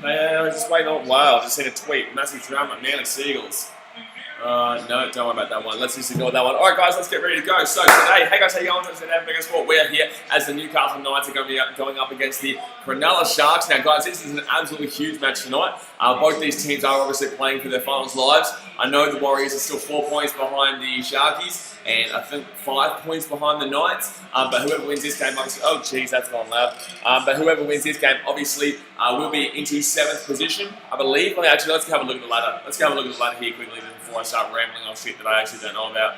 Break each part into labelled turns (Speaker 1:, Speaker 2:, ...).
Speaker 1: I was just waiting on. Wow, I just seen a tweet. Massive drama, Manly Seagulls. No, don't worry about that one. Let's just ignore that one. Alright guys, let's get ready to go. So today, hey guys, how you going? It's BKRsport. We are here as the Newcastle Knights are going to be going up against the Cronulla Sharks. Now guys, this is an absolutely huge match tonight. Both these teams are obviously playing for their finals lives. I know the Warriors are still 4 points behind the Sharkies, and I think 5 points behind the Knights. But whoever wins this game, obviously, oh geez, that's gone loud. But whoever wins this game, obviously, will be into 7th position, I believe. Well, actually, let's have a look at the ladder. Let's have a look at the ladder here quickly before I start rambling on shit that I actually don't know about.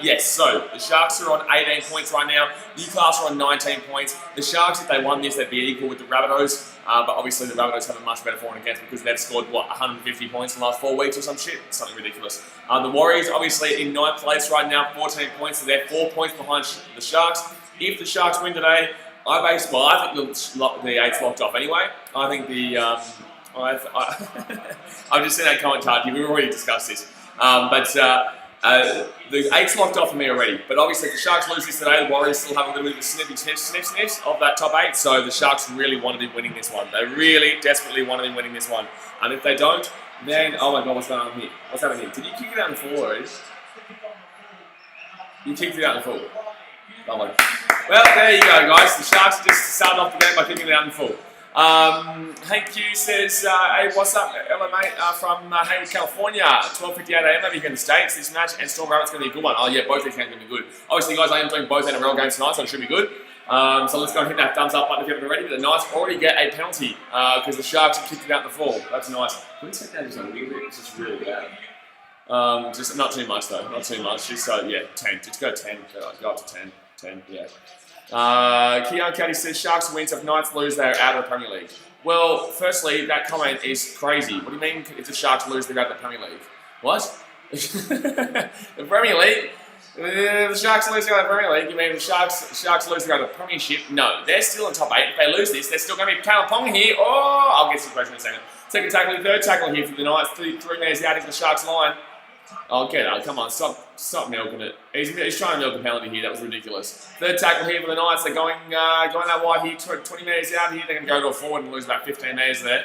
Speaker 1: Yes, so the Sharks are on 18 points right now. Newcastle are on 19 points. The Sharks, if they won this, they'd be equal with the Rabbitohs. But obviously the Rabbitohs have a much better for and against because they've scored, what, 150 points in the last 4 weeks or some shit? Something ridiculous. The Warriors, obviously, in 9th place right now, 14 points. So they're 4 points behind the Sharks. If the Sharks win today, I think the 8's locked off anyway. I think the... I've just seen that comment card here. We've already discussed this. The 8's locked off for me already. But obviously, if the Sharks lose this today, the Warriors still have a little bit of a sniffs of that top 8. So the Sharks really want to be winning this one. They really desperately want to be winning this one. And if they don't, then oh my god, what's going on here? What's happening here? Did you kick it out in full already? You kicked it out in full. Lovely. Well, there you go, guys. The Sharks just started off the game by kicking it out in full. Hank Q says, hey, what's up, Ella, mate, from Hayward, California, 12:58 AM over here in the States. This match and Storm Rabbit's going to be a good one. Oh, yeah, both these games are going to be good. Obviously, guys, I am doing both NRL games tonight, so it should be good. So let's go and hit that thumbs up button if you haven't already. But the Knights already get a penalty because the Sharks have kicked it out in the fall. That's nice. Can we take that just a little bit? It's just really bad. Just not too much, though. Not too much. Just, yeah, 10. Just go 10. Go up to 10. 10, yeah. Keon Caddy says, Sharks wins, if Knights lose, they're out of the Premier League. Well, firstly, that comment is crazy. What do you mean if the Sharks lose, they're out of the Premier League? What? The Premier League? The Sharks lose, they're out of the Premier League. You mean the Sharks lose, they're out of the Premiership? No, they're still in top 8. If they lose this, they're still going to be Kalapong here. Oh, I'll get to the question in a second. Second tackle, third tackle here for the Knights. 3 metres out into the Sharks line. Oh, get out. Come on, stop milking it. He's trying to milk a penalty here. That was ridiculous. Third tackle here for the Knights. They're going that wide here, 20 metres out here. They're going to go to a forward and lose about 15 metres there.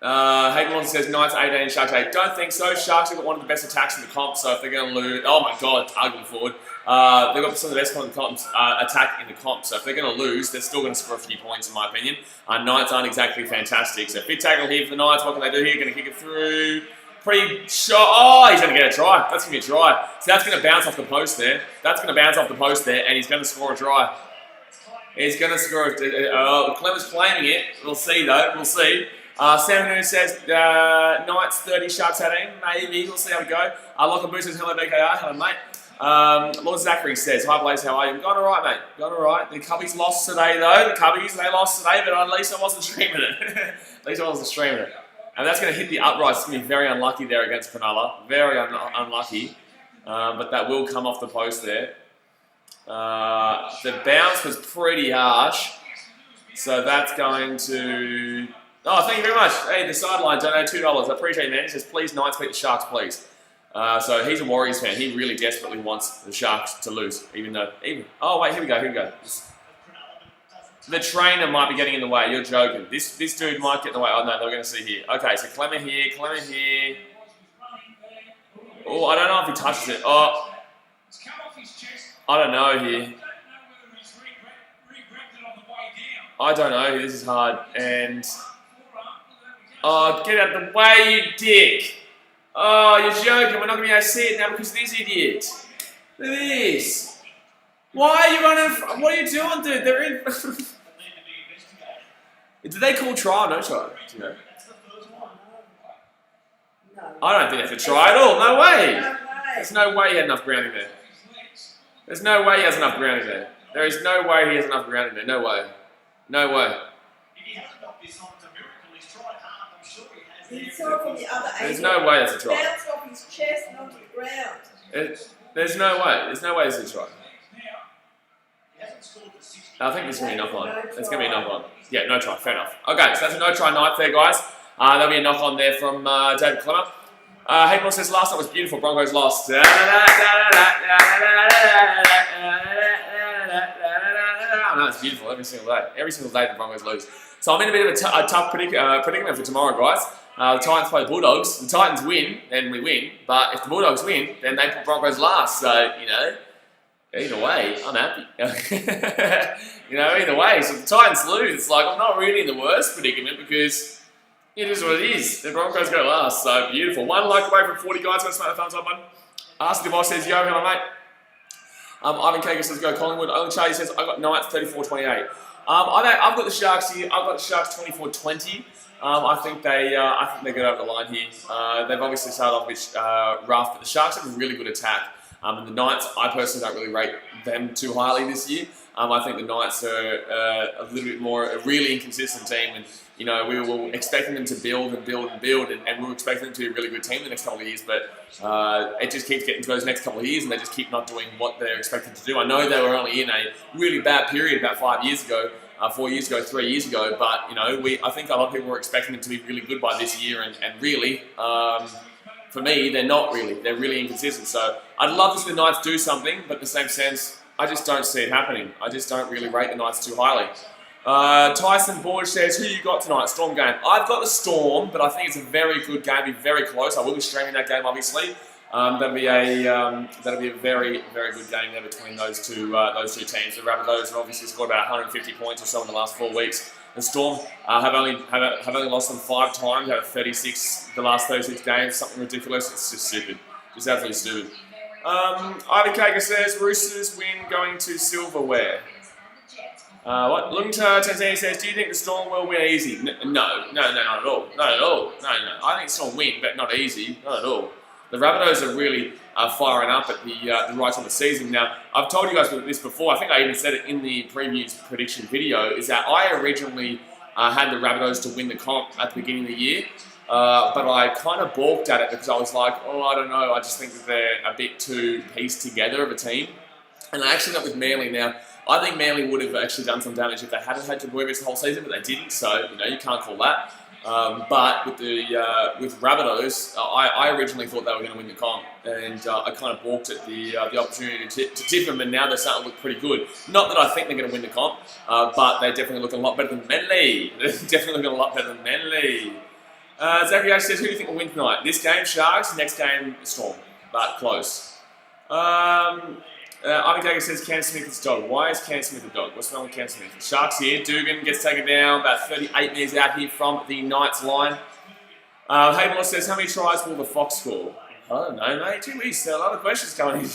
Speaker 1: Hayden says Knights 18, Sharks 8. Don't think so. Sharks have got one of the best attacks in the comp, so if they're going to lose... Oh my god, it's ugly forward. They've got some of the best attack in the comp, so if they're going to lose, they're still going to score a few points, in my opinion. Knights aren't exactly fantastic. So fifth tackle here for the Knights. What can they do here? Going to kick it through... Pretty sure. Oh, he's going to get a try. That's going to be a try. So that's going to bounce off the post there. That's going to bounce off the post there, and he's going to score a try. He's going to score Clemmer's claiming it. We'll see, though. We'll see. Sam Hanu says, Knights 30, Sharks 18. Maybe. We'll see how we go. Lockenboo says, hello, BKR. Hello, mate. Lord Zachary says, hi, Blaze, how are you? Gone all right, mate. Gone all right. The Cubbies lost today, though. The Cubbies, they lost today, but at least I wasn't streaming it. At least I wasn't streaming it. And that's going to hit the upright. It's going to be very unlucky there against Cronulla. Very unlucky. But that will come off the post there. The bounce was pretty harsh. So that's going to... Oh, thank you very much. Hey, the sideline donated $2. I appreciate it, man. He says, please, Knights beat the Sharks, please. So he's a Warriors fan. He really desperately wants the Sharks to lose. Oh, wait, here we go. The trainer might be getting in the way. You're joking. This dude might get in the way. Oh, no, they're going to see here. Okay, so Clemmer here. Oh, I don't know if he touches it. Oh, I don't know here. I don't know. This is hard. And... Oh, get out of the way, you dick. Oh, you're joking. We're not going to be able to see it now because of this idiot. Look at this. Why are you running? What are you doing, dude? They're in... Did they call try or no try? Do you know? I don't think that's a try at all. No way. There's no way he had enough grounding there. There's no way he has enough grounding there. There is no way he has enough grounding there. No way. No way. There's no way that's a try.
Speaker 2: Bounced off his chest and onto the ground.
Speaker 1: There's no way. There's no way this is a try. I think this is going to be a knock-on. It's going to be a knock-on. Yeah, no try. Fair enough. Okay, so that's a no-try night there, guys. There'll be a knock-on there from David Clemmer. Hayden says, last night was beautiful. Broncos lost. I no, it's beautiful every single day. Every single day the Broncos lose. So I'm in a bit of a tough predicament for tomorrow, guys. The Titans play the Bulldogs. The Titans win, then we win. But if the Bulldogs win, then they put Broncos last. So, you know, either way, I'm happy. You know, either way. So if the Titans lose, it's like I'm not really in the worst predicament because it is what it is. The Broncos go last. So beautiful. 1 like away from 40 guys. Go smack the thumbs up button. Ask the boss says, yo, hello, mate. Ivan Kager says, go Collingwood. Only Charlie says, I got Knights 34-28. I've got the Sharks here. I've got the Sharks 24-20. I think they get over the line here. They've obviously started off a bit rough, but the Sharks have a really good attack. And the Knights, I personally don't really rate them too highly this year. I think the Knights are a little bit more a really inconsistent team, and you know we were expecting them to build and build and build, and we were expecting them to be a really good team the next couple of years. But it just keeps getting to those next couple of years, and they just keep not doing what they're expected to do. I know they were only in a really bad period about 5 years ago. 4 years ago, 3 years ago, but you know, I think a lot of people were expecting them to be really good by this year, and really, for me, they're not really. They're really inconsistent. So I'd love to see the Knights do something, but in the same sense, I just don't see it happening. I just don't really rate the Knights too highly. Tyson Borge says, who you got tonight? Storm game. I've got the Storm, but I think it's a very good game. It'll be very close. I will be streaming that game, obviously. That'll be a very, very good game there between those two teams. The Rabbitohs have obviously scored about 150 points or so in the last 4 weeks. The Storm have only lost them 5 times out of 36 the last 36 games. Something ridiculous. It's just stupid. Just absolutely stupid. Ivy Kager says Roosters win going to silverware. What? Lunta Tanzania says, do you think the Storm will win easy? No, not at all. Not at all. No. I think the Storm win, but not easy. Not at all. The Rabbitohs are really firing up at the right time of the season. Now, I've told you guys this before. I think I even said it in the previews prediction video, is that I originally had the Rabbitohs to win the comp at the beginning of the year. But I kind of balked at it because I was like, oh, I don't know. I just think that they're a bit too pieced together of a team. And I actually went with Manly. Now, I think Manly would have actually done some damage if they hadn't had to Blue the whole season, but they didn't. So, you know, you can't call that. But with Rabbitohs, I originally thought they were going to win the comp, and I kind of balked at the opportunity to tip them, and now they're starting to look pretty good. Not that I think they're going to win the comp, but they're definitely looking a lot better than Manly. They're definitely looking a lot better than Manly. Zachary Ash says, who do you think will win tonight? This game, Sharks. Next game, Storm. But close. Ivan Kager says Cam Smith is dog. Why is Cam Smith a dog? What's wrong with Cam Smith? Sharks here. Dugan gets taken down. About 38 metres out here from the Knights line. Haymore says, how many tries will the Fox score? I don't know, mate. Gee whiz, a lot of questions coming in.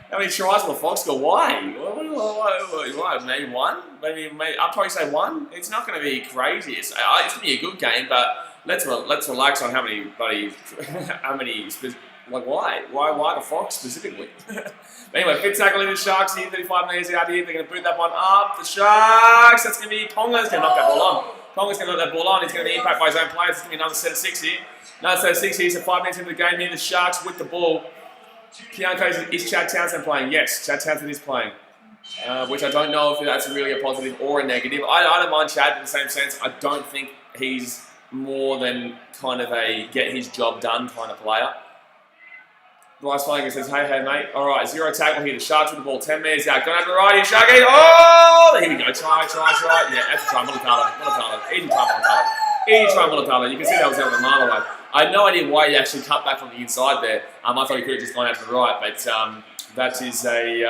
Speaker 1: How many tries will the Fox score? Why? Why? Maybe one? Maybe I'll probably say one. It's not going to be crazy. It's going to be a good game, but let's relax on how many like why the Fox specifically? Anyway, fit tackle in the Sharks here, 35 metres out here. They're going to boot that one up. The Sharks. That's going to be Ponga's going to knock that ball on. Ponga's going to knock that ball on. He's going to be impacted by his own players. It's going to be another set of 6 here. Another set of 6 here. So 5 minutes into the game here. The Sharks with the ball. Kianko is Chad Townsend playing? Yes, Chad Townsend is playing. Which I don't know if that's really a positive or a negative. I don't mind Chad in the same sense. I don't think he's more than kind of a get his job done kind of player. Bryce Flanagan says, hey, mate. All right, 0 tackle here. The Sharks with the ball. 10 metres out. Going over the right here. Sharky. Oh! Here we go. Try. Yeah, that's a try. Mulitalo. Easy try, Mulitalo. You can see that was out of the mile away. I had no idea why he actually cut back on the inside there. I thought he could have just gone out to the right. But that is a...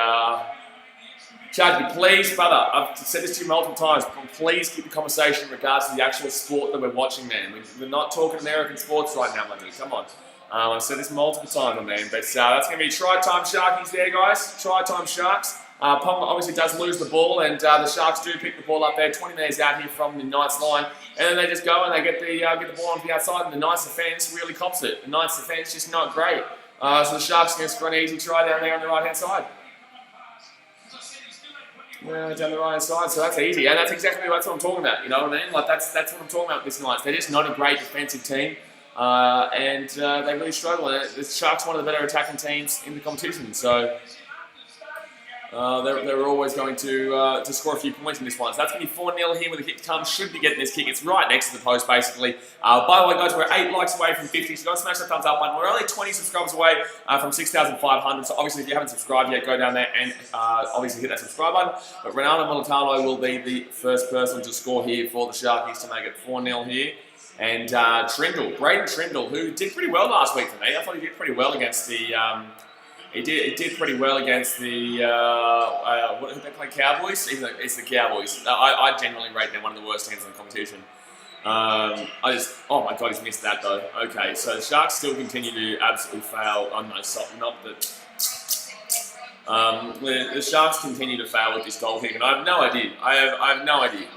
Speaker 1: Chad, please, brother, I've said this to you multiple times, please keep the conversation in regards to the actual sport that we're watching, man. We're not talking American sports right now, my dude. Come on. I've said this multiple times, my man. But that's going to be try-time Sharkies there, guys. Try-time Sharks. Ponga obviously does lose the ball, and the Sharks do pick the ball up there, 20 metres out here from the Knights line. And then they just go and they get the ball onto the outside, and the Knights defence really cops it. The Knights defence just not great. So the Sharks are going to score an easy try down there on the right-hand side. Down the right-hand side, so that's easy. And that's what I'm talking about, you know what I mean? Like, that's what I'm talking about with this Knights. They're just not a great defensive team. And they really struggle. The Sharks are one of the better attacking teams in the competition. So, They're always going to score a few points in this one. So that's going to be 4-0 here with a kick to come. Should be getting this kick. It's right next to the post, basically. By the way, guys, we're 8 likes away from 50, so go and smash that thumbs up button. We're only 20 subscribers away from 6,500, so obviously if you haven't subscribed yet, go down there and obviously hit that subscribe button. But Ronaldo Militano will be the first person to score here for the Sharkies to make it 4-0 here. And Braden Trindle, who did pretty well last week for me. I thought he did pretty well against the... He did pretty well against the what did they play, Cowboys? Even though it's the Cowboys. I generally rate them one of the worst teams in the competition. Oh my god, he's missed that though. Okay, so the Sharks still continue to absolutely fail. Oh no, not that. The Sharks continue to fail with this goal kick, and I have no idea. I have no idea.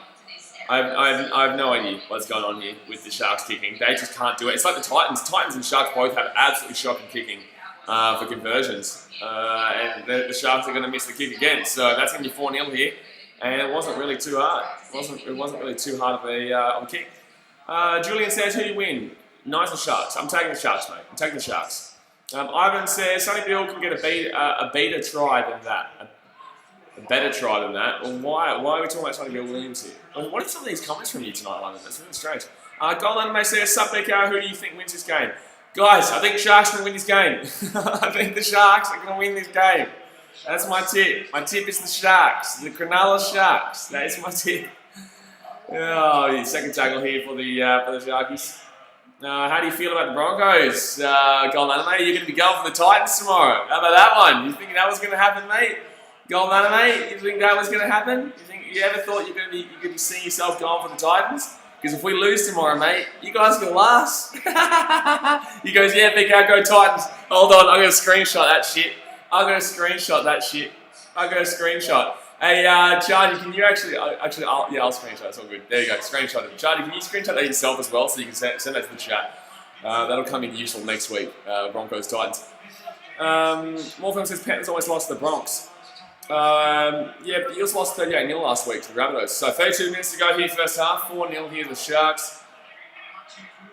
Speaker 1: I have no idea what's going on here with the Sharks kicking. They just can't do it. It's like the Titans. Titans and Sharks both have absolutely shocking kicking. For conversions, and the Sharks are going to miss the kick again. So that's going to be 4-0 here, and it wasn't really too hard. It wasn't really too hard of a kick. Julian says, "Who do you win? Knights or Sharks?" I'm taking the Sharks, mate. I'm taking the Sharks. Ivan says, "Sonny Bill can get a better try than that. A better try than that." Well, why are we talking about Sonny Bill Williams here? Well, what are some of these comments from you tonight, London? That's really strange. Gold Anime says, "Sup, BKR, who do you think wins this game?" Guys, I think the Sharks are going to win this game. I think the Sharks are going to win this game. That's my tip. My tip is the Sharks. The Cronulla Sharks. That is my tip. Oh, the second tackle here for the Sharkies. How do you feel about the Broncos? Golden Anime, you're going to be going for the Titans tomorrow. How about that one? You think that was going to happen, mate? Golden Anime, you think that was going to happen? You ever thought you're going to be seeing yourself going for the Titans? Because if we lose tomorrow, mate, you guys can last. He goes, "Yeah, big guy, go Titans." Hold on, I'm going to screenshot that shit. I'll screenshot. Hey, Charlie, can you I'll screenshot. It's all good. There you go, screenshot it. Charlie, can you screenshot that yourself as well so you can send that to the chat? That'll come in useful next week, Broncos, Titans. Morphin says, Panthers always lost to the Bronx. Yeah, the Eels lost 38-0 last week to the Rabbitohs. So 32 minutes to go here, first half. 4-0 here to the Sharks.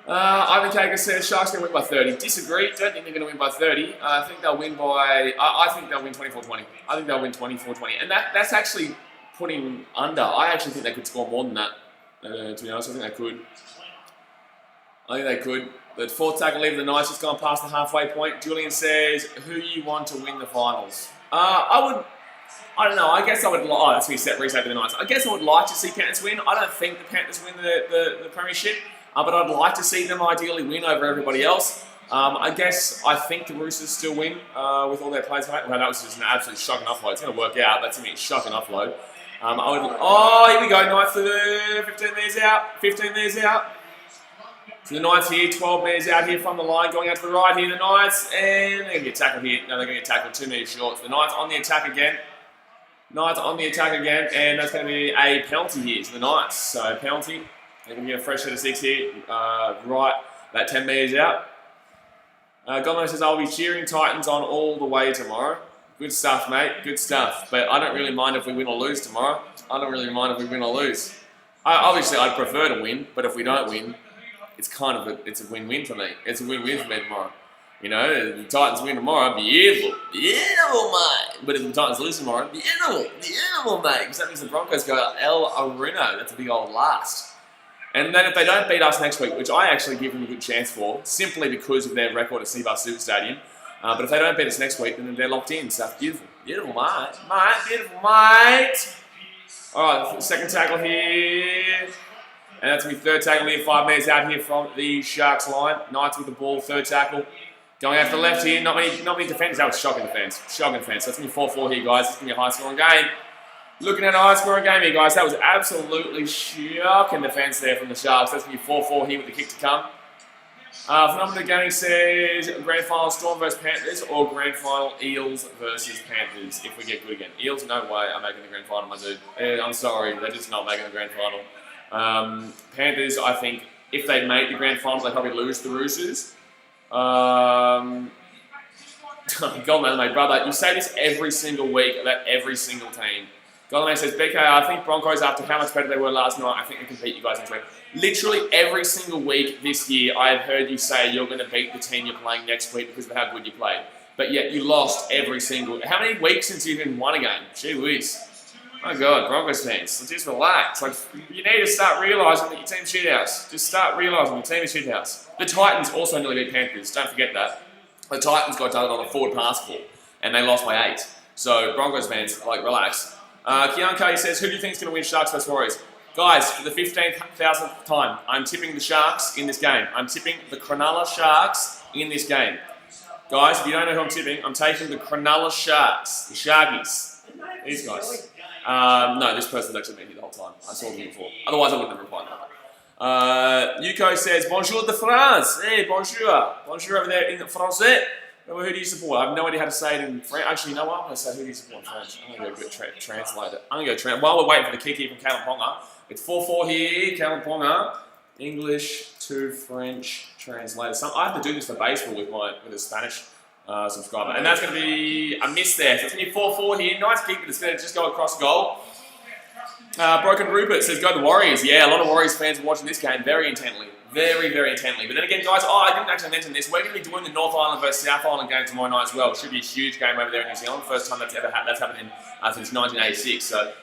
Speaker 1: Ivan Kager says Sharks going to win by 30. Disagree. Don't think they're going to win by 30. I think they'll win by... I think they'll win 24-20. I think they'll win 24-20. And that's actually putting under. I actually think they could score more than that. To be honest, I think they could. The fourth tackle leave of the Knights just gone past the halfway point. Julian says, "Who you want to win the finals?" I don't know. I guess I would. Oh, that's me reset for the Knights. I guess I would like to see Panthers win. I don't think the Panthers win the premiership, but I'd like to see them ideally win over everybody else. I think the Roosters still win with all their players. Well, that was just an absolute shocking offload. It's going to work out. That's going to be a shocking offload. Here we go. Knights to the 15 metres out. 15 metres out. So the Knights here, 12 metres out here from the line, going out to the right here, the Knights, and they're going to get tackled here. No, they're going to get tackled 2 metres short. So the Knights on the attack again. And that's going to be a penalty here to the Knights. So penalty, they're going to get a fresh set of 6 here, right, about 10 metres out. Gomo says, "I'll be cheering Titans on all the way tomorrow." Good stuff, mate, good stuff. But I don't really mind if we win or lose tomorrow. Obviously, I'd prefer to win, but if we don't win, it's a win-win for me. It's a win-win for me tomorrow. You know, if the Titans win tomorrow, beautiful, mate. But if the Titans lose tomorrow, beautiful, mate. Because that means the Broncos go El Aruna. That's a big old last. And then if they don't beat us next week, which I actually give them a good chance for, simply because of their record at Seabus Super Stadium. But if they don't beat us next week, then they're locked in. So beautiful, mate. All right, second tackle here. And that's going to be third tackle here, 5 metres out here from the Sharks line. Knights with the ball, third tackle. Going out to the left here, not many defenders. That was shocking defence. So that's going to be 4-4 here, guys. It's going to be a high-scoring game. Looking at a high-scoring game here, guys. That was absolutely shocking defence there from the Sharks. That's going to be 4-4 here with the kick to come. Phenomenal Gaming says Grand Final Storm versus Panthers or Grand Final Eels versus Panthers if we get good again. Eels, no way are making the Grand Final, my dude. I'm sorry, they're just not making the Grand Final. Panthers, I think, if they make the Grand Final, they probably lose the Roosters. Golden Anime, brother, you say this every single week about every single team. Golden Anime says, BK, I think Broncos, after how much better they were last night, I think they can beat you guys next week. Literally every single week this year, I have heard you say you're going to beat the team you're playing next week because of how good you played. but yet you lost every single. How many weeks since you've even won a game? Gee whiz. My God, Broncos fans, just relax. Like, you need to start realising that your team's shithouse. Just start realising your team is shithouse. The Titans also nearly beat Panthers. Don't forget that. The Titans got done on a forward pass ball, and they lost by 8. So Broncos fans, like, relax. Kianka says, who do you think is going to win Sharks vs Warriors? Guys, for the 15,000th time, I'm tipping the Sharks in this game. I'm tipping the Cronulla Sharks in this game. Guys, if you don't know who I'm tipping, I'm taking the Cronulla Sharks, the Sharkies. These guys. No, this person's actually been here the whole time. I saw them before. Otherwise, I wouldn't have replied that. Yuko says, bonjour de France. Hey, bonjour. Bonjour over there in français. Who do you support? I have no idea how to say it in French. Actually, you know what? I'm going to say who do you support in French. I'm going to go translate it. I'm going to go while we're waiting for the kiki from Callum Ponga. It's 4-4 here, Callum Ponga. English to French translator. I have to do this for baseball with a Spanish subscriber. And that's going to be a miss there. So it's going to be 4-4 here. Nice kick, but it's going to just go across goal. Broken Rupert says, go the Warriors. Yeah, a lot of Warriors fans are watching this game very intently. Very, very intently. But then again, guys, I didn't actually mention this. We're going to be doing the North Island versus South Island game tomorrow night as well. It should be a huge game over there in New Zealand. First time that's ever happened since 1986. So,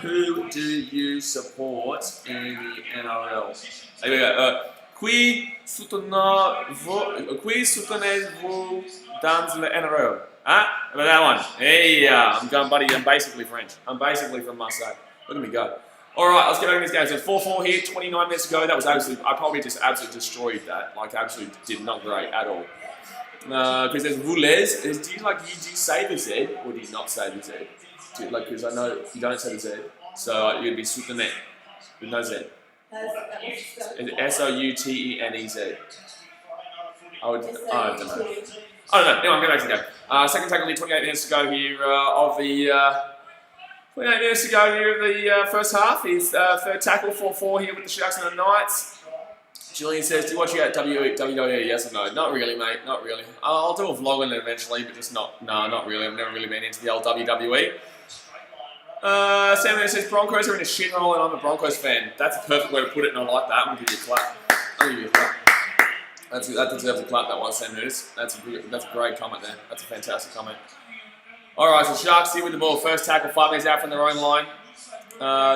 Speaker 1: who do you support in the NRL? Here we go. Qui soutenez-vous dans le NRL? Ah, about that one. Hey, I'm going, buddy. I'm basically French. I'm basically from Marseille. Look at me go. Alright, let's get back in this game. So 4-4 here, 29 minutes ago. That was absolutely, I probably just absolutely destroyed that. Like, absolutely did not great at all. Because there's Voulez. Do you say the Z or do you not say the Z? Because I know you don't say the Z. So you'd be Soutene with no Z. S-O-U-T-E-N-E-Z. I don't know. I don't know. Anyway, I'm going back to the game. Second tackle here, 28 minutes to go here of the... 28 minutes to go here of the first half. His third tackle, 4-4 here with the Sharks and the Knights. Julian says, do you watch WWE? Yes or no? Not really, mate. Not really. I'll do a vlog on it eventually, but just not really. I've never really been into the old WWE. Sam says, Broncos are in a shithole and I'm a Broncos fan. That's a perfect way to put it, and I like that. I'm going to give you a clap. I'll give you a clap. That deserves a clap, that one, Sam Nudis. That's a great comment there. That's a fantastic comment. Alright, so Sharks here with the ball. First tackle, 5 minutes out from their own line.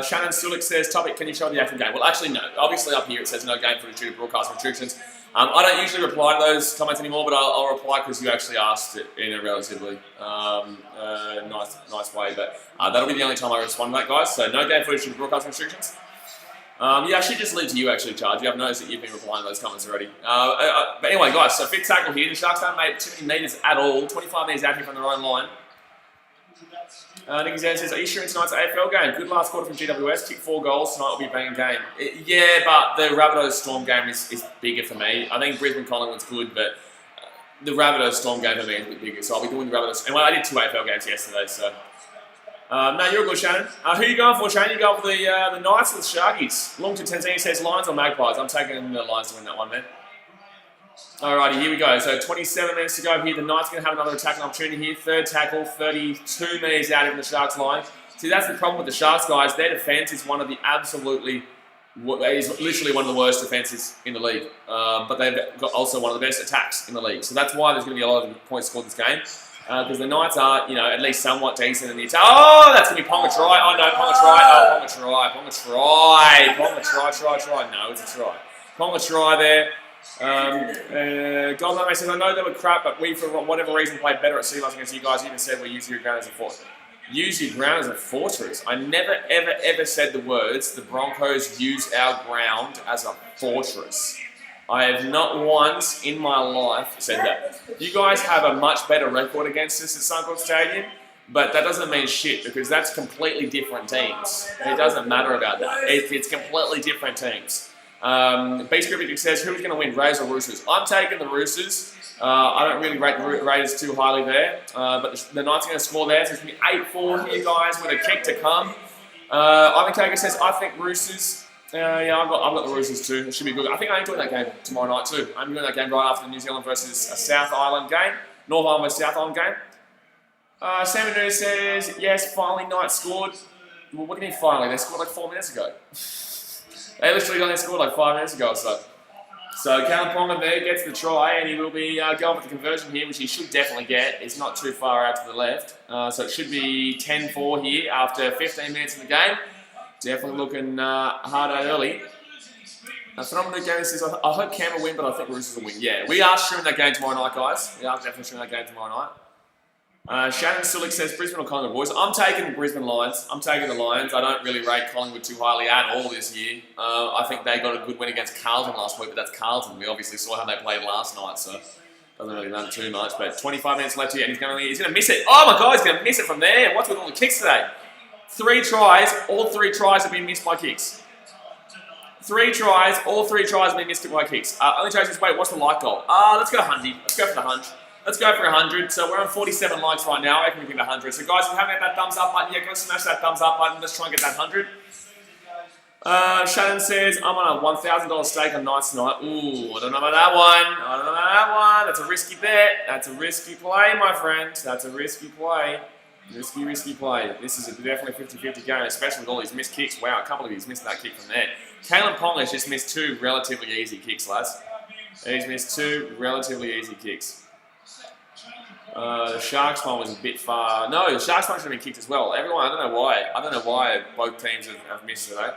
Speaker 1: Shannon Sulik says, topic, can you show the actual game? Well, actually, no. Obviously, up here it says no game footage due to broadcast restrictions. I don't usually reply to those comments anymore, but I'll reply because you actually asked it in a relatively nice way. But that'll be the only time I respond to that, guys. So no game footage due to broadcast restrictions. Yeah, I should just leave to you, actually, Charge. You have noticed that you've been replying to those comments already. But anyway, guys, so fifth tackle here. The Sharks haven't made too many metres at all. 25 metres out here from their own line. Nicky Zan says, are you sure tonight's an AFL game? Good last quarter from GWS, kick 4 goals, tonight will be a banging game. Yeah, but the Rabbitohs Storm game is bigger for me. I think Brisbane Collingwood's good, but the Rabbitohs Storm game for me is a bit bigger, so I'll be doing the Rabbitohs. And well, I did 2 AFL games yesterday, so... no, you're good, Shannon. Who are you going for, Shannon? You going for the Knights or the Sharkies? Longton Tanzania says Lions or Magpies. I'm taking the Lions to win that one, man. Alrighty, here we go. So 27 minutes to go here. The Knights are going to have another attacking opportunity here. Third tackle, 32 metres out of the Sharks line. See, that's the problem with the Sharks, guys. Their defence is one of the is literally one of the worst defences in the league. But they've got also one of the best attacks in the league. So that's why there's going to be a lot of points scored this game. Because the Knights are, at least somewhat decent in the attack. Oh, that's going to be Ponga try. Oh, no, Ponga try. Oh, Ponga try. No, it's a try. Ponga try there. Goldman says, I know they were crap, but we, for whatever reason, played better at Seagulls against you guys. You even said we use your ground as a fortress. Use your ground as a fortress. I never, ever said the words, the Broncos use our ground as a fortress. I have not once in my life said that. You guys have a much better record against us at Suncorp Stadium, but that doesn't mean shit because that's completely different teams. It doesn't matter about that. It's completely different teams. Beast Critic says, who's going to win, Rays or Roosters? I'm taking the Roosters. I don't really rate the Raiders too highly there, but the Knights are going to score there. So it's going to be 8-4 here, guys, with a kick to come. Ivan Kager says, I think Roosters. Yeah, I've got the Roosters too. It should be good. I think I'm doing that game tomorrow night too. I'm doing that game right after the New Zealand versus a South Island game. North Island versus South Island game. Sam Anu says, yes, finally Knights scored. Well, what do you mean finally? They scored like 4 minutes ago. They literally only scored like 5 minutes ago or so. So Kalaponga there gets the try, and he will be going with the conversion here, which he should definitely get. It's not too far out to the left. So it should be 10-4 here after 15 minutes in the game. Definitely looking hard out early. Phenomenal game says, I hope Canberra win, but I think Roosters will win. Yeah, we are streaming that game tomorrow night, guys. We are definitely streaming that game tomorrow night. Shannon Sulik says, Brisbane or Collingwood, boys. I'm taking the Brisbane Lions. I'm taking the Lions. I don't really rate Collingwood too highly at all this year. I think they got a good win against Carlton last week, but that's Carlton. We obviously saw how they played last night, so doesn't really matter too much. But 25 minutes left here, and he's going to miss it. Oh my God, he's going to miss it from there. What's with all the kicks today? 3 tries. All 3 tries have been missed by kicks. 3 tries. All 3 tries have been missed by kicks. Only tries this way. What's the like goal? Let's go Hundy. Let's go for the hunch. Let's go for 100. So we're on 47 likes right now. I reckon we can get 100. So guys, if you haven't hit that thumbs up button yet, go smash that thumbs up button. Let's try and get that 100. Shannon says, I'm on a $1,000 stake on Knights tonight. Ooh, I don't know about that one. That's a risky bet. That's a risky play, my friend. That's a risky play. Risky play. This is definitely a 50-50 game, especially with all these missed kicks. Wow, I can't believe he's missed that kick from there. Kalen Ponga's just missed 2 relatively easy kicks, lads. He's missed 2 relatively easy kicks. The Sharks one was a bit far. No, the Sharks one should have been kicked as well. Everyone, I don't know why. I don't know why both teams have missed today.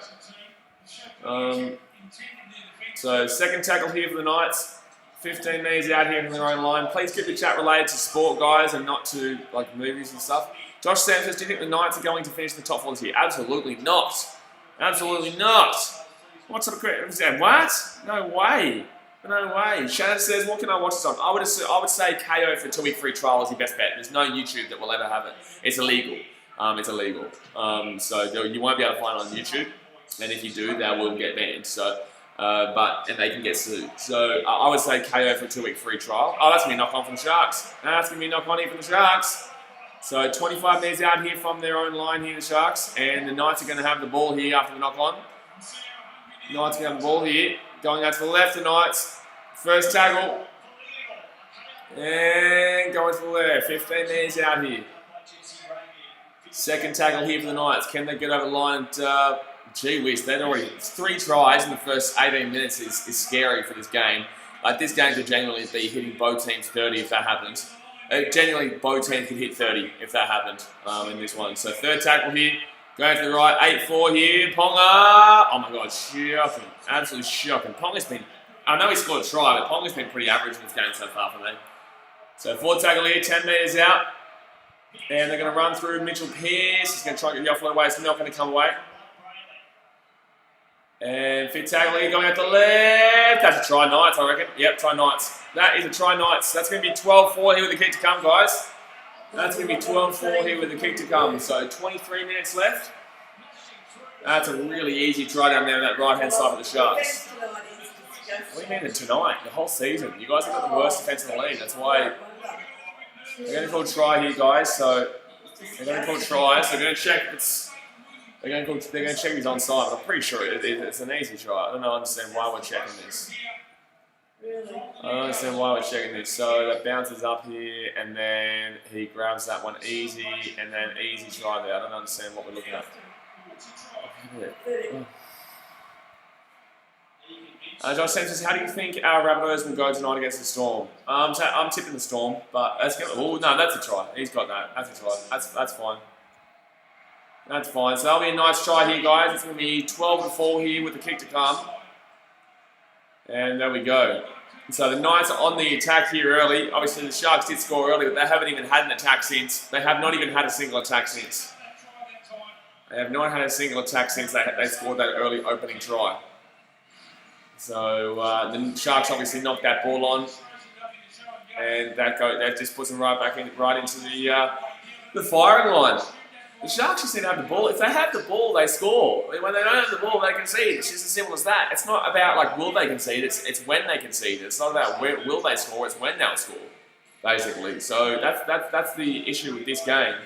Speaker 1: So second tackle here for the Knights. 15 metres out here from their own line. Please keep the chat related to sport, guys, and not to like movies and stuff. Josh Sanchez, do you think the Knights are going to finish in the top 4 this year? Absolutely not. Absolutely not. What sort of credit? What? No way. No way. Shannon says, what can I watch this on? I would say KO for 2-week free trial is your best bet. There's no YouTube that will ever have it. It's illegal. So you won't be able to find it on YouTube. And if you do, they will get banned. So, and they can get sued. So I would say KO for 2-week free trial. Oh, that's going to be knock on from the Sharks. That's going to be knock on here from the Sharks. So 25 metres out here from their own line here, the Sharks. And the Knights are going to have the ball here after the knock on. Knights are going to have the ball here. Going out to the left, the Knights. First tackle. And going to the left. 15 metres out here. Second tackle here for the Knights. Can they get over the line? And gee whiz, they've already 3 tries in the first 18 minutes is scary for this game. Like this game could genuinely be hitting both teams 30 if that happens. Genuinely, both teams could hit 30 if that happened in this one. So third tackle here. Going to the right, 8-4 here. Ponga. Oh my God, shocking. Absolutely shocking. Ponga's been, I know he scored a try, but Ponga's been pretty average in this game so far for me. So fourth tackle here, 10 metres out. And they're going to run through Mitchell Pearce. He's going to try and get the offload away. It's not going to come away. And fifth tackle here, going out the left. That's a try, Knights, I reckon. Yep, try Knights. That is a try, Knights. That's going to be 12-4 here with the kick to come, guys. That's going to be 12-4 here with the kick to come. So 23 minutes left. That's a really easy try down there on that right-hand side of the Sharks. What do you mean tonight? The whole season. You guys have got the worst defence in the league. That's why they're going to call try here, guys. So they're going to call try. So they're going to check if it's... They're going to check if he's onside, but I'm pretty sure it's an easy try. I don't understand why we're checking this. I don't understand why we're checking this. So that bounces up here, and then he grabs that one easy, and then easy try there. I don't understand what we're looking at. Josh says, how do you think our Rabbitohs will go tonight against the Storm? I'm tipping the Storm, but that's good. Oh no, that's a try. He's got that. That's a try. That's fine. That's fine. So that'll be a nice try here, guys. It's going to be 12-4 here with the kick to come. And there we go. So the Knights are on the attack here early. Obviously the Sharks did score early, but they haven't even had an attack since. They have not even had a single attack since. They have not had a single attack since they scored that early opening try. So the Sharks obviously knocked that ball on. And that just puts them right back in, right into the firing line. The Sharks just need to have the ball. If they have the ball, they score. When they don't have the ball, they concede. It's just as simple as that. It's not about like will they concede. It's when they concede. It's not about where will they score. It's when they'll score, basically. So that's the issue with this game.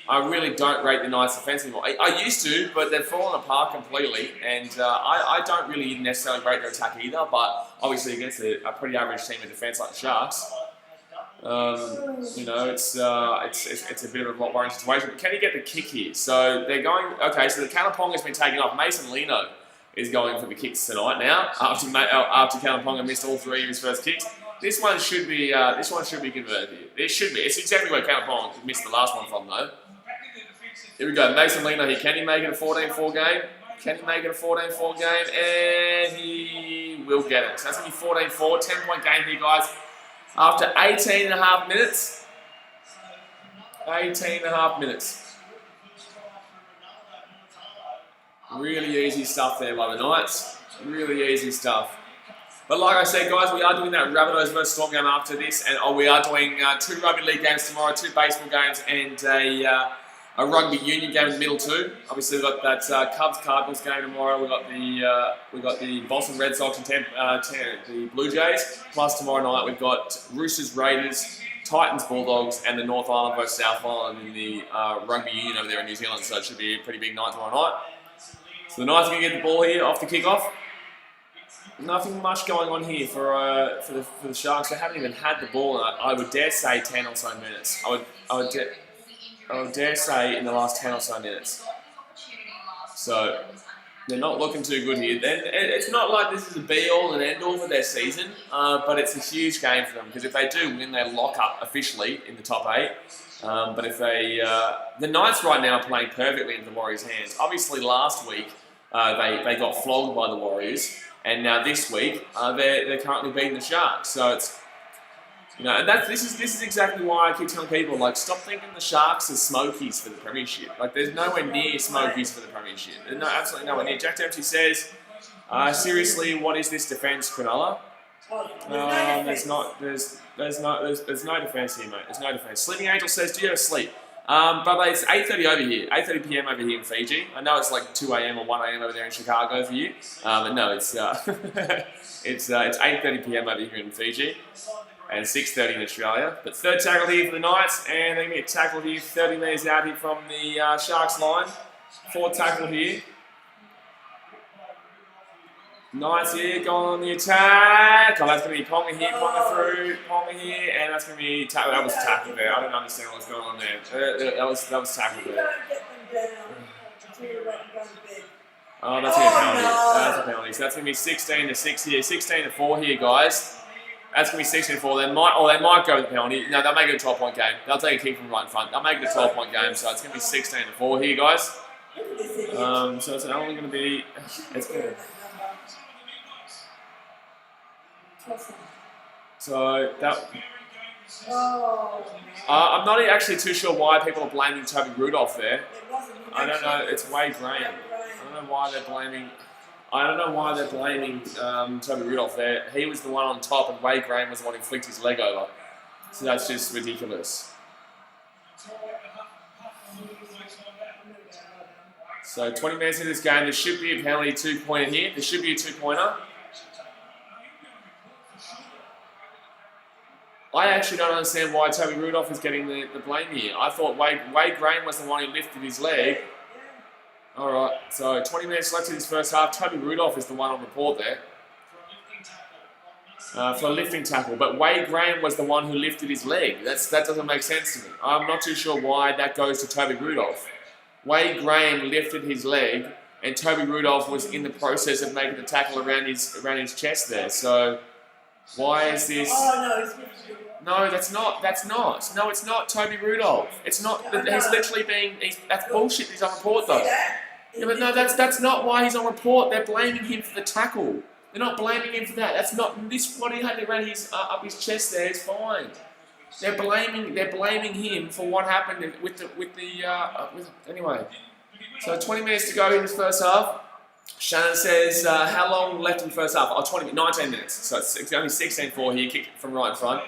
Speaker 1: I really don't rate the Knights' defense anymore. I used to, but they've fallen apart completely. And I don't really necessarily rate their attack either. But obviously against a pretty average team of defense like the Sharks. You know, it's a bit of a worrying situation. But can he get the kick here? So they're going. Okay, so the Kalaponga has been taken off. Mason Lino is going for the kicks tonight now. After Callum Ponga missed all 3 of his first kicks, this one should be converted here. It should be. It's exactly where Callum Ponga missed the last one from though. Here we go. Mason Lino here. Can he make it a 14-4 game? Can he make it a 14-4 game? And he will get it. So that's going to be 14-4. 10-point game here, guys. After 18 and a half minutes. 18 and a half minutes. Really easy stuff there by the Knights. Really easy stuff. But like I said, guys, we are doing that Rabbitohs versus Storm game after this. And we are doing 2 rugby league games tomorrow, 2 baseball games, and a rugby union game in the middle too. Obviously, we've got that Cubs-Cardinals game tomorrow. We've got the Boston Red Sox and the Blue Jays. Plus tomorrow night we've got Roosters-Raiders, Titans-Bulldogs, and the North Island versus South Island in the rugby union over there in New Zealand. So it should be a pretty big night tomorrow night. So the Knights are going to get the ball here off the kickoff. Nothing much going on here for the Sharks. They haven't even had the ball. I would dare say 10 or so minutes. I would dare say in the last 10 or so minutes. So they're not looking too good here. Then it's not like this is a be-all and end-all for their season, but it's a huge game for them because if they do win, they lock up officially in the top 8. But if the Knights right now are playing perfectly into the Warriors' hands. Obviously, last week they got flogged by the Warriors, and now this week they're currently beating the Sharks. So it's and this is exactly why I keep telling people, like, stop thinking the Sharks are Smokies for the Premiership. Like, there's nowhere near Smokies for the Premiership. There's absolutely nowhere near. Jack Dempsey says, seriously, what is this defence, Cronulla? There's no defence here, mate. There's no defence. Sleeping Angel says, do you ever sleep? Brother, it's 8:30 over here. 8:30 p.m. over here in Fiji. I know it's like 2 a.m. or 1 a.m. over there in Chicago for you. But no, it's it's 8:30 p.m. over here in Fiji. And 6:30 in Australia. But third tackle here for the Knights, and they're going to get tackled here 30 metres out here from the Sharks line. 4th tackle here. Knights here, going on the attack. Oh, that's going to be Ponga here, Ponga through, Ponga here, and that's going to be tackled. That was tackled there. I don't understand what's going on there. That was tackled there. Oh, that's going to be a penalty. That's a penalty. So that's going to be 16-6 here, 16-4 here, guys. That's going to be 16-4. They might go with the penalty. No, they'll make it a 12-point game. They'll take a kick from right in front. They'll make it a 12-point game, so it's going to be 16-4 here, guys. So it's only going to be... It's good. So that... I'm not actually too sure why people are blaming Toby Rudolph there. I don't know. It's Wade Graham. I don't know why they're blaming... Toby Rudolph there. He was the one on top and Wade Graham was the one who flicked his leg over. So that's just ridiculous. So 20 minutes into this game, there should be a penalty 2-pointer here. There should be a 2-pointer. I actually don't understand why Toby Rudolph is getting the blame here. I thought Wade Graham was the one who lifted his leg. Alright, so 20 minutes left in this first half. Toby Rudolph is the one on report there. For a lifting tackle. But Wade Graham was the one who lifted his leg. That doesn't make sense to me. I'm not too sure why that goes to Toby Rudolph. Wade Graham lifted his leg and Toby Rudolph was in the process of making the tackle around his chest there. So why is this... No, that's not. No, it's not Toby Rudolph. It's not. He's literally being... That's bullshit he's on report though. Yeah, but no, that's not why he's on report. They're blaming him for the tackle. They're not blaming him for that. That's not this. What he had around his up his chest there is fine. They're blaming him for what happened anyway. So 20 minutes to go in this first half. Shannon says, how long left in the first half? 19 minutes. So it's only 16-4 here, kick from right in front.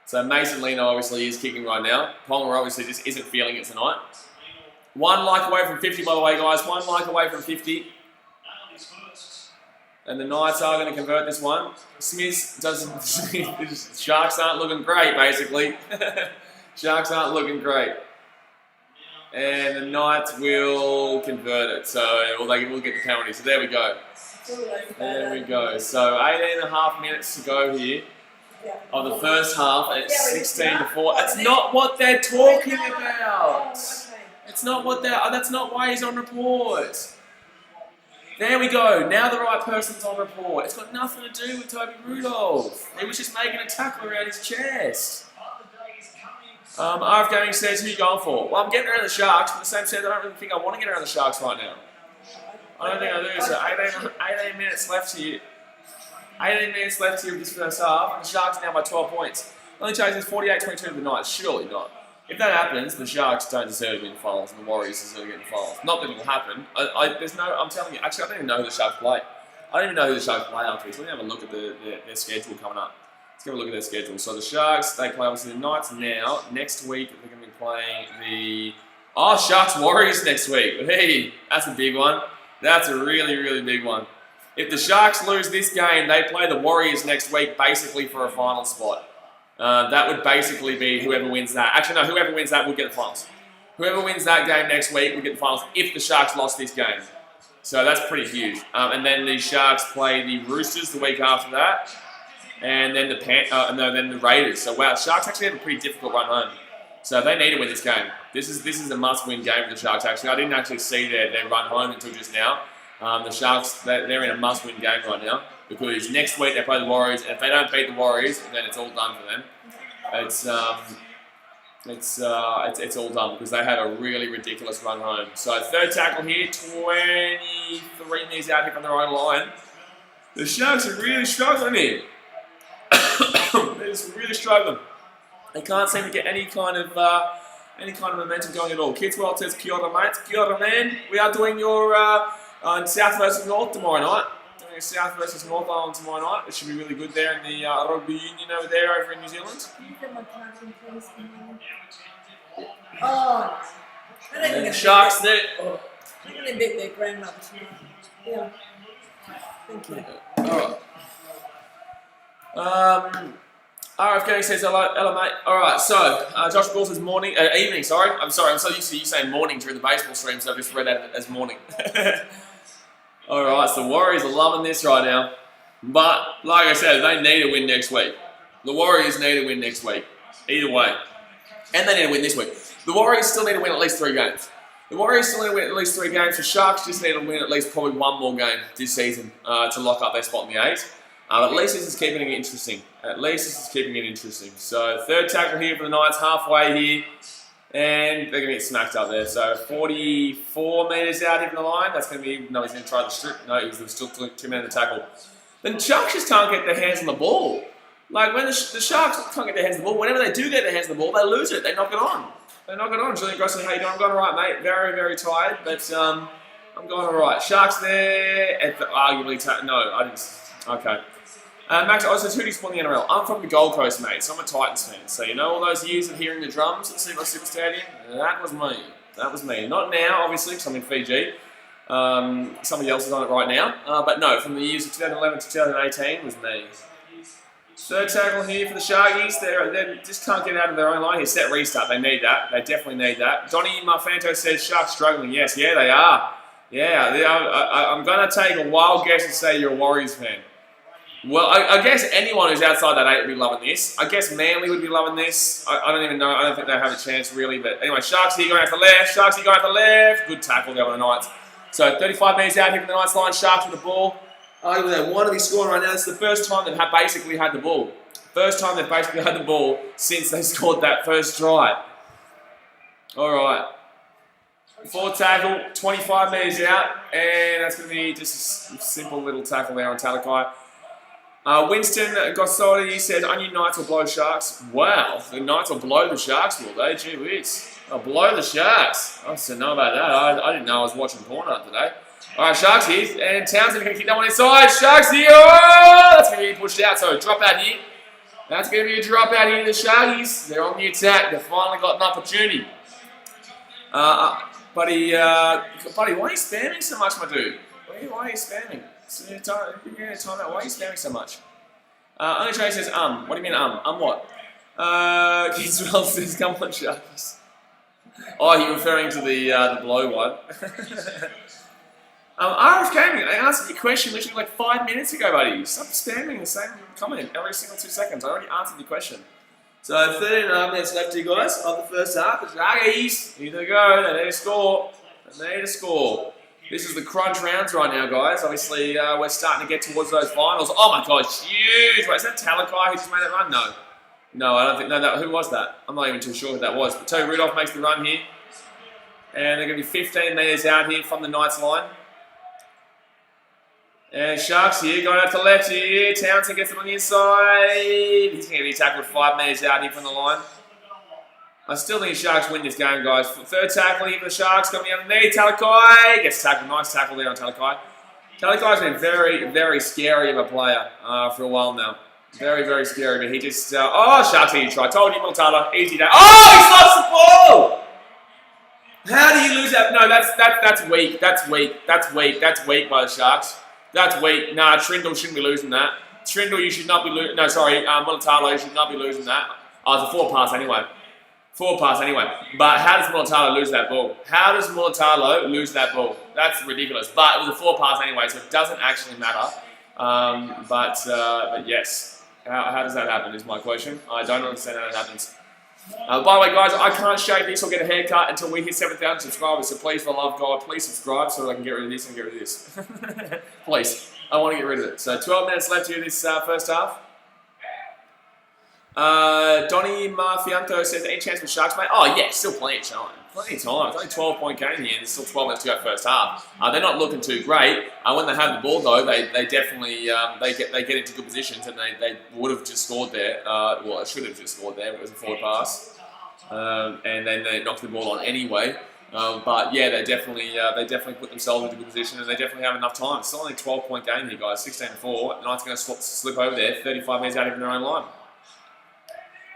Speaker 1: So Mason Lino obviously is kicking right now. Ponga obviously just isn't feeling it tonight. 1 like away from 50, by the way, guys. 1 like away from 50. And the Knights are going to convert this one. Smith doesn't... Sharks aren't looking great, basically. Sharks aren't looking great. And the Knights will convert it. So they will get the penalty. So there we go. There we go. So 18.5 minutes to go here. Of the first half, and it's 16-4. That's not what they're talking about. It's not what they're. That's not why he's on report. There we go. Now the right person's on report. It's got nothing to do with Toby Rudolph. He was just making a tackle around his chest. RF Gaming says, who are you going for? Well, I'm getting around the Sharks, but the same said I don't really think I want to get around the Sharks right now. I don't think I do. So 18 minutes left here. 18 minutes left here with this first half. And the Sharks are now by 12 points. Only chases 48-22 to the Knights. Surely not. If that happens, the Sharks don't deserve to be in the finals, and the Warriors deserve to get in the finals. Not that it will happen. I'm telling you, actually, I don't even know who the Sharks play. I don't even know who the Sharks play after this. Let me have a look at their schedule coming up. Let's have a look at their schedule. So the Sharks, they play obviously the Knights now. Next week, they're going to be playing the Sharks Warriors next week. Hey, that's a big one. That's a really, really big one. If the Sharks lose this game, they play the Warriors next week, basically for a final spot. That would basically be whoever wins that. Actually, no, whoever wins that will get the finals. Whoever wins that game next week will get the finals if the Sharks lost this game. So that's pretty huge. And then the Sharks play the Roosters the week after that, and then the Raiders. So wow, Sharks actually have a pretty difficult run home. So they need to win this game. This is a must-win game for the Sharks. Actually, I didn't actually see their run home until just now. The Sharks, they're in a must-win game right now because next week they play the Warriors, and if they don't beat the Warriors, then it's all done for them. It's all done because they had a really ridiculous run home. So third tackle here, 23 meters out here from their own line. The Sharks are really struggling here. They're just really struggling. They can't seem to get any kind of momentum going at all. Kidsworld says, "Kia ora, mate. Kia ora, man. We are doing your South versus North tomorrow night. Doing a South versus North Island tomorrow night. It should be really good there in the rugby union over there over in New Zealand."
Speaker 2: Can you put my card in, please? Oh,
Speaker 1: And the Sharks there.
Speaker 2: I'm going to beat their grandmother tomorrow. Yeah. Thank you.
Speaker 1: Alright. RFK says, hello mate. Alright, so Josh Bull says evening, sorry. I'm so used to you saying morning during the baseball stream, so I just read that as morning. Alright, so the Warriors are loving this right now. But, like I said, they need to win next week. The Warriors need to win next week. Either way. And they need to win this week. The Warriors still need to win at least 3 games. The Sharks just need to win at least probably 1 more game this season to lock up their spot in the 8. At least this is keeping it interesting. So third tackle here for the Knights, halfway here. And they're going to get smacked up there. So 44 metres out here from the line. That's going to be, no, he's going to try the strip. No, he's still 2 men in the tackle. The Sharks just can't get their hands on the ball. Like when the Sharks can't get their hands on the ball, whenever they do get their hands on the ball, they lose it. They knock it on. Julian Grosso, how you doing? I'm going all right, mate. Very, very tired, but I'm going all right. Sharks there. Arguably, no, I didn't. Okay. Max also says, who do you support in the NRL? I'm from the Gold Coast, mate, so I'm a Titans fan. So you know all those years of hearing the drums at the Super Stadium? That was me. Not now, obviously, because I'm in Fiji. Somebody else is on it right now. But no, from the years of 2011 to 2018 was me. Third tackle here for the Sharkies. They just can't get out of their own line here. Set restart. They need that. They definitely need that. Donnie Marfanto says, Sharks struggling. Yes, yeah, they are. Yeah, I'm going to take a wild guess and say you're a Warriors fan. Well, I guess anyone who's outside that 8 would be loving this. I guess Manly would be loving this. I don't even know. I don't think they have a chance, really. But anyway, Sharks here going out the left. Good tackle there on the Knights. So 35 metres out here from the Knights line. Sharks with the ball. They want to be scoring right now. This is the first time they've basically had the ball. Since they scored that first try. All right. Fourth tackle, 25 metres out. And that's going to be just a simple little tackle there on Talakai. Winston Gossotti says, Onion Knights will blow Sharks. Wow, the Knights will blow the Sharks, will they? Gee whiz. They'll blow the Sharks. I didn't know about that. I didn't know I was watching porn today. Alright, Sharks here. And Townsend going to kick that one inside. Sharks here. Oh, that's going to be pushed out. So drop out here. That's going to be a drop out here to the Sharkies. They're on the attack. They've finally got an opportunity. Buddy, why are you spamming so much, my dude? Why are you spamming? Time out. Why are you spamming so much? Only Trey says, What do you mean, what? Kidswell says, come on, Sharks. Oh, you're referring to the blow one. RF Gaming, I answered your question literally like 5 minutes ago, buddy. Stop spamming the same comment every single 2 seconds. I already answered your question. So 13.5 minutes left here, guys, of the first half. The Sharkies, here they go. They need to score. This is the crunch rounds right now, guys. Obviously, we're starting to get towards those finals. Oh my God, huge! Wait, is that Talakai who just made that run? No. No, I don't think, no, who was that? I'm not even too sure who that was. But Tony Rudolph makes the run here. And they're going to be 15 metres out here from the Knights line. And Sharks here, going out to the left here. Townsend gets it on the inside. He's going to be tackled 5 metres out here from the line. I still think Sharks win this game, guys. Third tackle here for the Sharks, coming underneath. Talakai gets tackled. Nice tackle there on Talakai. Talakai's been very, very scary of a player for a while now. Very, very scary, but he just... oh, Sharks easy try. Told you, Multala. Easy day. Oh, he lost the ball! How do you lose that? No, that's weak. That's weak. That's weak. That's weak by the Sharks. That's weak. Nah, Trindle shouldn't be losing that. Trindle, you should not be losing... No, sorry. Multala, you should not be losing that. Oh, it's a 4 pass anyway. 4 pass anyway. But how does Multala lose that ball? How does Multala lose that ball? That's ridiculous. But it was a 4 pass anyway, so it doesn't actually matter. But yes. How does that happen is my question. I don't understand how that happens. By the way, guys, I can't shave this or get a haircut until we hit 7,000 subscribers. So please, for the love of God, please subscribe so that I can get rid of this and get rid of this. Please. I want to get rid of it. So 12 minutes left here this first half. Donny Marfianto says, any chance for Sharks, mate? Oh, yeah, still plenty of time. Plenty of time. It's only 12-point game here, and there's still 12 minutes to go first half. They're not looking too great. When they have the ball, though, they definitely they get into good positions, and they would have just scored there. Well, it should have just scored there. It was a forward pass, and then they knocked the ball on anyway. But yeah, they definitely put themselves into a good position, and they definitely have enough time. It's only a 12-point game here, guys. 16-4. Knights going to slip over there. 35 metres out of their own line.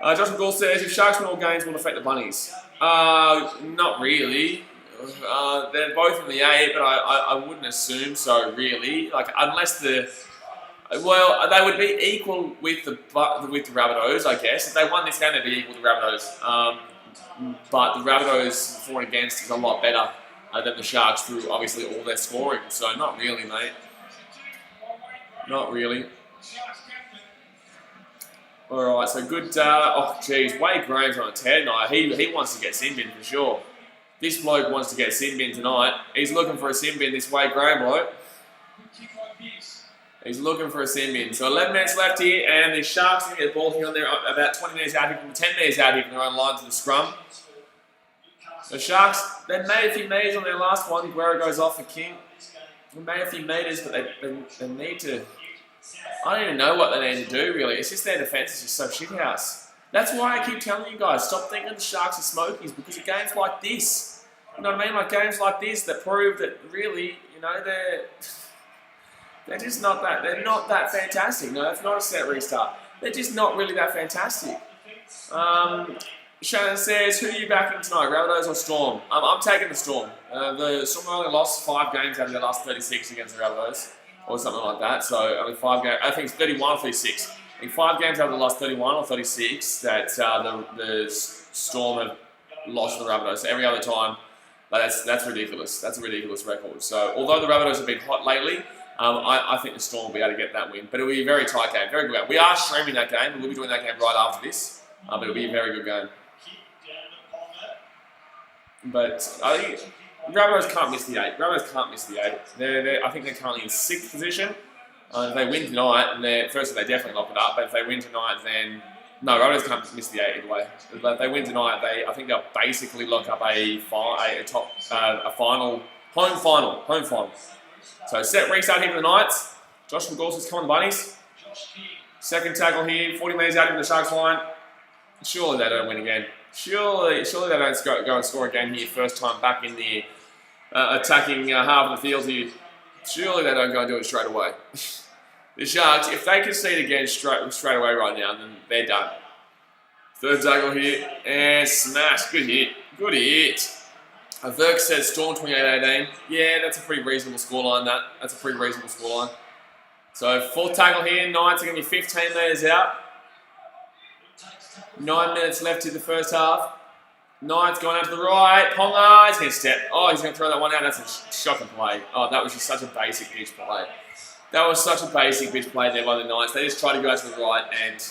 Speaker 1: Josh McGall says, if Sharks win all games, will it affect the Bunnies? Not really. They're both in the 8, but I wouldn't assume so, really. Like, unless well, they would be equal with the Rabbitohs, I guess. If they won this game, they'd be equal to the Rabbitohs. But the Rabbitohs for and against is a lot better than the Sharks through, obviously, all their scoring. So, not really, mate. Not really. Alright, so good, oh jeez, Wade Graham's on a tear tonight. He wants to get sin bin for sure. This bloke wants to get sin bin tonight. He's looking for a sin bin, this Wade Graham bloke. He's looking for a sin bin. So 11 minutes left here, and the Sharks are going to get the ball here on there about 20 minutes out here, from 10 minutes out here from their own line to the scrum. The Sharks, they made a few metres on their last one. Guerrero goes off for King. They made a few metres, but they need to... I don't even know what they need to do, really. It's just their defence is just so shithouse. That's why I keep telling you guys, stop thinking the Sharks are smokies, because of games like this. You know what I mean? Like games like this that prove that really, you know, they're just not that, they're not that fantastic. No, it's not a set restart. They're just not really that fantastic. Shannon says, who are you backing tonight, Rabbitohs or Storm? I'm taking the Storm. The Storm only lost 5 games out of their last 36 against the Rabbitohs. Or something like that, so only 5 games. I think it's 31 or 36. I think 5 games out of the last 31 or 36 that the Storm have lost to the Rabbitohs. So every other time, that's ridiculous. That's a ridiculous record. So although the Rabbitohs have been hot lately, I think the Storm will be able to get that win. But it'll be a very tight game, very good game. We are streaming that game, and we'll be doing that game right after this. But it'll be a very good game. But I think Rabbitohs can't miss the 8. Rabbitohs can't miss the 8. I think they're currently in 6th position. If they win tonight, and firstly they definitely lock it up. But if they win tonight, then no, Rabbitohs can't miss the 8 either way. If they win tonight, I think they'll basically lock up a final home final. So set restart here for the Knights. Josh McGall says, come on, the Bunnies. Second tackle here, 40 metres out of the Sharks line. Surely they don't win again. Surely they don't go and score again here. First time back in the attacking half of the field here. Surely they don't go and do it straight away. The Sharks, if they concede again straight away right now, then they're done. Third tackle here, and smash. Good hit. Good hit. Verk says Storm 28-18. Yeah, that's a pretty reasonable scoreline, That's a pretty reasonable scoreline. So, fourth tackle here. Knights are going to be 15 metres out. 9 minutes left in the first half. Knights going out to the right. Ponga, he's going to step. Oh, he's going to throw that one out. That's a shocking play. Oh, that was just such a basic pitch play. That was such a basic pitch play there by the Knights. They just tried to go out to the right and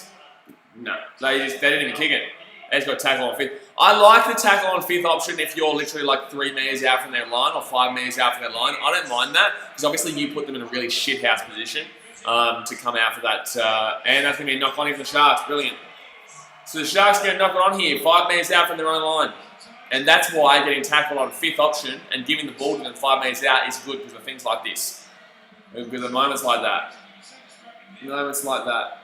Speaker 1: no. They didn't even kick it. They just got tackled on 5th. I like the tackle on fifth option if you're literally like 3 metres out from their line or 5 metres out from their line. I don't mind that because obviously you put them in a really shithouse position to come out for that. And that's going to be a knock on here for the Sharks. Brilliant. So the Sharks are going to knock it on here, 5 metres out from their own line. And that's why getting tackled on fifth option and giving the ball to them 5 metres out is good because of things like this. Because of moments like that. Moments like that.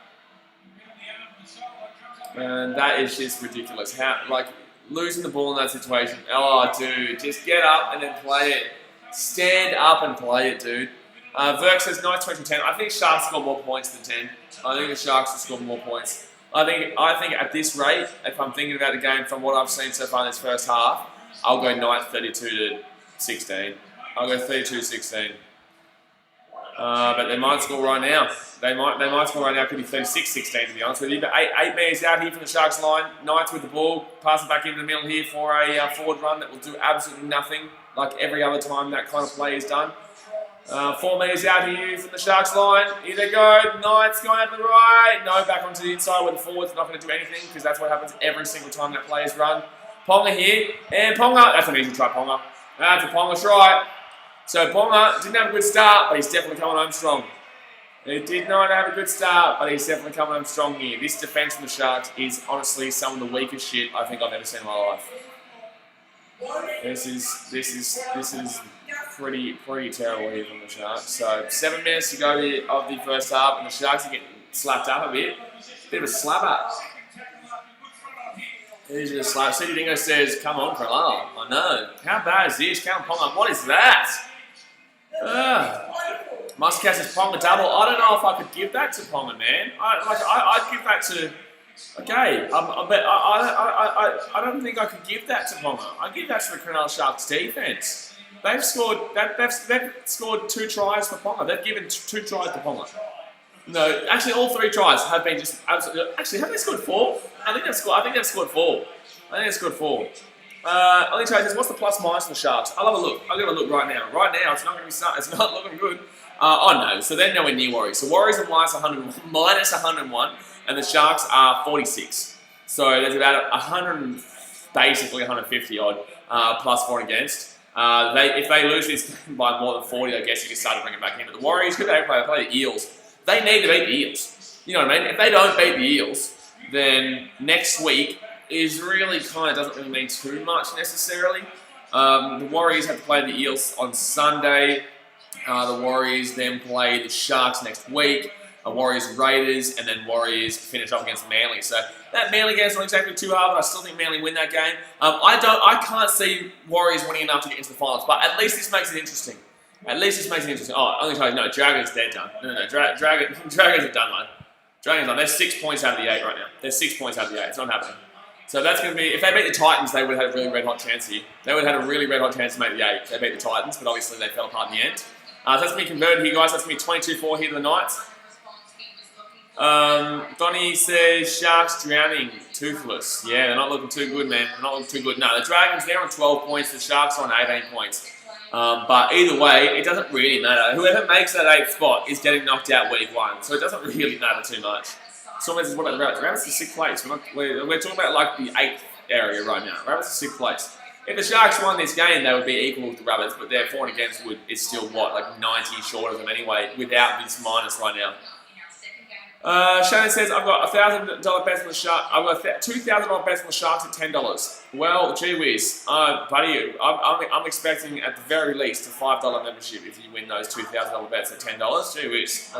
Speaker 1: And that is just ridiculous. How, like, losing the ball in that situation. Oh, dude, just get up and then play it. Stand up and play it, dude. Verk says, nice 20-10. I think Sharks score more points than 10. I think the Sharks will score more points. I think at this rate, if I'm thinking about the game from what I've seen so far in this first half, I'll go Knights 32-16. I'll go 32-16. But they might score right now. They might score right now. It could be 36-16 to be honest with you. But 8 metres out here from the Sharks line. Knights with the ball. Pass it back into the middle here for a forward run that will do absolutely nothing like every other time that kind of play is done. 4 metres out here from the Sharks line. Here they go. Knights going out to the right. No, back onto the inside where the forward's not going to do anything because that's what happens every single time that play is run. Ponga here. And Ponga. That's an easy try, Ponga. That's a Ponga try. So Ponga didn't have a good start, but he's definitely coming home strong. He did not have a good start, but he's definitely coming home strong here. This defence from the Sharks is honestly some of the weakest shit I think I've ever seen in my life. This is pretty terrible here from the Sharks. So 7 minutes to go here of the first half, and the Sharks are getting slapped up a bit. Bit of a slapper. Here's a slap. City Dingo says, "Come on, Cronulla." I know. How bad is this? Come on, what is that? Muscat says Ponga double. I don't know if I could give that to Ponga, man. I'd give that to. Okay, but I don't think I could give that to Ponga. I'd give that to the Cronulla Sharks defense. They've scored 2 tries for Ponga. They've given 2 tries to Ponga. No, actually, all 3 tries have been just absolutely. Actually, have they scored 4? I think they've scored 4. Only Trey says, "What's the plus minus on the Sharks?" I'll have a look. I'll give a look right now. Right now, it's not going to be. It's not looking good. Oh no, so they're nowhere near Warriors. So Warriors are minus 101, and the Sharks are 46. So there's about 100, basically 150 odd plus for and against. If they lose this game by more than 40, I guess you can start to bring it back in. But the Warriors, who they play? They play the Eels. They need to beat the Eels. You know what I mean? If they don't beat the Eels, then next week is really kind of doesn't really mean too much necessarily. The Warriors have to play the Eels on Sunday. The Warriors then play the Sharks next week. Warriors Raiders, and then Warriors finish off against Manly. So that Manly game's not exactly too hard, but I still think Manly win that game. I can't see Warriors winning enough to get into the finals, but at least this makes it interesting. Oh, only try no, Dragons they're done. No, Dragons are done, man. Dragons are done. They're 6 points out of the 8 right now. They're 6 points out of the 8. It's not happening. So that's going to be, if they beat the Titans, they would have had a really red hot chance here. They would have had a really red hot chance to make the 8. They beat the Titans, but obviously they fell apart in the end. So that's going to be converted here, guys. That's going to be 22-4 here to the Knights. Donnie says, Sharks drowning, toothless. Yeah, they're not looking too good, man. They're not looking too good. No, the Dragons, they're on 12 points. The Sharks are on 18 points. But either way, it doesn't really matter. Whoever makes that 8th spot is getting knocked out week 1. So it doesn't really matter too much. So what about the Rabbits? Rabbits are 6th place. We're talking about like the 8th area right now. Rabbits are 6th place. If the Sharks won this game, they would be equal with the Rabbits, but their for and against is still what, like 90 short of them anyway, without this minus right now. Shannon says, I've got $1,000 bets on the Sharks. I've got $2,000 bets on the Sharks at $10. Well, gee whiz, buddy, I'm expecting at the very least a $5 membership if you win those $2,000 bets at $10. Gee whiz.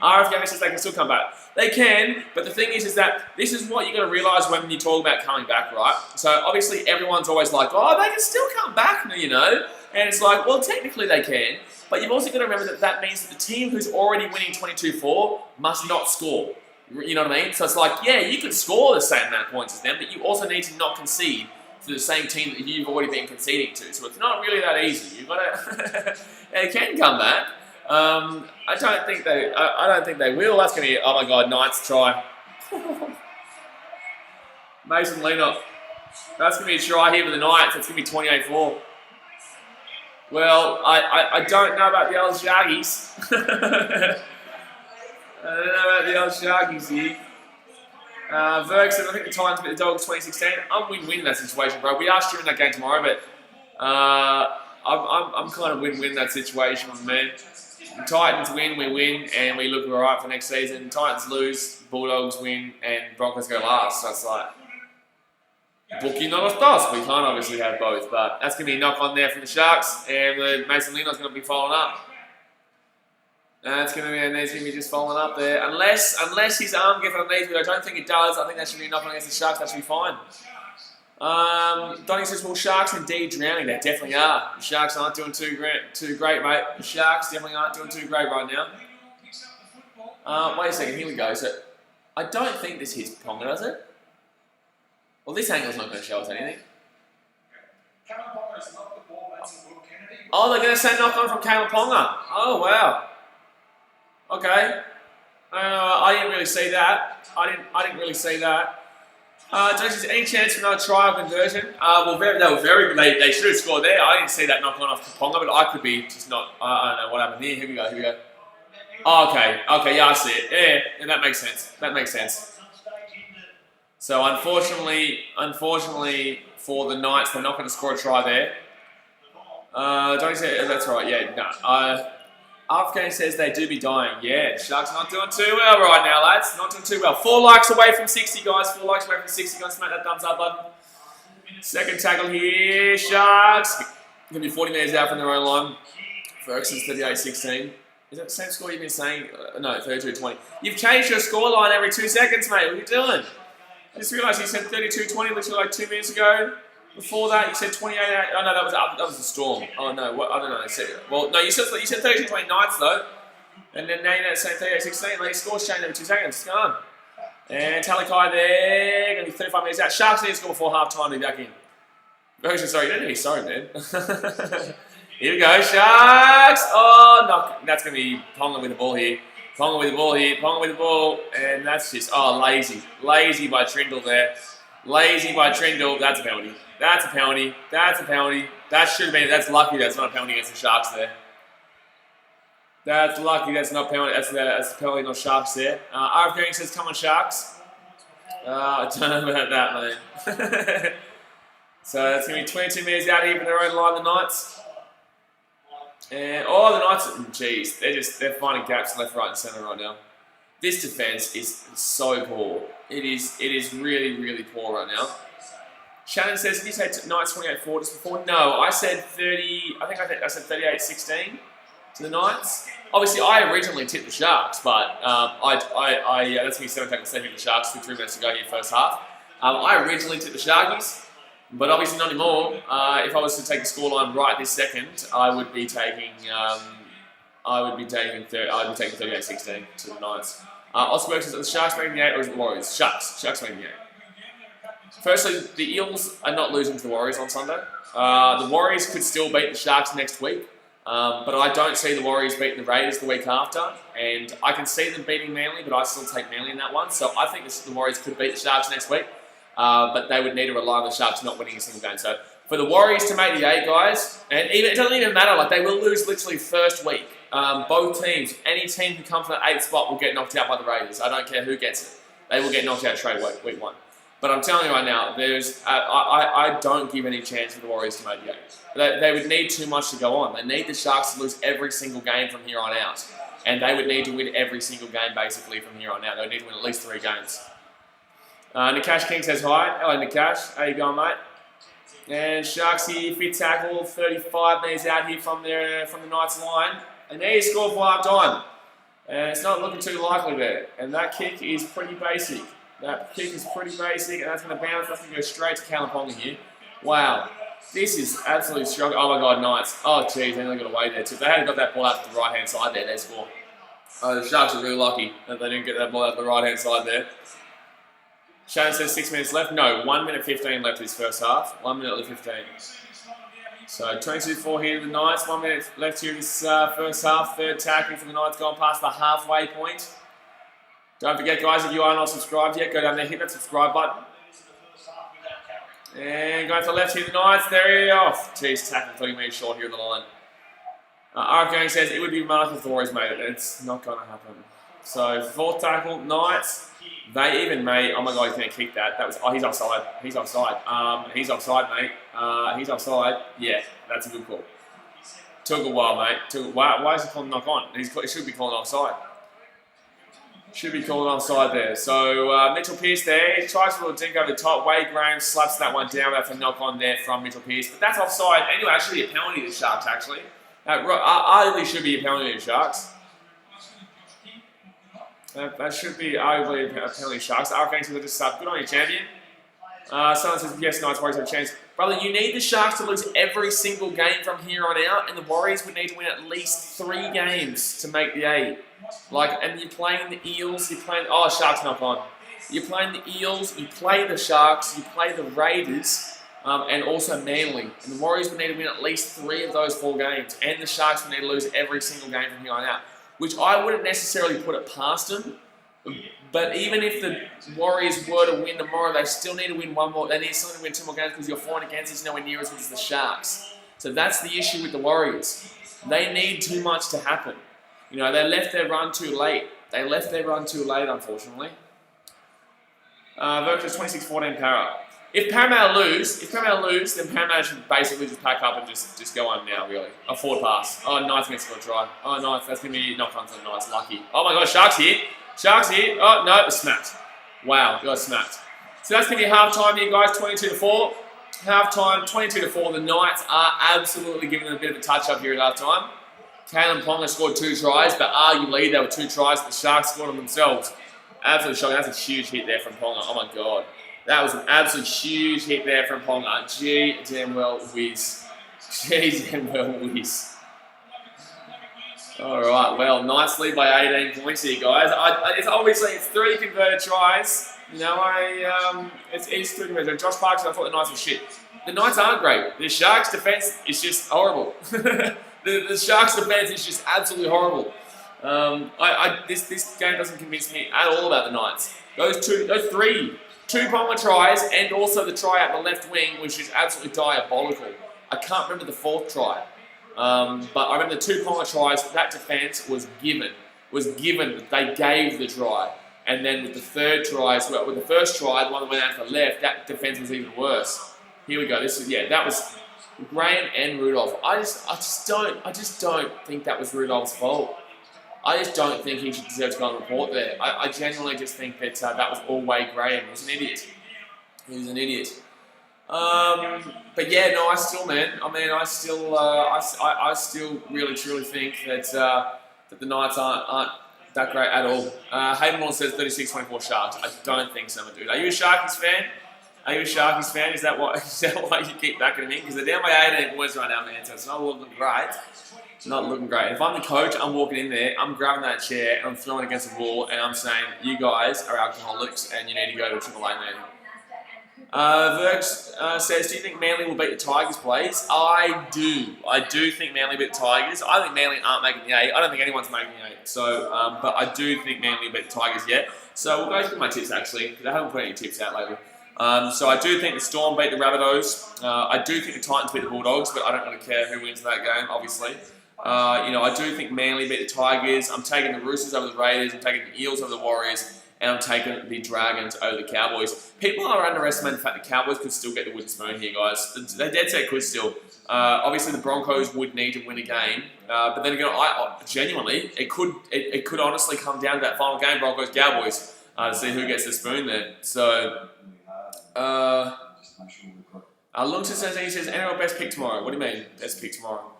Speaker 1: RF Gaming says they can still come back. They can, but the thing is that this is what you're going to realise when you talk about coming back, right? So obviously everyone's always like, oh, they can still come back, you know? And it's like, well, technically they can, but you've also got to remember that that means that the team who's already winning 22-4 must not score. You know what I mean? So it's like, yeah, you can score the same amount of points as them, but you also need to not concede to the same team that you've already been conceding to. So it's not really that easy. You've got to, they can come back. I don't think they will. That's going to be, oh my God, Knights try. Mason Leonard. That's going to be a try here for the Knights. That's going to be 28-4. Well, I don't know about the old Sharkies. I don't know about the old Sharkies here. Verg said, I think the Titans beat the Dogs 2016. I'm win-win in that situation, bro. We are streaming that game tomorrow, but I'm kind of win-win in that situation, man. The Titans win, we win, and we look alright for next season. Titans lose, Bulldogs win, and Broncos go last. So it's like, bookie not a toss. We can't obviously have both, but that's going to be a knock on there from the Sharks, and Mason Lino's going to be following up. It's going to be just following up there. Unless his arm gets underneath, but I don't think it does. I think that should be a knock on against the Sharks. That should be fine. Donnie says, well, Sharks indeed drowning. They definitely are. The Sharks aren't doing too great, mate. The Sharks definitely aren't doing too great right now. Wait a second, here we go. So, I don't think this hits Ponga, does it? Well, this angle's not going to show us anything. Oh, they're going to say knock on from Caleb Ponga. Oh, wow. Okay. I didn't really see that. I didn't really see that. Jason, any chance for another try or conversion? Well, they were very good. They should have scored there. I didn't see that knock on off Ponga, but I could be just not. I don't know what happened here. Here we go. Oh, okay. Yeah, I see it. Yeah, that makes sense. So unfortunately for the Knights, they're not going to score a try there. Don't say that's right. Yeah, no. Afghan says they do be dying. Yeah, Sharks not doing too well right now, lads. Not doing too well. 4 likes away from 60, guys. 4 likes away from 60. Guys, smack that thumbs up button. Second tackle here, Sharks. Going to be 40 metres out from their own line. Ferguson's 38-16. Is that the same score you've been saying? No, 32-20. You've changed your scoreline every 2 seconds, mate. What are you doing? I just realised you said 32-20 literally like 2 minutes ago. Before that, you said 28. Oh no, that was a Storm. Oh no, what? I don't know. Well, no, you said 32-20 Knights though, and then now you're saying 38-16. Like, scores change every 2 seconds. Come on. And Talakai there, going to be 35 minutes out. Sharks need to score before half time to be back in. Version, sorry, you don't need to be sorry, man. Here we go, Sharks. Oh no, that's going to be Ponga with the ball here. Ponga with the ball, and that's just lazy by Trindle there. Lazy by Trindle. That's a penalty. That should have been. That's lucky. That's not a penalty against the Sharks there. That's lucky. That's not penalty. That's the penalty, not Sharks there. RF Green says, "Come on, Sharks." I don't know about that, man. So that's gonna be 22 minutes out here from their own line, the Knights. And the Knights. Jeez, they're finding gaps left, right, and centre right now. This defense is so poor. It is really, really poor right now. Shannon says, did you say Knights 28-4 just before? No, I said 30. I said 38-16 to the Knights. Obviously, I originally tipped the Sharks, but that's me 7 tackles saving the Sharks with 3 minutes to go here first half. I originally tipped the Sharkies, but obviously not anymore. If I was to take the scoreline right this second, I would be taking 38-16 to the Knights. Oscar Works says, are the Sharks making the 8 or is it the Warriors? Sharks making the 8. Firstly, the Eels are not losing to the Warriors on Sunday. The Warriors could still beat the Sharks next week, but I don't see the Warriors beating the Raiders the week after, and I can see them beating Manly, but I still take Manly in that one. So I think the Warriors could beat the Sharks next week, but they would need to rely on the Sharks not winning a single game. So for the Warriors to make the 8, guys, and it doesn't even matter, like they will lose literally first week. Both teams, any team who comes from that 8th spot will get knocked out by the Raiders. I don't care who gets it. They will get knocked out straight week 1. But I'm telling you right now, I don't give any chance for the Warriors to make the 8. They would need too much to go on. They need the Sharks to lose every single game from here on out. And they would need to win every single game basically from here on out. They would need to win at least 3 games. Nakash King says hi. Hello, Nakash. How you going, mate? And Sharks here, fit tackle, 35 metres out here from the Knights line. And there he scored for half time. And it's not looking too likely there. And that kick is pretty basic. And that's going to bounce. That's going to go straight to Kalaponga here. Wow. This is absolutely strong. Oh my God, Knights. Oh jeez, they only got away there too. If they hadn't got that ball out to the right-hand side there, they score. Oh, the Sharks are really lucky that they didn't get that ball out to the right-hand side there. Shannon says 6 minutes left. No, 1 minute 15 left this first half. 1 minute 15. So 22-4 here to the Knights. 1 minute left here this first half. Third tackling for the Knights going past the halfway point. Don't forget, guys, if you are not subscribed yet, go down there, hit that subscribe button. And going to the left here, the Knights. There he off. Jeez, tackle 30 metres short here at the line. RF Gang says it would be marked if the Warriors made it. It's not going to happen. So 4th tackle, Knights. They even made. Oh my God, he's going to kick that. That was. Oh, he's offside. He's offside. He's offside, mate. He's offside. Yeah, that's a good call. Took a while, mate. Why is he calling knock on? He should be calling offside. Should be calling offside there. So Mitchell Pearce there. He tries a little dink over the top. Wade Graham slaps that one down. That's a knock on there from Mitchell Pearce. But that's offside. Anyway, actually a penalty to the Sharks, actually. Arguably should be a penalty to the Sharks. That should be arguably a penalty to Sharks. Arcane to just good on you, champion. Someone says, yes, Knights, Warriors have a chance. Brother, you need the Sharks to lose every single game from here on out, and the Warriors would need to win at least 3 games to make the 8. And you're playing the Eels, Sharks knock on. You're playing the Eels, you play the Sharks, you play the Raiders, and also Manly. And the Warriors would need to win at least 3 of those 4 games, and the Sharks would need to lose every single game from here on out, which I wouldn't necessarily put it past them. But even if the Warriors were to win tomorrow, they still need to win 1 more. They still need to win 2 more games because your for and against is nowhere near as good as the Sharks. So that's the issue with the Warriors. They need too much to happen. They left their run too late. Unfortunately. Versus 26-14 Para. If Parramatta lose, then Parramatta should basically just pack up and just go on now, really. A forward pass. Oh, Knights going to score a try. Oh, Knights, that's going to be knock on for the Knights. Lucky. Oh my God, Sharks here. Oh, no, it was smacked. Wow, got smacked. So that's going to be half-time here, guys, 22-4. Half-time, 22-4. The Knights are absolutely giving them a bit of a touch-up here at half-time. Kalen Ponga scored 2 tries, but arguably there were 2 tries that the Sharks scored on themselves. Absolutely shocking. That's a huge hit there from Ponga. Oh, my God. That was an absolute huge hit there from Ponga. Gee, damn well whiz. All right, well, Knights lead by 18 points here, guys. It's 3 converted tries. It's 3 converted. Josh Parker said I thought the Knights were shit. The Knights aren't great. The Sharks' defense is just horrible. the Sharks' defense is just absolutely horrible. This game doesn't convince me at all about the Knights. Those 3 Ponga tries and also the try out the left wing, which is absolutely diabolical. I can't remember the 4th try. But I remember the 2 Ponga tries, that defence was given. They gave the try. And then with the 3rd try, with the first try, the one that went out to the left, that defence was even worse. Here we go. That was Graham and Rudolph. I just don't think that was Rudolph's fault. I just don't think he should deserve to go on report there. I genuinely just think that that was all Wade Graham. He was an idiot. But yeah, no, I still really truly think that the Knights aren't that great at all. Hayden says 36-24 Sharks. I don't think so, dude. Are you a Sharkies fan? Is that why you keep backing them in? Because they're down by 18 points right now, man. So it's not looking great. If I'm the coach, I'm walking in there, I'm grabbing that chair, and I'm throwing it against the wall, and I'm saying, you guys are alcoholics, and you need to go to a Triple A meeting. Verx says, do you think Manly will beat the Tigers, please? I do think Manly beat the Tigers. I think Manly aren't making the 8. I don't think anyone's making the 8. So, but I do think Manly will beat the Tigers yet. So we'll go through my tips, actually, because I haven't put any tips out lately. So I do think the Storm beat the Rabbitohs. I do think the Titans beat the Bulldogs, but I don't really care who wins that game, obviously. I do think Manly beat the Tigers. I'm taking the Roosters over the Raiders. I'm taking the Eels over the Warriors. And I'm taking the Dragons over the Cowboys. People are underestimating the fact the Cowboys could still get the wooden spoon here, guys. They dead set could still. Obviously, the Broncos would need to win a game. But then again, genuinely, it could honestly come down to that final game, Broncos-Cowboys, to see who gets the spoon there. So, Lungson says, NRL best pick tomorrow. What do you mean, best pick tomorrow?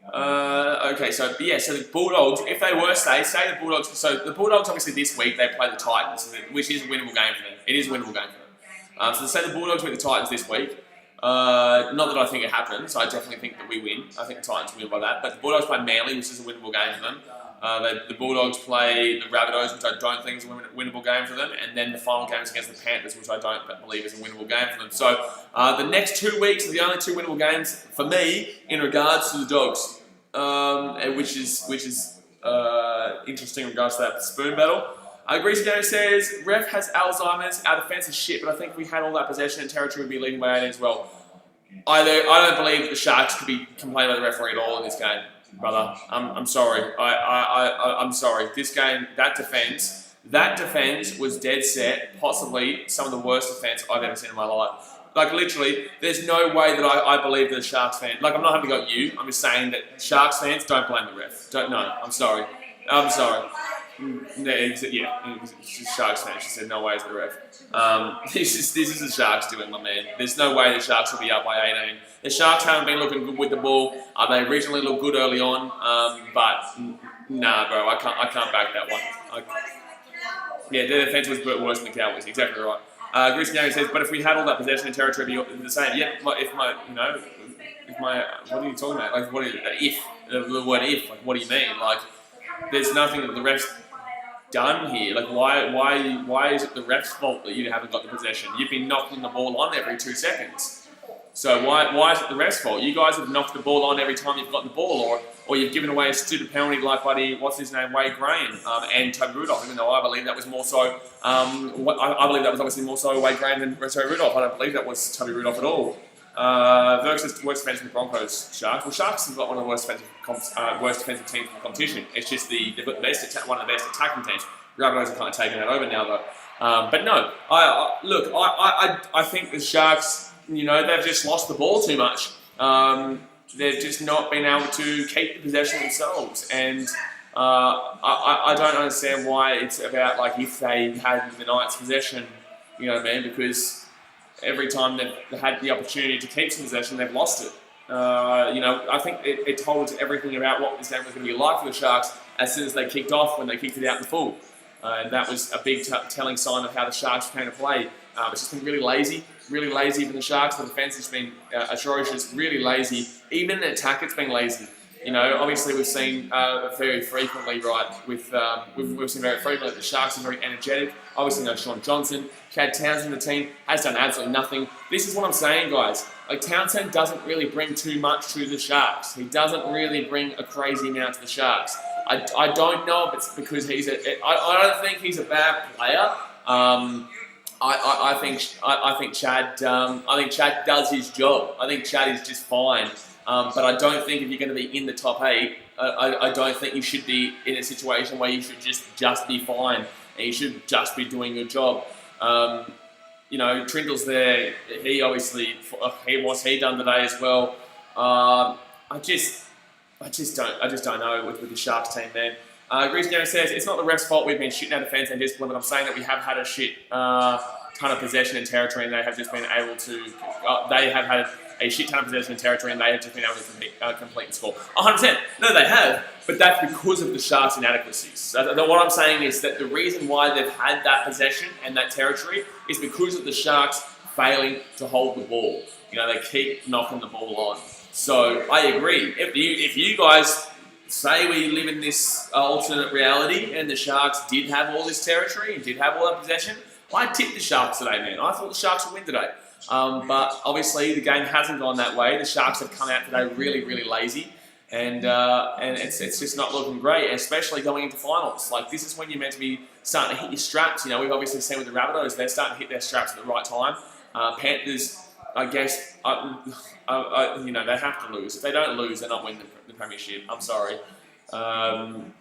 Speaker 1: Okay, so the Bulldogs, if they were say the Bulldogs, so the Bulldogs obviously this week they play the Titans, which is a winnable game for them. It is a winnable game for them. So say the Bulldogs beat the Titans this week. Not that I think it happens. I definitely think that we win. I think the Titans win by that. But the Bulldogs play Manly, which is a winnable game for them. The Bulldogs play the Rabbitohs, which I don't think is a winnable game for them. And then the final game is against the Panthers, which I don't believe is a winnable game for them. So the next 2 weeks are the only 2 winnable games for me in regards to the Dogs, which is interesting in regards to that spoon battle. Greasy Gamer says, ref has Alzheimer's, our defence is shit, but I think if we had all that possession and territory, would be leading by 18 as well. I don't believe the Sharks could be complaining about the referee at all in this game. brother. I'm sorry. I'm sorry. This game, that defense was dead set. Possibly some of the worst defense I've ever seen in my life. Like literally, there's no way that I believe that the Sharks fan. Like I'm not having to go at you. I'm just saying that Sharks fans don't blame the ref. Don't know. I'm sorry. I'm sorry. Yeah, it's just Sharks fans. She said no way it's the ref. This is the Sharks doing, my man. There's no way the Sharks will be up by 18. The Sharks haven't been looking good with the ball. They originally looked good early on, but nah, bro, I can't back that one. Yeah, their defense was worse than the Cowboys. Exactly right. Gris Gary says, but if we had all that possession and territory, it'd be the same. Yeah, what are you talking about? Like, what is if? The word if, like, what do you mean? Like, there's nothing that the refs done here. Like, why is it the ref's fault that you haven't got the possession? You've been knocking the ball on every 2 seconds. So why is it the ref's fault? You guys have knocked the ball on every time you've got the ball, or you've given away a stupid penalty like buddy, what's his name, Wade Graham and Toby Rudolph. Even though I believe that was more so, I believe that was obviously more so Wade Graham than Toby Rudolph. I don't believe that was Toby Rudolph at all. Versus worst defense in the Broncos, Sharks. Well, Sharks have got one of the worst defensive teams in the competition. It's just they've got one of the best attacking teams. Rabbitohs are kind of taking that over now, though. But no, I think the Sharks, they've just lost the ball too much. They've just not been able to keep the possession themselves, and I don't understand why it's about like if they had the Knights' possession, you know what I mean? Because every time they've had the opportunity to keep some possession, they've lost it. I think it told us everything about what this game was going to be like for the Sharks as soon as they kicked off, when they kicked it out in full. And that was a big telling sign of how the Sharks are going to play. It's just been really lazy from the Sharks. The defence has been atrocious, really lazy. Even the attack, it's been lazy. Obviously we've seen very frequently, right, we've seen very frequently that the Sharks are very energetic. Obviously, Sean Johnson, Chad Townsend, the team, has done absolutely nothing. This is what I'm saying, guys. Like, Townsend doesn't really bring too much to the Sharks. He doesn't really bring a crazy amount to the Sharks. I don't know if it's because I don't think he's a bad player. I think Chad does his job. I think Chad is just fine. But I don't think if you're going to be in the top 8, I don't think you should be in a situation where you should just be fine and you should just be doing your job. Trindle's there. He obviously, what's he done today as well? I just don't know with the Sharks team, man. Grease Gary says, it's not the ref's fault we've been shitting our defence and discipline, but I'm saying that we have had a shit ton of possession and territory, and they have just been able to, they have had a shit ton of possession and territory, and they have just been able to complete and score. 100%. No, they have, but that's because of the Sharks' inadequacies. So what I'm saying is that the reason why they've had that possession and that territory is because of the Sharks failing to hold the ball. They keep knocking the ball on. So I agree. If you guys say we live in this alternate reality and the Sharks did have all this territory and did have all that possession, I tipped the Sharks today, man. I thought the Sharks would win today. But obviously the game hasn't gone that way. The Sharks have come out today really, really lazy. And it's just not looking great, especially going into finals. Like, this is when you're meant to be starting to hit your straps. We've obviously seen with the Rabbitohs, they're starting to hit their straps at the right time. Panthers, I guess, they have to lose. If they don't lose, they're not winning the premiership. I'm sorry. Golden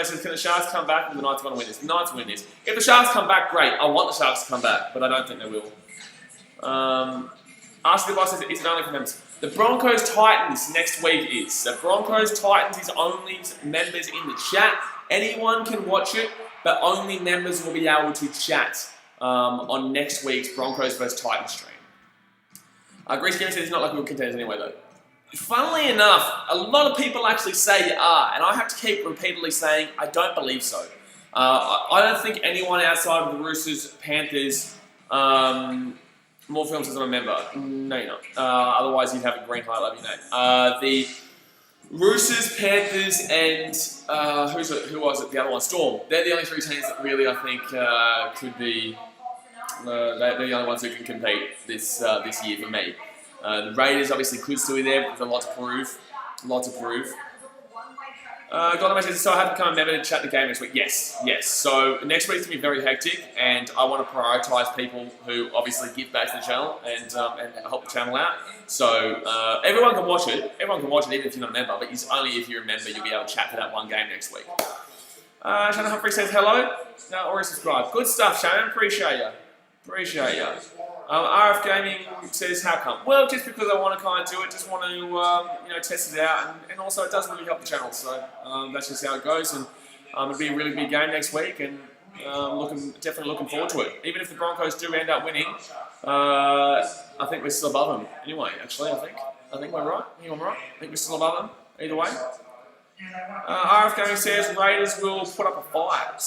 Speaker 1: says, can the Sharks come back and the Knights are going to win this? The Knights win this. If the Sharks come back, great. I want the Sharks to come back, but I don't think they will. Ask the boss says, is it only for members? The Broncos Titans next week is. The Broncos Titans is only members in the chat. Anyone can watch it, but only members will be able to chat on next week's Broncos vs Titans stream. Grease Gary says it's not like we'll contenders anyway, though. Funnily enough, a lot of people actually say you are, and I have to keep repeatedly saying I don't believe so. I don't think anyone outside of the Roosters, Panthers, more films as I'm a member. No, you're not. Otherwise, you'd have a green highlight of your name. The Roosters, Panthers, and who was it? The other one, Storm. They're the only 3 teams that really I think could be. They're the only ones who can compete this year for me. The Raiders obviously could still be there, but there's a lot to prove. Golden says, so I have to become a member to chat the game next week. Yes. So next week's going to be very hectic, and I want to prioritise people who obviously give back to the channel and help the channel out. So everyone can watch it. Everyone can watch it even if you're not a member, but it's only if you're a member you'll be able to chat for that one game next week. Shannon Humphrey says hello. Already subscribed. Good stuff, Shannon. Appreciate you. RF Gaming says, how come? Well, just because I want to kind of do it, just want to test it out, and also it does really help the channel. So that's just how it goes, and it'll be a really big game next week, and definitely looking forward to it. Even if the Broncos do end up winning, I think we're still above them. Anyway, actually, I think we're right. I think I'm right. I think we're still above them. Either way. RF Gaming says Raiders will put up a fight.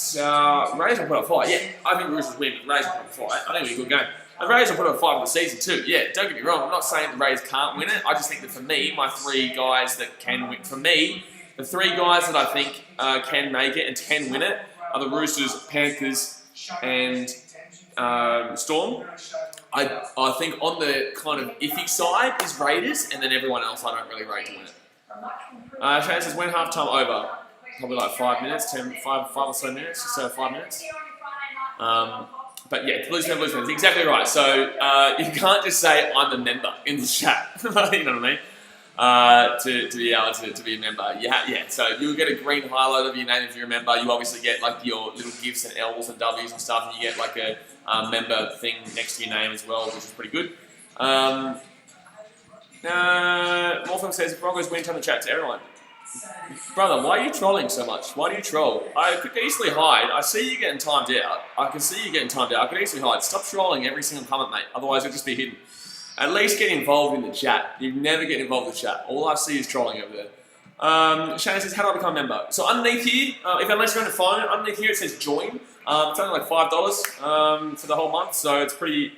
Speaker 1: Raiders will put up a fight. Yeah, I think Roosters win, but Raiders will put up a fight. I think it'll be a good game. The Raiders will put up a fight in the season too. Yeah, don't get me wrong. I'm not saying the Raiders can't win it. I just think that for me, my three guys that can win. For me, the three guys that I think can make it and can win it are the Roosters, Panthers, and Storm. I think on the kind of iffy side is Raiders, and then everyone else I don't really rate to win it. Shane says, when half-time over? Probably like 5 minutes, 5 or so minutes, just over 5 minutes. But yeah, lose members, exactly right. So you can't just say I'm a member in the chat. You know what I mean? To be able to be a member, yeah. So you'll get a green highlight of your name if you're a member. You obviously get like your little gifts and L's and W's and stuff, and you get like a member thing next to your name as well, which is pretty good. Morphin says, Broncos win, time to chat to everyone. Brother, why are you trolling so much? Why do you troll? I could easily hide. I see you getting timed out. I can see you getting timed out. I could easily hide. Stop trolling every single comment, mate. Otherwise, it'll just be hidden. At least get involved in the chat. You never get involved in the chat. All I see is trolling over there. Shannon says, how do I become a member? So underneath here, unless you're on the phone, underneath here it says join. It's only like $5 for the whole month, so it's pretty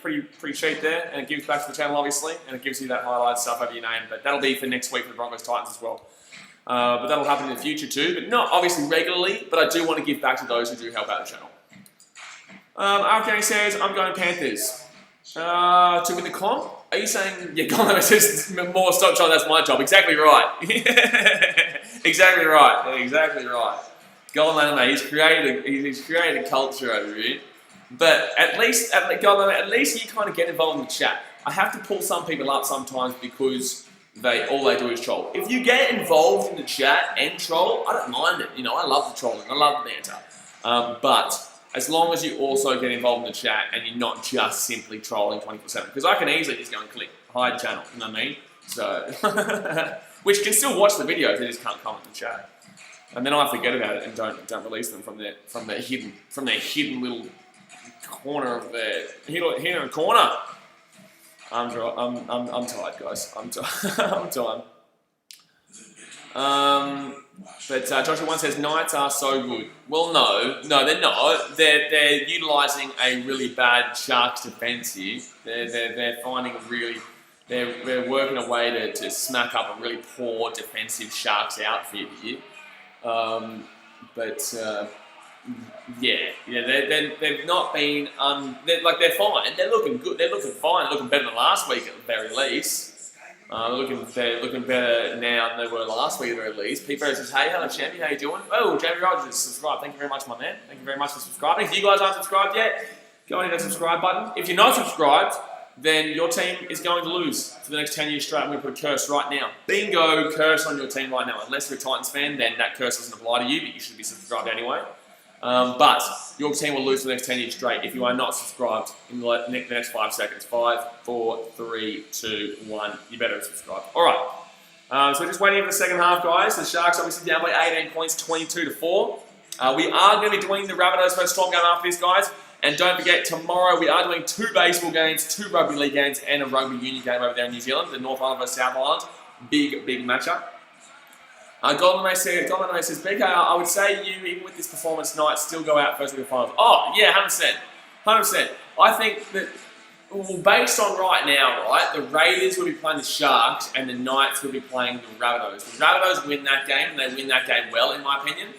Speaker 1: cheap there, and it gives back to the channel obviously, and it gives you that highlight stuff over your name. But that'll be for next week for the Broncos Titans as well. But that'll happen in the future too, but not obviously regularly. But I do want to give back to those who do help out the channel. RK says, I'm going Panthers to win the comp. Are you saying, yeah, Golden says more stop trying, that's my job. Exactly right. Exactly right. Golden Anime, he's created a culture over here. But at least you kind of get involved in the chat. I have to pull some people up sometimes because all they do is troll. If you get involved in the chat and troll, I don't mind it. I love the trolling. I love the banter. But as long as you also get involved in the chat and you're not just simply trolling 24/7, because I can easily just go and click hide channel. You know what I mean? So, which can still watch the videos, they just can't comment in the chat. And then I forget about it and don't release them from their hidden little corner of their hidden corner. I'm tired, guys. I'm tired. But Joshua one says Knights are so good. Well, no, they're not. They're utilising a really bad Sharks defence here. They're finding they're working a way to smack up a really poor defensive Sharks outfit here. They've not been. They're fine. They're looking good. They're looking fine. They're looking better than last week at the very least. They're looking better now than they were last week at the very least. Pete Perry says, "Hey, hello, Champion. How you doing?" Oh, Jamie Rogers is subscribed. Thank you very much, my man. Thank you very much for subscribing. If you guys aren't subscribed yet, go and hit that subscribe button. If you're not subscribed, then your team is going to lose for the next 10 years straight. I'm going to put a curse right now. Bingo, curse on your team right now. Unless you're a Titans fan, then that curse doesn't apply to you, but you should be subscribed anyway. But your team will lose for the next 10 years straight if you are not subscribed in the next 5 seconds. 5, 4, 3, 2, 1. You better subscribe. All right. So just waiting for the second half, guys. The Sharks obviously down by 18 points, 22-4. We are going to be doing the Rabbitohs first strong game after this, guys. And don't forget, tomorrow we are doing 2 baseball games, 2 rugby league games, and a rugby union game over there in New Zealand, the North Island versus South Island. Big matchup. Golden Ray says, BK, I would say you, even with this performance tonight, still go out first week of finals. Oh, yeah, 100%. 100%. I think that, well, based on right now, right, the Raiders will be playing the Sharks and the Knights will be playing the Rabbitohs. The Rabbitohs win that game, and they win that game well, in my opinion.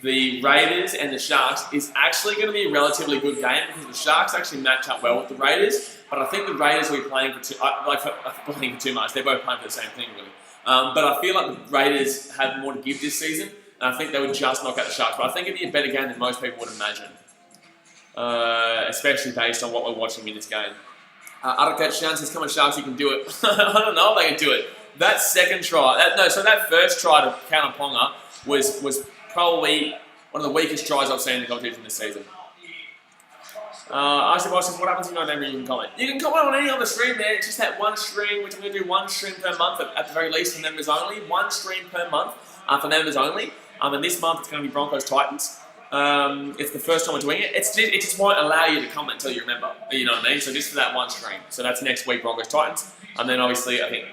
Speaker 1: The Raiders and the Sharks is actually going to be a relatively good game because the Sharks actually match up well with the Raiders, but I think the Raiders will be playing for too much. They're both playing for the same thing, really. But I feel like the Raiders have more to give this season. And I think they would just knock out the Sharks. But I think it'd be a better game than most people would imagine. Especially based on what we're watching in this game. Arakat Shan says, come on Sharks, you can do it. I don't know if they can do it. That second try, that first try to counter Ponga was probably one of the weakest tries I've seen in the competition this season. Ashley Boss says, what happens if you don't ever even comment? You can comment on any other stream there. It's just that one stream, which I'm going to do one stream per month at the very least for members only. One stream per month for members only. And this month it's going to be Broncos Titans. It's the first time we're doing it. It just won't allow you to comment until you remember. You know what I mean? So just for that one stream. So that's next week, Broncos Titans. And then obviously I think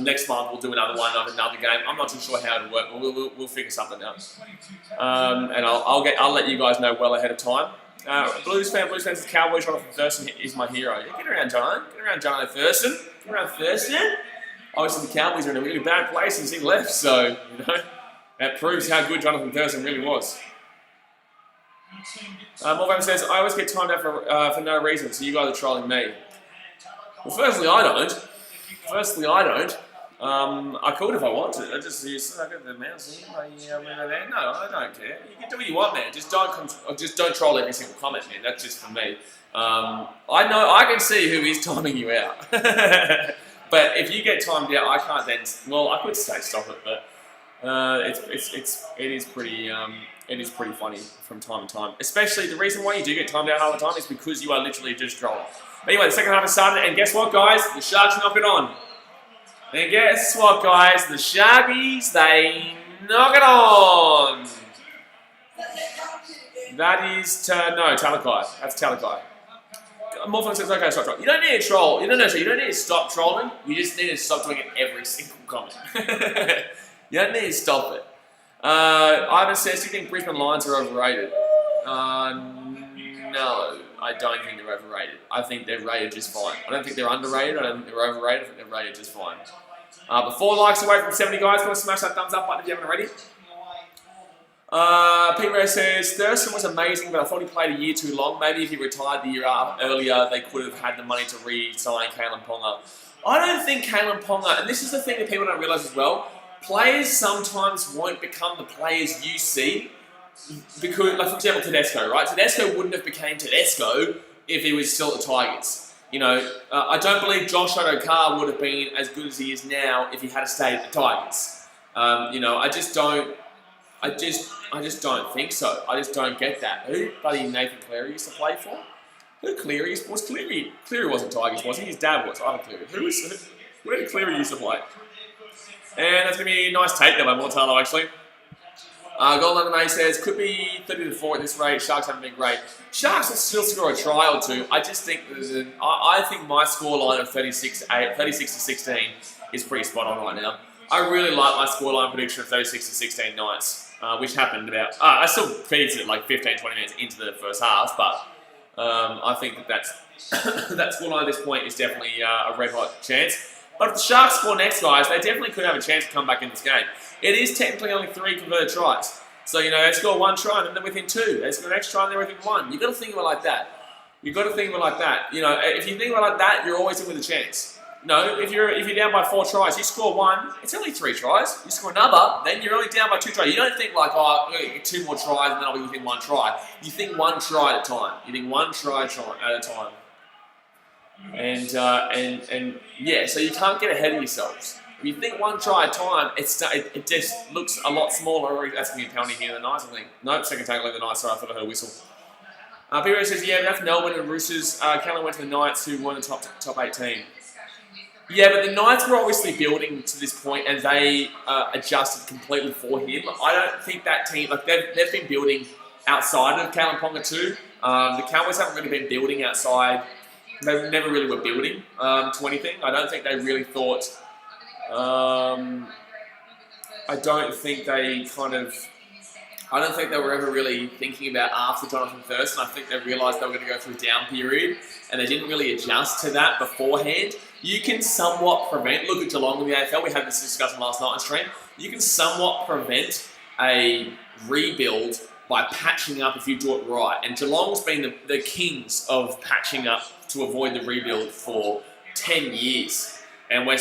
Speaker 1: next month we'll do another one of another game. I'm not too sure how it'll work, but we'll figure something out. And I'll let you guys know well ahead of time. Blues fans, Cowboys Jonathan Thurston is my hero. Yeah, get around Jonathan Thurston. Get around Thurston. Obviously the Cowboys are in a really bad place since he left, so you know that proves how good Jonathan Thurston really was. Morvan says, I always get timed out for no reason, so you guys are trolling me. Well, firstly, I don't. I could if I wanted. I just suck at the mouse. No, I don't care. You can do what you want, man. Just don't troll every single comment, man. That's just for me. I know I can see who is timing you out. But if you get timed out, I can't then. Well, I could say stop it, but it is pretty funny from time to time. Especially the reason why you do get timed out half the time is because you are literally just trolling. But anyway, the second half has started, and guess what, guys? The Sharks knock it on. And guess what, guys? The Sharkies, they knock it on. That is Talakai. That's Talakai. Morphin says, okay, stop trolling. You don't need to troll. You don't need to stop trolling. You just need to stop doing it every single comment. You don't need to stop it. Ivan says, do you think Brisbane Lions are overrated? No, I don't think they're overrated. I think they're rated just fine. I don't think they're underrated. I don't think they're overrated. I think they're rated just fine. But 4 likes away from 70 guys. Go and smash that thumbs up button if you haven't already. Pete Ray says, Thurston was amazing, but I thought he played a year too long. Maybe if he retired the year earlier, they could have had the money to re-sign Kalen Ponga. I don't think Kalen Ponga, and this is the thing that people don't realise as well, players sometimes won't become the players you see. Because, like for example, Tedesco, right? Tedesco wouldn't have become Tedesco if he was still at the Tigers. You know, I don't believe Josh Adokar would have been as good as he is now if he had stayed at the Tigers. You know, I just don't think so. I just don't get that. Who bloody Nathan Cleary used to play for? Who Cleary was Cleary? Cleary wasn't Tigers, was he? His dad was. Ivan Cleary. Where did Cleary used to play? And that's gonna be a nice take there by Mortalo, actually. Golden A says, could be 30-4 at this rate. Sharks haven't been great. Sharks will still score a try or two. I just think I think my scoreline of 36-16 is pretty spot on right now. I really like my scoreline prediction of 36-16 Knights, which happened about. I still predicted it like 15-20 minutes into the first half, but I think that scoreline at this point is definitely a red hot chance. But if the Sharks score next, guys, they definitely could have a chance to come back in this game. It is technically only 3 converted tries. So, you know, they score 1 try and then they're within 2. They score an extra try and they're within 1. You've got to think of it like that. You know, if you think of it like that, you're always in with a chance. No, if you're down by 4 tries, you score 1, it's only 3 tries. You score another, then you're only down by 2 tries. You don't think like, oh, I'm going to get 2 more tries and then I'll be within 1 try. You think 1 try at a time. You think 1 try at a time. And yeah, so you can't get ahead of yourselves. If you think 1 try at a time, it just looks a lot smaller. That's going to be a penalty here. The Knights, I think. Nope, second tackle of the Knights. Sorry, I thought I heard a whistle. People says, yeah, that's Melbourne and Roosters. Callan went to the Knights, who won the top 8 team. Yeah, but the Knights were obviously building to this point, and they adjusted completely for him. I don't think that team, like they've been building outside of Kalen Ponga too. The Cowboys haven't really been building outside. They never really were building to anything. I don't think they really thought. I don't think they were ever really thinking about after Jonathan Thurston. I think they realised they were going to go through a down period, and they didn't really adjust to that beforehand. You can somewhat prevent. Look at Geelong in the AFL. We had this discussion last night on stream. You can somewhat prevent a rebuild by patching up if you do it right. And Geelong's been the kings of patching up to avoid the rebuild for 10 years. And we're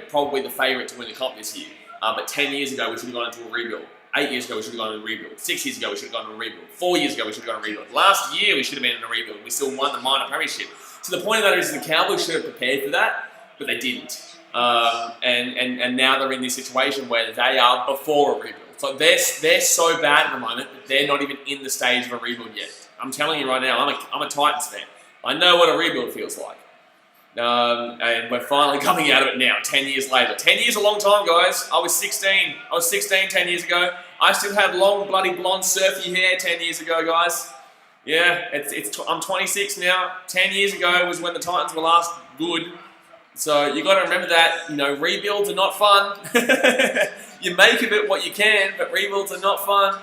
Speaker 1: probably the favourite to win the comp this year. But 10 years ago, we should have gone into a rebuild. 8 years ago, we should have gone in a rebuild. 6 years ago, we should have gone in a rebuild. 4 years ago, we should have gone in a rebuild. Last year, we should have been in a rebuild. We still won the minor premiership. So the point of that is the Cowboys should have prepared for that, but they didn't. And now they're in this situation where they are before a rebuild. So they're so bad at the moment that they're not even in the stage of a rebuild yet. I'm telling you right now, I'm a Titans fan. I know what a rebuild feels like. And we're finally coming out of it now, 10 years later. 10 years is a long time, guys. I was 16 10 years ago. I still had long, bloody, blonde, surfy hair 10 years ago, guys. Yeah, I'm 26 now. 10 years ago was when the Titans were last good. So you got to remember that, rebuilds are not fun. You make of it what you can, but rebuilds are not fun.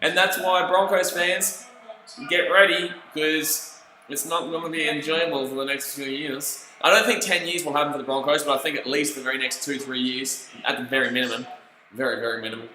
Speaker 1: And that's why Broncos fans, get ready, because it's not going to be enjoyable for the next few years. I don't think 10 years will happen for the Broncos, but I think at least the very next 2-3 years, at the very minimum. Very, very minimum.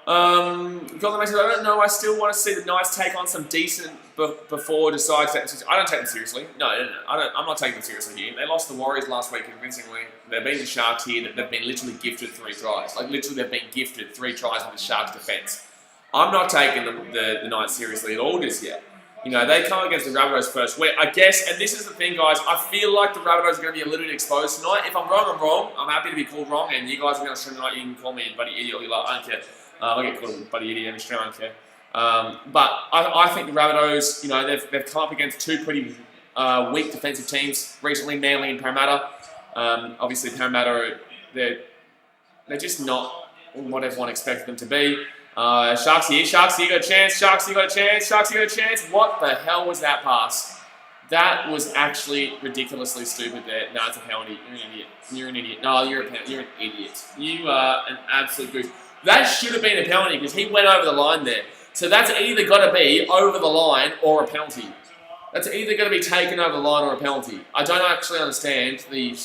Speaker 1: Golden Mason, I don't know. I still want to see the Knights take on some decent before deciding to take them seriously. I don't take them seriously. No. I'm not taking them seriously here. They lost the Warriors last week convincingly. They've beaten the Sharks here. They've been literally gifted 3 tries. Like, literally, they've been gifted 3 tries with the Sharks' defence. I'm not taking the Knights seriously at all just yet. They come against the Rabbitohs first. Where I guess, and this is the thing, guys, I feel like the Rabbitohs are going to be a little bit exposed tonight. If I'm wrong, I'm wrong. I'm happy to be called wrong, and you guys are going to stream tonight. You can call me buddy idiot. I don't care. I get called a buddy idiot every stream. I don't care. But I think the Rabbitohs, they've come up against 2 pretty weak defensive teams recently, Manly and Parramatta. Obviously, Parramatta, they're just not what everyone expected them to be. Sharks here, got a chance, Sharks, you got a chance. What the hell was that pass? That was actually ridiculously stupid there. No, it's a penalty. You're an idiot. No, you're an idiot. You are an absolute goose. That should have been a penalty because he went over the line there. So that's either got to be over the line or a penalty. That's either going to be taken over the line or a penalty. I don't actually understand the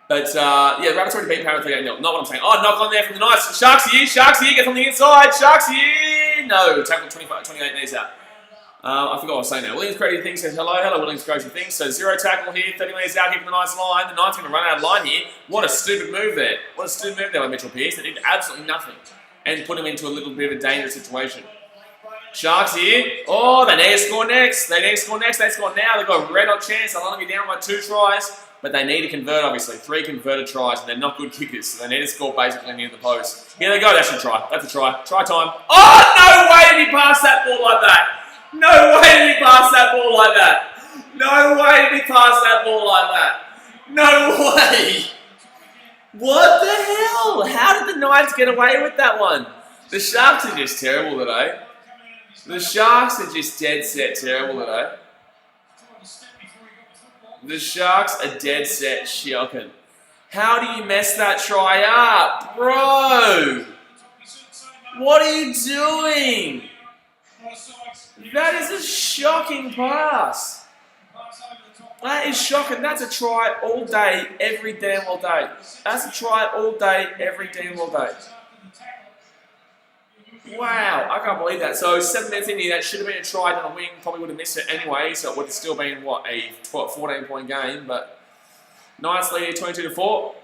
Speaker 1: But, Rabbits already beat Parramatta 3-8-0. Not what I'm saying. Oh, knock on there from the Knights. Sharks here, get from the inside. Sharks here. No, tackle 28 knees out. I forgot what I was saying now. Williams Crazy Thing says hello. Hello, Williams Crazy Thing. So 0 tackle here, 30 metres out here from the Knights line. The Knights are going to run out of line here. What a stupid move there. By Mitchell Pearce. They did absolutely nothing. And put him into a little bit of a dangerous situation. Sharks here. Oh, they need to score next. They score now. They've got a red hot chance. They'll only be down by 2 tries. But they need to convert, obviously. 3 converted tries, and they're not good kickers, so they need to score basically near the post. Here they go. That's a try. That's a try. Try time. Oh, no way did he pass that ball like that. No way did he pass that ball like that. No way did he pass that ball like that. No way. What the hell? How did the Knights get away with that one? The Sharks are just terrible today. The Sharks are just dead set terrible today. The Sharks are dead set shocking. How do you mess that try up? Bro! What are you doing? That is a shocking pass. That is shocking. That's a try all day, every damn all day. That's a try all day, every damn all day. Wow, I can't believe that. So 7 minutes in here, that should have been a try on a wing. Probably would have missed it anyway, so it would have still been, what, a 14-point game. But Knights lead 22-4.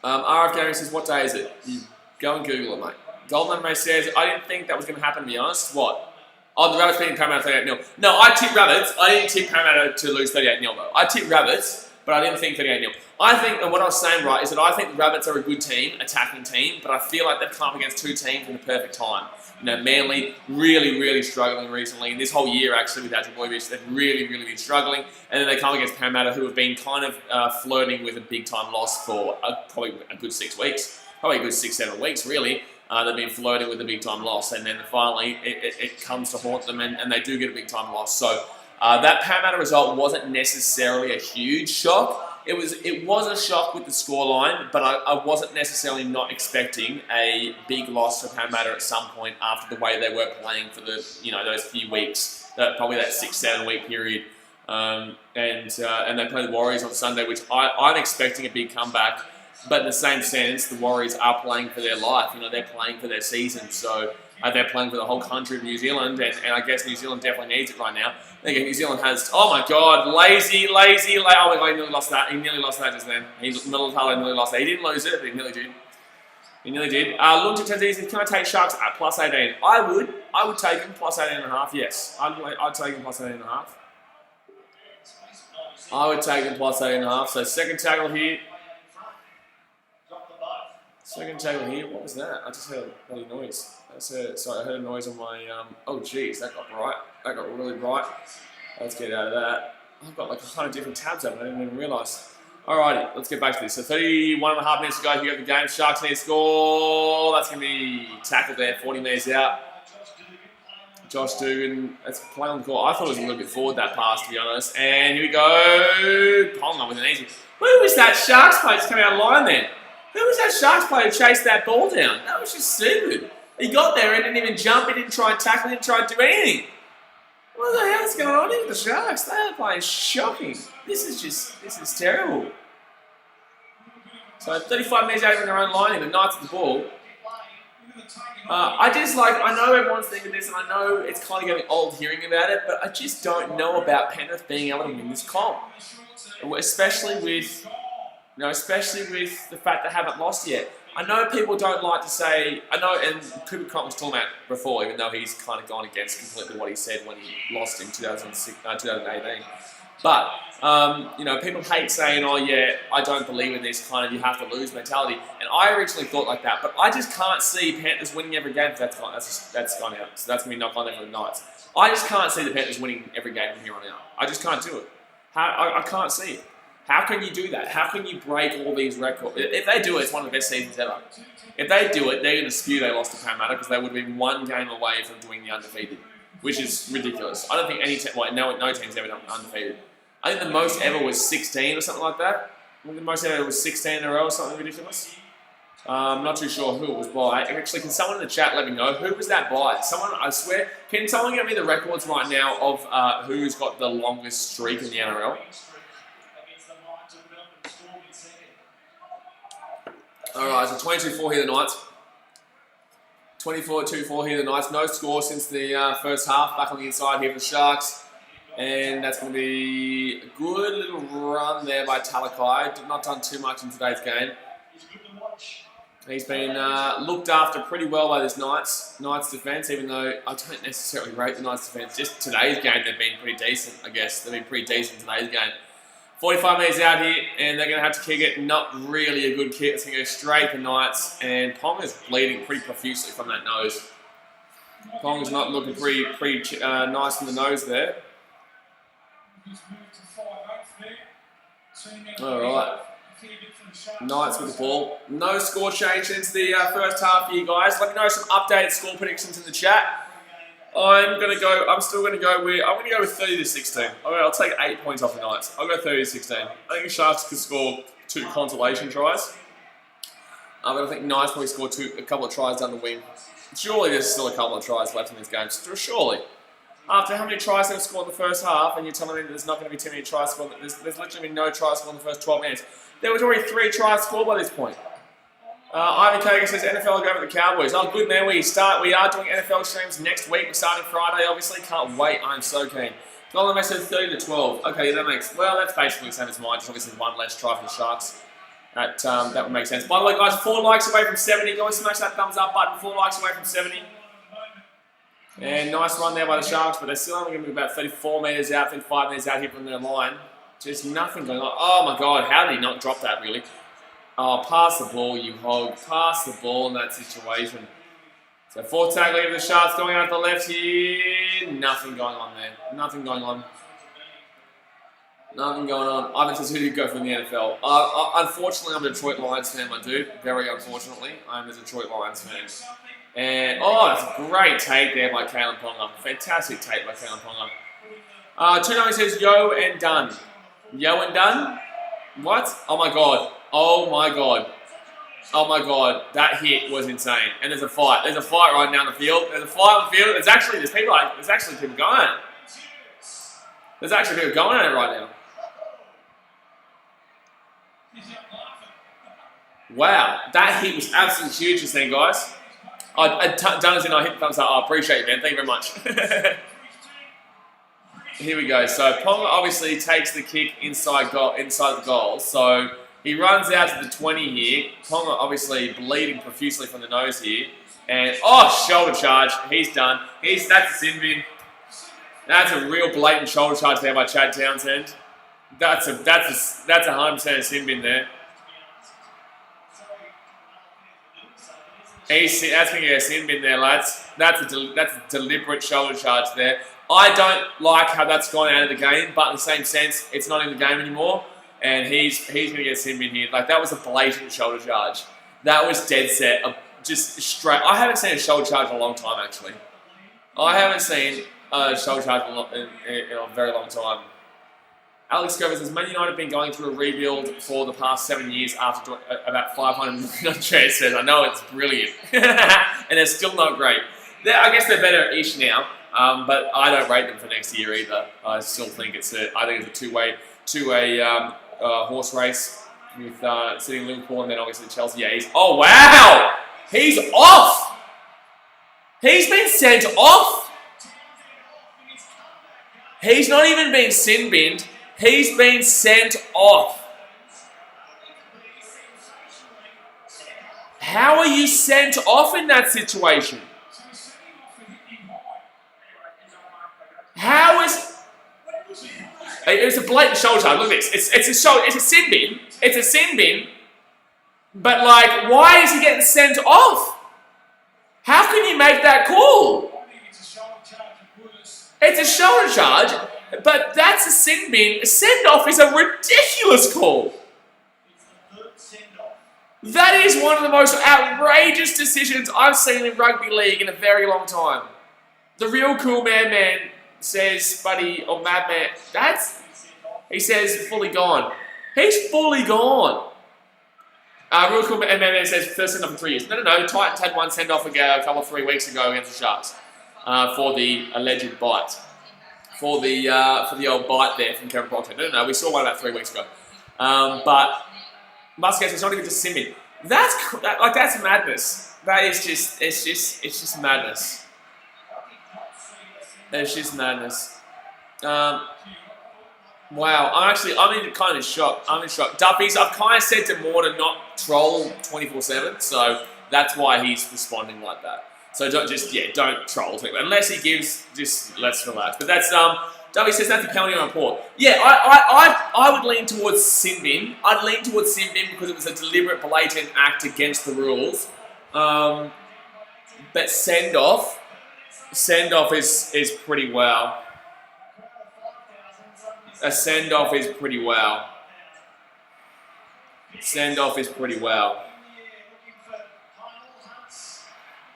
Speaker 1: RF Gary says, what day is it? You go and Google it, mate. Golden May says, I didn't think that was going to happen, to be honest. What? Oh, the Rabbits beating Parramatta 38-0. No, I tipped Rabbits. I didn't tip Parramatta to lose 38-0, though. I tipped Rabbits, but I didn't think 38-0. I think, and what I was saying, right, is that I think the Rabbits are a good team, attacking team, but I feel like they've come up against 2 teams in the perfect time. Manly really, really struggling recently. And this whole year, actually, with Adrian Boyovich, they've really, really been struggling. And then they come against Parramatta, who have been kind of flirting with a big-time loss for probably a good 6 weeks. Probably a good 6-7 weeks, really. They've been flirting with a big-time loss. And then finally, it comes to haunt them, and they do get a big-time loss. So that Parramatta result wasn't necessarily a huge shock. It was a shock with the scoreline, but I wasn't necessarily not expecting a big loss for Parramatta at some point after the way they were playing for the those few weeks, probably that 6-7 week period, and they play the Warriors on Sunday, which I'm expecting a big comeback. But in the same sense, the Warriors are playing for their life. They're playing for their season. So They're playing for the whole country of New Zealand, and I guess New Zealand definitely needs it right now. Again, New Zealand has, oh my God, lazy. Oh my God, he nearly lost that. He nearly lost that just then. Militaro nearly lost that. He didn't lose it, but he nearly did. He nearly did. Lunch says, can I take Sharks at plus 18? I would take him plus 18.5, yes. I'd take him plus 18.5. I would take him plus 8.5. So second tackle here. Second tackle here. What was that? I just heard a bloody noise. Sorry, I heard a noise on my. Oh, geez, that got bright. That got really bright. Let's get out of that. I've got like 100 different tabs open. I didn't even realise. Alrighty, let's get back to this. So 31.5 minutes to go here of the game. Sharks need to score. That's going to be tackled there. 40 metres out. Josh Dugan, that's play on the court. I thought it was a little bit forward, that pass, to be honest. And here we go. Ponga with an easy. Who was that Sharks player just coming out of line then? Who was that Sharks player who chased that ball down? That was just stupid. He got there and didn't even jump. He didn't try and tackle. He didn't try and do anything. What the hell is going on here with the Sharks? They are playing shocking. This is terrible. So 35 minutes out of their own line, and the Knights with the ball. I know everyone's thinking this, and I know it's kind of getting old hearing about it, but I just don't know about Penrith being able to win this comp. Especially with the fact they haven't lost yet. I know people don't like to say, and Cooper Cronk was talking about before, even though he's kind of gone against completely what he said when he lost in 2018. But, people hate saying, oh yeah, I don't believe in this kind of you have to lose mentality. And I originally thought like that, but I just can't see Panthers winning every game. That's gone out. So that's going to be knocked on there for the Knights. I just can't see the Panthers winning every game from here on out. I just can't do it. I can't see it. How can you do that? How can you break all these records? If they do it, it's one of the best seasons ever. If they do it, they're going to spew they lost to Parramatta because they would have been one game away from doing the undefeated, which is ridiculous. I don't think any team, no team's ever done undefeated. I think the most ever was 16 or something like that. I think the most ever was 16 in a row or something ridiculous. I'm not too sure who it was by. Actually, can someone in the chat let me know who was that by? Someone, I swear, can someone get me the records right now of who's got the longest streak in the NRL? Alright, so 22-4 here the Knights. 24-2-4 here the Knights. No score since the first half. Back on the inside here for the Sharks. And that's going to be a good little run there by Talakai. Not done too much in today's game. He's been looked after pretty well by this Knights defence, even though I don't necessarily rate the Knights defence. Just today's game, they've been pretty decent, I guess. They've been pretty decent in today's game. 45 metres out here, and they're going to have to kick it. Not really a good kick. It's going to go straight to Knights, and Ponga's bleeding pretty profusely from that nose. Ponga's not looking pretty nice in the nose there. Alright. Knights with the ball. No score change since the first half here, guys. Let me know some updated score predictions in the chat. I'm going to go with 30-16. I'll take 8 points off the Knights. I'll go 30-16. I think the Sharks could score 2 consolation tries. But I think Knights probably score a couple of tries down the wing. Surely there's still a couple of tries left in this game. Surely. After how many tries they've scored in the first half, and you're telling me there's not going to be too many tries scored, there's literally been no tries scored in the first 12 minutes. There was already 3 tries scored by this point. Ivan Kagan says NFL will go with the Cowboys. Oh, good man. We are doing NFL streams next week. We're starting Friday, obviously. Can't wait. I'm so keen. Golden Max says 30-12. Okay, that's basically the same as mine. Just obviously one less try for the Sharks. That would make sense. By the way, guys, 4 likes away from 70. Go and smash that thumbs up button. 4 likes away from 70. And nice run there by the Sharks, but they're still only going to be about 34 metres out, 35 metres out here from their line. Just nothing going on. Oh my God, how did he not drop that, really? Oh, pass the ball, you hog. Pass the ball in that situation. So 4th tackle of the Sharks going out to the left here. Nothing going on there. Nothing going on. Nothing going on. Ivan says, who do you go for in the NFL? Unfortunately, I'm a Detroit Lions fan, my dude. Very unfortunately, I'm a Detroit Lions fan. And, that's a great take there by Kalen Ponga. Fantastic take by Kalen Ponga. 290 says, yo and done. Yo and done? What? Oh my God. Oh my God. Oh my God. That hit was insane. And there's a fight. There's a fight right now on the field. There's a fight on the field. There's actually people going at it. There's actually people going at it right now. Wow. That hit was absolutely huge just then, guys. Dunners and I hit the thumbs up. I appreciate it, man. Thank you very much. Here we go. So Ponga obviously takes the kick inside the goal. So he runs out to the 20 here. Ponga obviously bleeding profusely from the nose here. And shoulder charge. He's done. That's a sin bin. That's a real blatant shoulder charge there by Chad Townsend. That's a 100% a sin bin there. That's going to get a sin bin there, lads. That's a deliberate shoulder charge there. I don't like how that's gone out of the game, but in the same sense, it's not in the game anymore, and he's going to get a sin bin here. Like, that was a blatant shoulder charge. That was dead set, just straight. I haven't seen a shoulder charge in a long time, actually. I haven't seen a shoulder charge in a very long time. Alex Grover says, Man United have been going through a rebuild for the past 7 years after about 500 million transfers. I know, it's brilliant. And they're still not great. I guess they're better-ish now, but I don't rate them for next year either. I still think it's a two-way horse race with City and Liverpool and then obviously Chelsea. Yeah, oh, wow! He's off! He's been sent off! He's not even been sin-binned. He's been sent off. How are you sent off in that situation? How is... It's a blatant shoulder charge. Look at this. It's a sin bin. It's a sin bin. But, like, why is he getting sent off? How can you make that call? It's a shoulder charge, but that's a sin bin. A send-off is a ridiculous call. That is one of the most outrageous decisions I've seen in rugby league in a very long time. The real cool man says, buddy, or madman, he says, fully gone. He's fully gone. Real cool man says, first send-off in 3 years. No, the Titans had one send-off a couple of 3 weeks ago against the Sharks for the alleged bite. For the old bite there from Kevin Proctor. No, we saw one about 3 weeks ago. But Muscat, it's not even just simming. That's madness. It's just madness. It's just madness. Wow, I'm kind of shocked. I'm in shock. Duffy's, I've kind of said to Moore to not troll 24/7, so that's why he's responding like that. So don't troll unless he gives. Just let's relax. But that's Duffy says that's a penalty on report. Yeah, I would lean towards sin bin. I'd lean towards sin bin because it was a deliberate, blatant act against the rules. But send off is pretty well. A send-off is pretty well. Send-off is pretty well.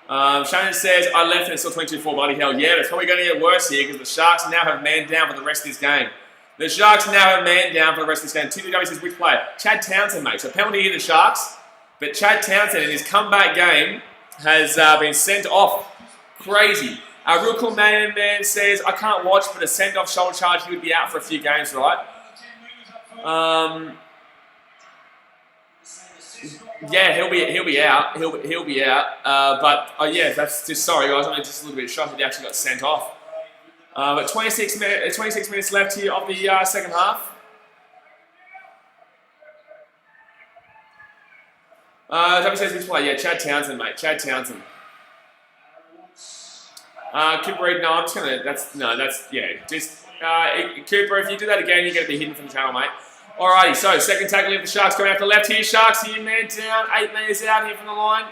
Speaker 1: Shannon says, I left and it's still 22-4, bloody hell. Yeah, but it's probably going to get worse here because the Sharks now have man down for the rest of this game. The Sharks now have man down for the rest of this game. TW says, which player? Chad Townsend, mate. So penalty here, the Sharks. But Chad Townsend in his comeback game has been sent off. Crazy. Real cool man says, I can't watch, but a send-off shoulder charge, he would be out for a few games, right? Yeah, he'll be out. He'll be out. Yeah, that's just sorry guys. I'm just a little bit shocked that he actually got sent off. But 26 minutes left here of the second half. W says which player? Yeah, Chad Townsend, mate. Chad Townsend. Cooper Reed, no, I'm just gonna. Cooper, if you do that again, you're gonna be hidden from the channel, mate. Alrighty, so second tackle of the Sharks going out to left here. Sharks here, man down, 8 metres out here from the line.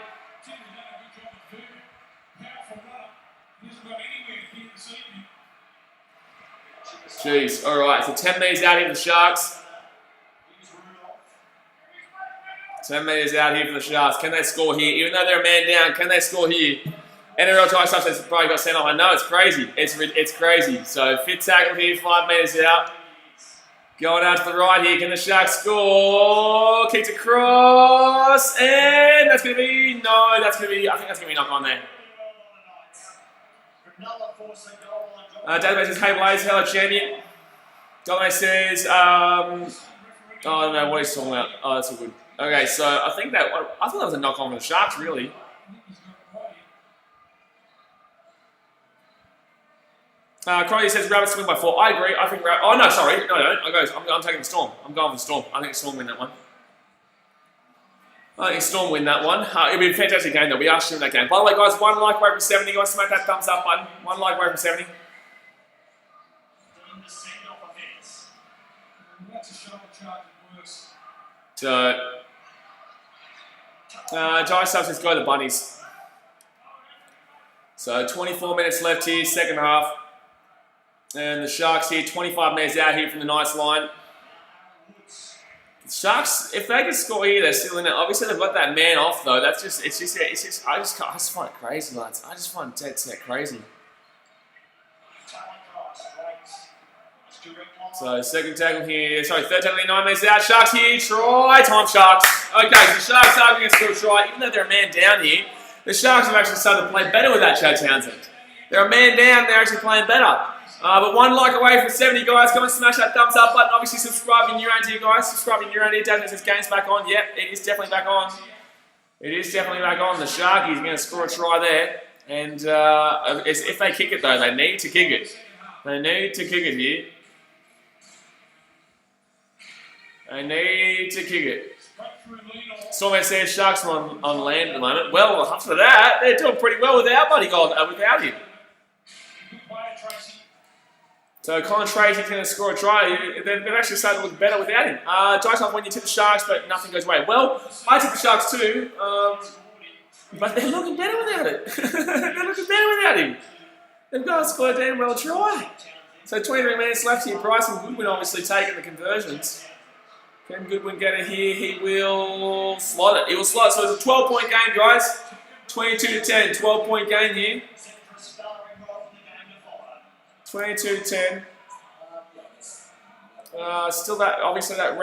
Speaker 1: Jeez, alright, so 10 metres out here for the Sharks. 10 metres out here for the Sharks. Can they score here? Even though they're a man down, can they score here? NRL try stuff says probably got sent off. I know, it's crazy. It's crazy. So fifth tackle here, 5 metres out. Going out to the right here. Can the Sharks score? Kicked across. And that's going to be... No, that's going to be... I think that's going to be knocked on there. Database says, hey Blaze, hello champion. Database says... I don't know what he's talking about. Oh, that's all good. Okay, so I thought that was a knock on for the Sharks, really. Cronulla says Rabbits to win by 4. I agree. I think oh no, sorry, no, I'm taking the Storm. I'm going for the Storm. I think Storm win that one. I think Storm win that one. It'll be a fantastic game though. We are shooting that game. By the way, guys, 1 like away from 70. You guys smack that thumbs up button. 1 like away from 70. So, Jai Sub says go the Bunnies. So 24 minutes left here, second half. And the Sharks here, 25 minutes out here from the Knights line. The Sharks, if they can score here, they're still in it. Obviously, they've got that man off though. That's just, I just find it crazy, lads. I just find it dead set crazy. So second tackle here, sorry, third tackle here, 9 minutes out. Sharks here, try time, Sharks. Okay, so the Sharks are going to score a try, even though they're a man down here. The Sharks have actually started to play better with that Chad Townsend. They're a man down, they're actually playing better. But 1 like away from 70, guys. Come and smash that thumbs up button. Obviously, subscribe in your own here, guys. Subscribe in your own here. Definitely says game's back on. Yep, it is definitely back on. It is definitely back on. The Sharkies are going to score a try there. And if they kick it, though, they need to kick it. They need to kick it here. They need to kick it. Stormman says Sharks on land at the moment. Well, after that, they're doing pretty well without Buddy Gold, without him. So Colin Tracy's going to score a try. They've actually started to look better without him. Dice off when you tip the Sharks, but nothing goes away. Well, I tip the Sharks too, but they're looking better without it. They're looking better without him. They've got to score a damn well try. So 23 minutes left here. Bryson Goodwin obviously taking the conversions. Can Goodwin get it here? He will slot it. He will slot it. So it's a 12-point game, guys. 22-10. 12-point game here. 22-10. Still that, obviously that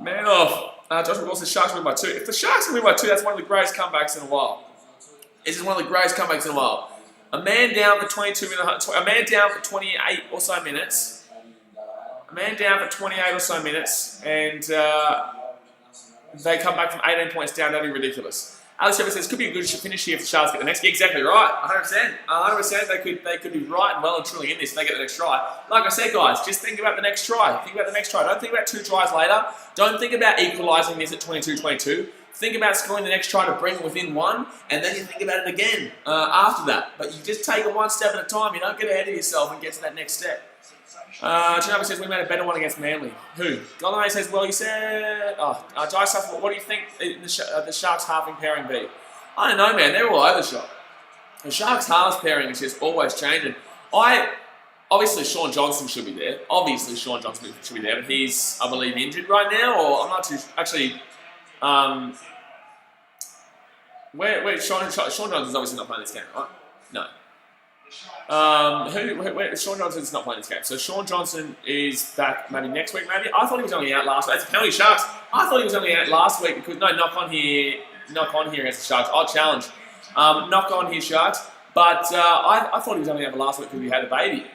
Speaker 1: man off. Joshua Wilson, Sharks win by 2. If the Sharks win by 2, that's one of the greatest comebacks in a while. This is one of the greatest comebacks in a while. A man down for 28 or so minutes. A man down for 28 or so minutes, and they come back from 18 points down. That'd be ridiculous. Alex Trevor says, could be a good finish here if the Sharks get the next. Exactly right. 100%. 100%. They could be right and well and truly in this if they get the next try. Like I said, guys, just think about the next try. Think about the next try. Don't think about 2 tries later. Don't think about equalising this at 22-22. Think about scoring the next try to bring it within 1, and then you think about it again after that. But you just take it 1 step at a time. You don't get ahead of yourself and get to that next step. Chinaba says we made a better one against Manly. Who? Golden says, well, you said... Jai Suffel, what do you think the Sharks halving pairing be? I don't know, man. They're all over the shop. The Sharks halves pairing is just always changing. Obviously, Sean Johnson should be there. Obviously, Sean Johnson should be there, but he's, I believe, injured right now, or I'm not too... Actually, Sean Johnson's obviously not playing this game, right? No. Sean Johnson's not playing this game. So Sean Johnson is back maybe next week, maybe. I thought he was only out last week. It's a penalty, Sharks. I thought he was only out last week because, no, knock on here against the Sharks. I'll challenge. Knock on here, Sharks. But I thought he was only out last week because he had a baby.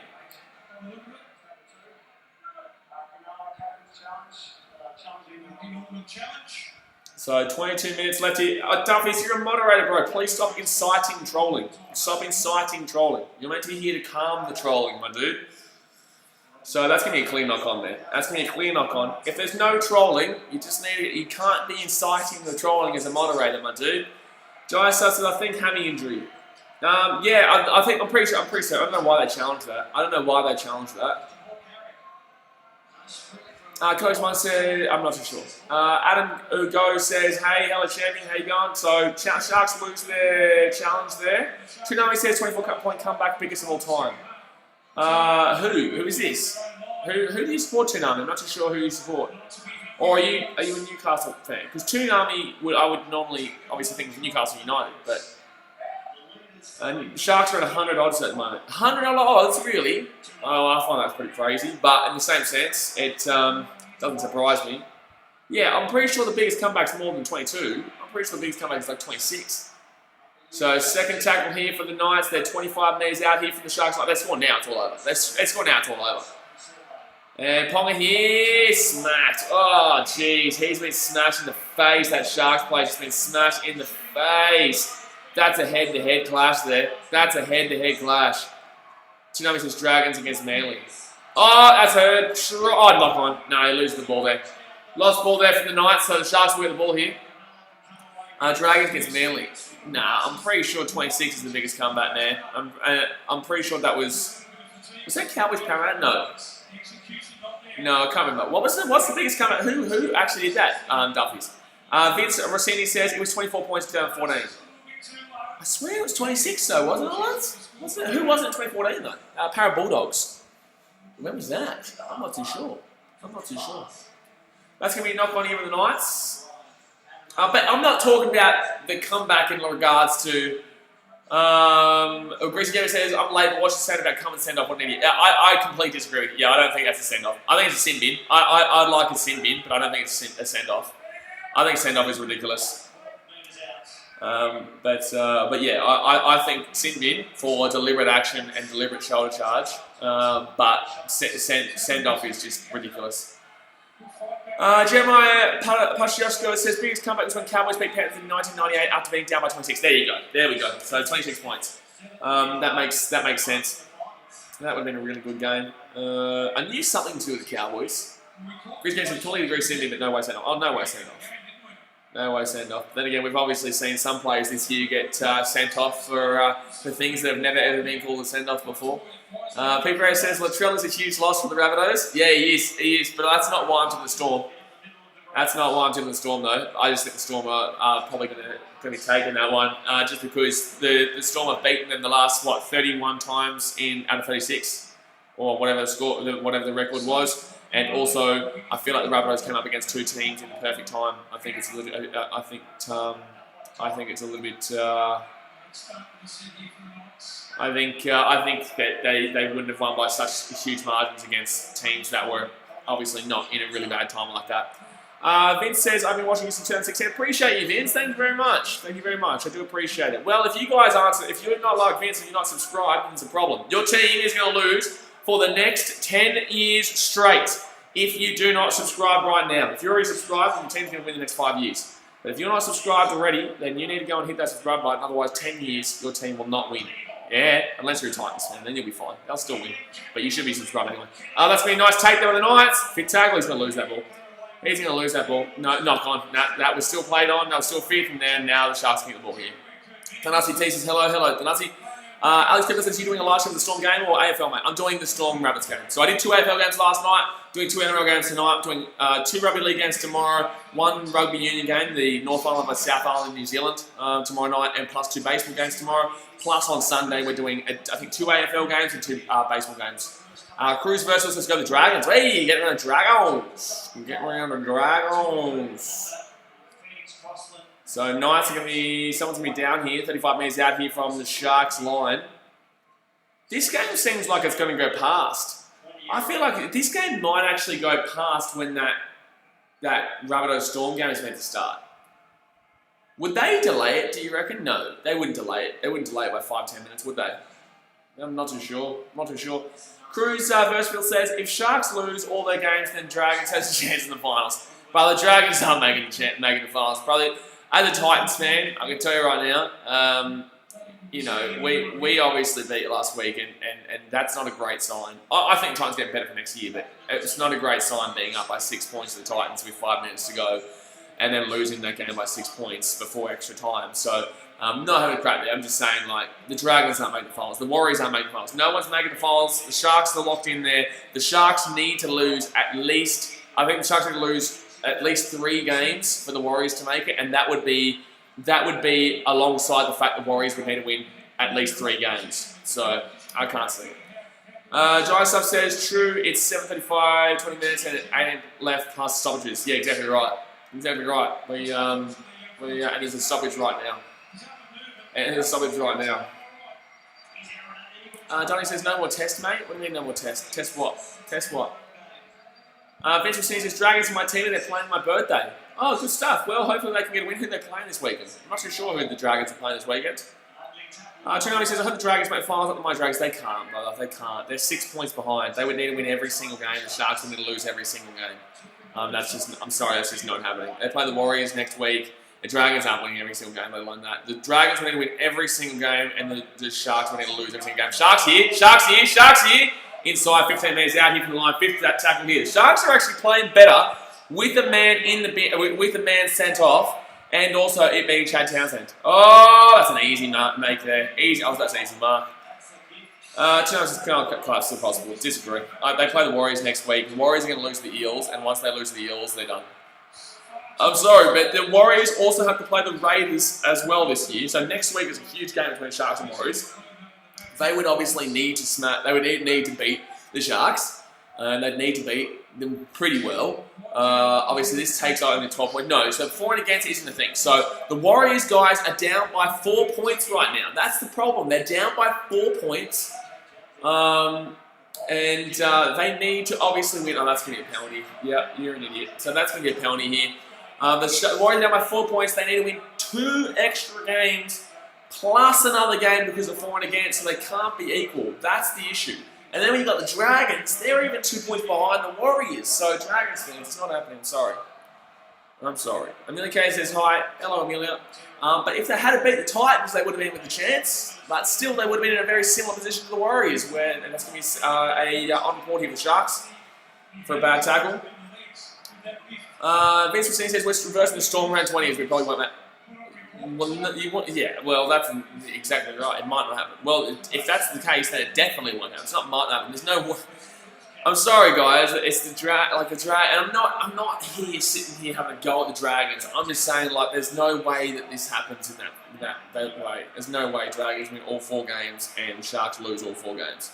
Speaker 1: So 22 minutes left here. Duffy, you're a moderator, bro. Please stop inciting trolling. Stop inciting trolling. You're meant to be here to calm the trolling, my dude. So that's going to be a clear knock on there. That's going to be a clear knock on. If there's no trolling, you can't be inciting the trolling as a moderator, my dude. Jai says, I think hammy injury. Yeah, I'm pretty sure. I don't know why they challenged that. Coach One said, I'm not too sure. Adam Ugo says, hey, hello champion, how you going? So Sharks lose their challenge there. Tsunami says 24-point comeback, biggest of all time. Who is this? Who do you support, Tsunami? I'm not too sure who you support. Or are you a Newcastle fan? Because Tsunami, I would normally obviously think of Newcastle United, but Sharks are at 100 odds at the moment. $100 odds, really? Oh, I find that's pretty crazy. But in the same sense, it doesn't surprise me. Yeah, I'm pretty sure the biggest comeback's more than 22. I'm pretty sure the biggest comeback is like 26. So second tackle here for the Knights. They're 25 metres out here for the Sharks. Like, they score now, it's all over. They score now, it's all over. And Ponga here, smacked. Oh, jeez, he's been smashed in the face. That Sharks player's just been smashed in the face. That's a head-to-head clash there. That's a head-to-head clash. Tsunami says Dragons against Manly. Oh, that's hurt. Oh, knock on. No, he loses the ball there. Lost ball there from the Knights, so the Sharks will get the ball here. Dragons against Manly. Nah, I'm pretty sure 26 is the biggest comeback there. I'm pretty sure that was that Cowboys Parramatta? No. No, I can't remember. What's the biggest comeback? Who actually did that? Duffy's. Vince Rossini says it was 24 points in 2014. I swear it was 26 though, wasn't it? Who was it in 2014 though? Para Bulldogs. When was that? I'm not too sure. That's going to be a knock on here with the Knights. But I'm not talking about the comeback in regards to... Greasy Gamer says, I'm late, but what's the saying about come and send off? What an idiot. I completely disagree. Yeah, I don't think that's a send off. I think it's a sin bin. I'd like a sin bin, but I don't think it's a send off. I think send off is ridiculous. But yeah, I think sin bin for deliberate action and deliberate shoulder charge. But send off is just ridiculous. Jeremiah Pashiosko says biggest comeback was when Cowboys beat Panthers in 1998 after being down by 26. There you go. There we go. So 26 points. That makes sense. That would have been a really good game. I knew something to do with the Cowboys. Chris Gaines completely agree Sydney, but no way send off. Oh, no way send off. No way send off. Then again, we've obviously seen some players this year get sent off for things that have never ever been called a send off before. Pete Perez says Latrell is a huge loss for the Rabbitohs. Yeah, he is, but that's not why I'm to the Storm. That's not why I'm to the Storm though. I just think the Storm are probably going to be taking that one, just because the Storm have beaten them the last 31 times out of 36, or whatever the score, whatever the record was. And also, I feel like the Rabbitohs came up against two teams in the perfect time. I think it's a little. I think it's a little bit. I think that they wouldn't have won by such huge margins against teams that were obviously not in a really bad time like that. Vince says, I've been watching you since 2016. Appreciate you, Vince. Thank you very much. Thank you very much. I do appreciate it. Well, if you guys aren't, if you're not like Vince and you're not subscribed, then it's a problem. Your team is going to lose for the next 10 years straight if you do not subscribe right now. If you're already subscribed, then your team's going to win the next 5 years. But if you're not subscribed already, then you need to go and hit that subscribe button. Otherwise, 10 years, your team will not win. Yeah, unless you're a Titans fan, then you'll be fine. They'll still win. But you should be subscribed anyway. That's going to be a nice take there with the Knights. Fit tackle, he's going to lose that ball. He's going to lose that ball. No, knock on. That was still played on. That was still fifth, and then now the Sharks can get the ball here. Tanasi T says, hello. Tanasi. Alex Pepper says, you doing a live stream of the Storm game or AFL, mate? I'm doing the Storm Rabbits game. So I did 2 AFL games last night, doing 2 NRL games tonight, doing 2 Rugby League games tomorrow, 1 Rugby Union game, the North Island versus South Island, New Zealand, tomorrow night, and plus 2 baseball games tomorrow. Plus on Sunday, we're doing, I think, 2 AFL games and 2 baseball games. Cruz versus, let's go the Dragons. Hey, get around the Dragons. Get around the Dragons. So Knights are going to be, someone's going to be down here, 35 metres out here from the Sharks line. This game seems like it's going to go past. I feel like this game might actually go past when that Rabbitohs Storm game is meant to start. Would they delay it, do you reckon? No, they wouldn't delay it. They wouldn't delay it by 5-10 minutes, would they? I'm not too sure. Cruz Versfield says, if Sharks lose all their games, then Dragons has a chance in the finals. But the Dragons aren't making the finals. Probably, as a Titans fan, I can tell you right now, you know, we obviously beat last week, and that's not a great sign. I think Titans get better for next year, but it's not a great sign being up by 6 points to the Titans with 5 minutes to go, and then losing that game by 6 points before extra time. So, not having a crack there. I'm just saying, like, the Dragons aren't making the finals. The Warriors aren't making the finals. No one's making the finals. The Sharks are locked in there. The Sharks need to lose at least, I think the Sharks need to lose at least 3 games for the Warriors to make it, and that would be alongside the fact the Warriors would need to win at least 3 games. So, I can't see it. Jai says, true, it's 7:35, 20 minutes, and 8 left plus stoppages. Yeah, exactly right. Exactly right. And there's a stoppage right now. Donnie says, no more test, mate. What do you mean no more test? Test what? Venture says, Dragons are my team and they're playing my birthday. Oh, good stuff. Well, hopefully they can get a win. Who they're playing this weekend? I'm not too sure who the Dragons are playing this weekend. Trinity says, I hope the Dragons make finals up to my Dragons. They can't, brother. They can't. They're 6 points behind. They would need to win every single game. The Sharks would need to lose every single game. I'm sorry, that's just not happening. They play the Warriors next week. The Dragons aren't winning every single game, let alone that. The Dragons will need to win every single game, and the Sharks will need to lose every single game. Sharks here, Sharks here, Sharks here. Inside, 15 metres out here from the line, 5th that tackle here. The Sharks are actually playing better with a man with a man sent off, and also it being Chad Townsend. Oh, that's an easy make there. Easy. Oh, that's an easy mark. It's still possible. Disagree. They play the Warriors next week. The Warriors are going to lose the Eels, and once they lose the Eels, they're done. I'm sorry, but the Warriors also have to play the Raiders as well this year. So next week is a huge game between Sharks and Warriors. They would obviously need to They would need to beat the Sharks, and they'd need to beat them pretty well. Obviously, this takes only 12 points. No, so for and against isn't a thing. So the Warriors guys are down by 4 points right now. That's the problem. They're down by 4 points, and they need to obviously win. Oh, that's going to be a penalty. Yeah, you're an idiot. So that's going to be a penalty here. The Warriors are down by 4 points. They need to win 2 extra games plus another game because of for and against, so they can't be equal. That's the issue. And then when you've got the Dragons, they're even 2 points behind the Warriors. So Dragons fans, it's not happening. Sorry. I'm sorry. Amelia K says hi. Hello, Amelia. But if they had beat the Titans, they would have been with a chance. But still, they would have been in a very similar position to the Warriors, where and that's going to be on court here for the Sharks for a bad tackle. Vince Racine says we're reversing the Storm round 20 as we probably won't. Well, that's exactly right. It might not happen. Well, if that's the case, then it definitely won't happen. It's not might happen. There's no. I'm sorry, guys. It's the drag, and I'm not here sitting here having a go at the Dragons. I'm just saying, like, there's no way that this happens in that way. There's no way Dragons win all 4 games and Sharks lose all 4 games.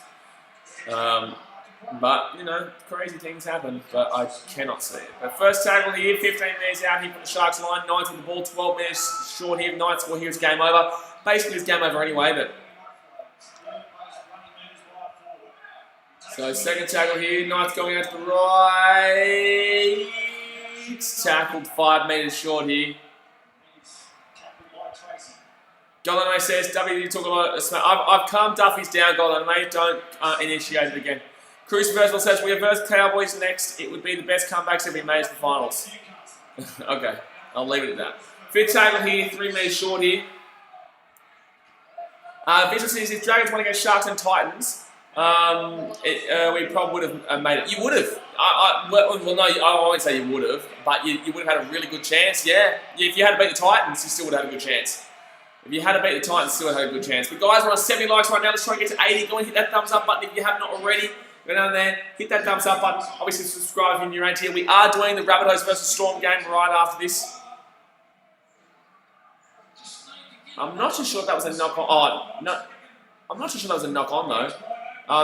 Speaker 1: But, you know, crazy things happen, but I cannot see it. But first tackle here, 15 metres out here from the Sharks line, Knights with the ball, 12 metres short here. Knights score here, it's game over. Basically, it's game over anyway, but... So, second tackle here, Knights going out to the right. Tackled 5 metres short here. Golden says, W, you talk about... I've calmed Duffy's down, Golden, don't initiate it again. Cruciversal says, we have versus Cowboys next. It would be the best comebacks ever made to the finals. Okay, I'll leave it at that. Fifth tackle here, 3 metres short here. Visual says, if Dragons want to go Sharks and Titans, we probably would have made it. You would have. Well, no, I won't say you would have, but you would have had a really good chance, yeah. If you had to beat the Titans, you still would have had a good chance. If you had to beat the Titans, you still would have had a good chance. But guys, we're on 70 likes right now. Let's try and get to 80. Go and hit that thumbs up button if you have not already. Go down there, hit that thumbs up button. Obviously, subscribe if you're new around here. We are doing the Rabbitohs versus Storm game right after this. I'm not too sure if that was a knock on. Oh, no. I'm not too sure that was a knock on, though.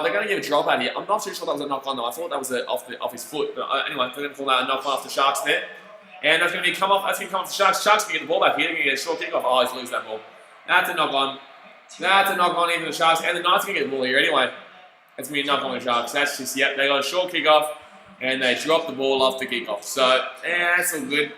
Speaker 1: They're going to give a drop out here. I'm not too sure that was a knock on, though. I thought that was off his foot. But anyway, they're going to call that a knock on off the Sharks there. And that's going to come off the Sharks. Sharks can get the ball back here. They're going to get a short kick off. Oh, he's lose that ball. That's a knock on. That's a knock on even the Sharks. And the Knights can get the ball here anyway. It's going to be a knock on the Sharks. That's just, yep, they got a short kick-off, and they dropped the ball off the kick-off. So, that's all good.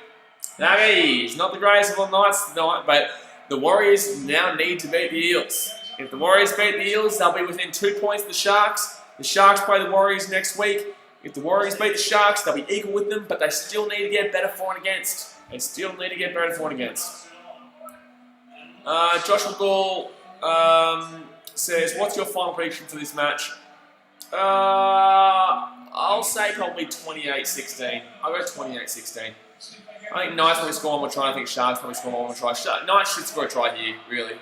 Speaker 1: Okay, it's not the greatest of all nights tonight, but the Warriors now need to beat the Eels. If the Warriors beat the Eels, they'll be within 2 points of the Sharks. The Sharks play the Warriors next week. If the Warriors beat the Sharks, they'll be equal with them, but they still need to get better for and against. They still need to get better for and against. Joshua Gall says, what's your final prediction for this match? I'll say probably 28-16. I'll go 28-16. I think Knights probably score one more try. I think Sharks probably score one more try. Knights should score a try here, really.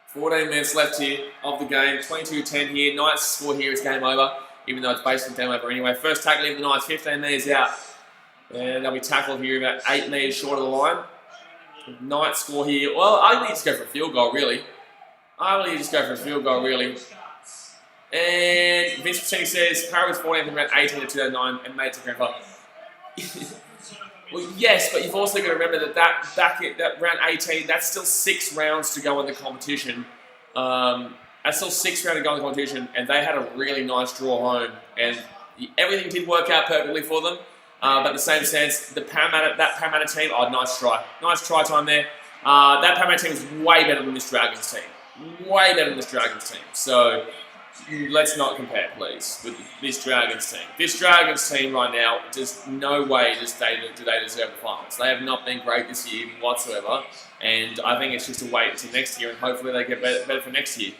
Speaker 1: 14 minutes left here of the game. 22-10 here. Knights score here. It's game over, even though it's basically game over anyway. First tackle of the Knights, 15 metres out. And they'll be tackled here about 8 metres short of the line. Knights score here. Well, I think you just go for a field goal, really. And Vince Pacini says, Parra was 14 from round 18 to 2009 and made it to grand final. Well, yes, but you've also got to remember that round 18, that's still 6 rounds to go in the competition. That's still 6 rounds to go in the competition, and they had a really nice draw home. And everything did work out perfectly for them. But in the same sense, that Parramatta team, oh, nice try. Nice try time there. That Parramatta team is way better than this Dragons team. So, let's not compare, please, with this Dragons team. This Dragons team right now, just no way do they deserve the finals. They have not been great this year whatsoever, and I think it's just a wait until next year, and hopefully they get better for next year.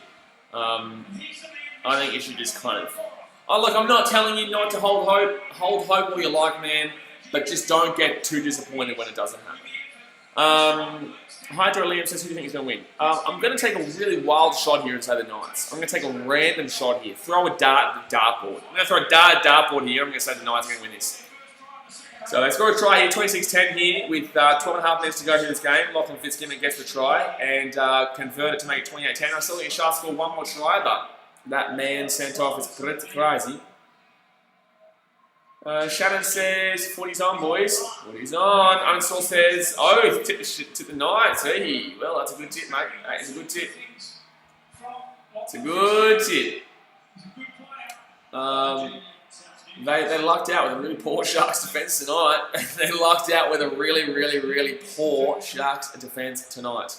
Speaker 1: I think you should just kind of... Oh, look, I'm not telling you not to hold hope. Hold hope all you like, man, but just don't get too disappointed when it doesn't happen. Hydro Liam says, who do you think is going to win? I'm going to take a really wild shot here and say the Knights. I'm going to take a random shot here. Throw a dart at the dartboard. I'm going to throw a dart at the dartboard here. I'm going to say the Knights are going to win this. So let's go try here. 26-10 here with 12.5 minutes to go through this game. Lachlan Fitzgibbon gets the try and convert it to make it 28-10. I still think Sharks score one more try, but that man sent off is pretty crazy. Shannon says, footy's on, boys. Footy's on. Unsall says, oh, tip the Knights. Hey, well, that's a good tip, mate. It's a good tip. It's a good tip. They lucked out with a really poor Sharks defence tonight. They lucked out with a really, really, really poor Sharks defence tonight.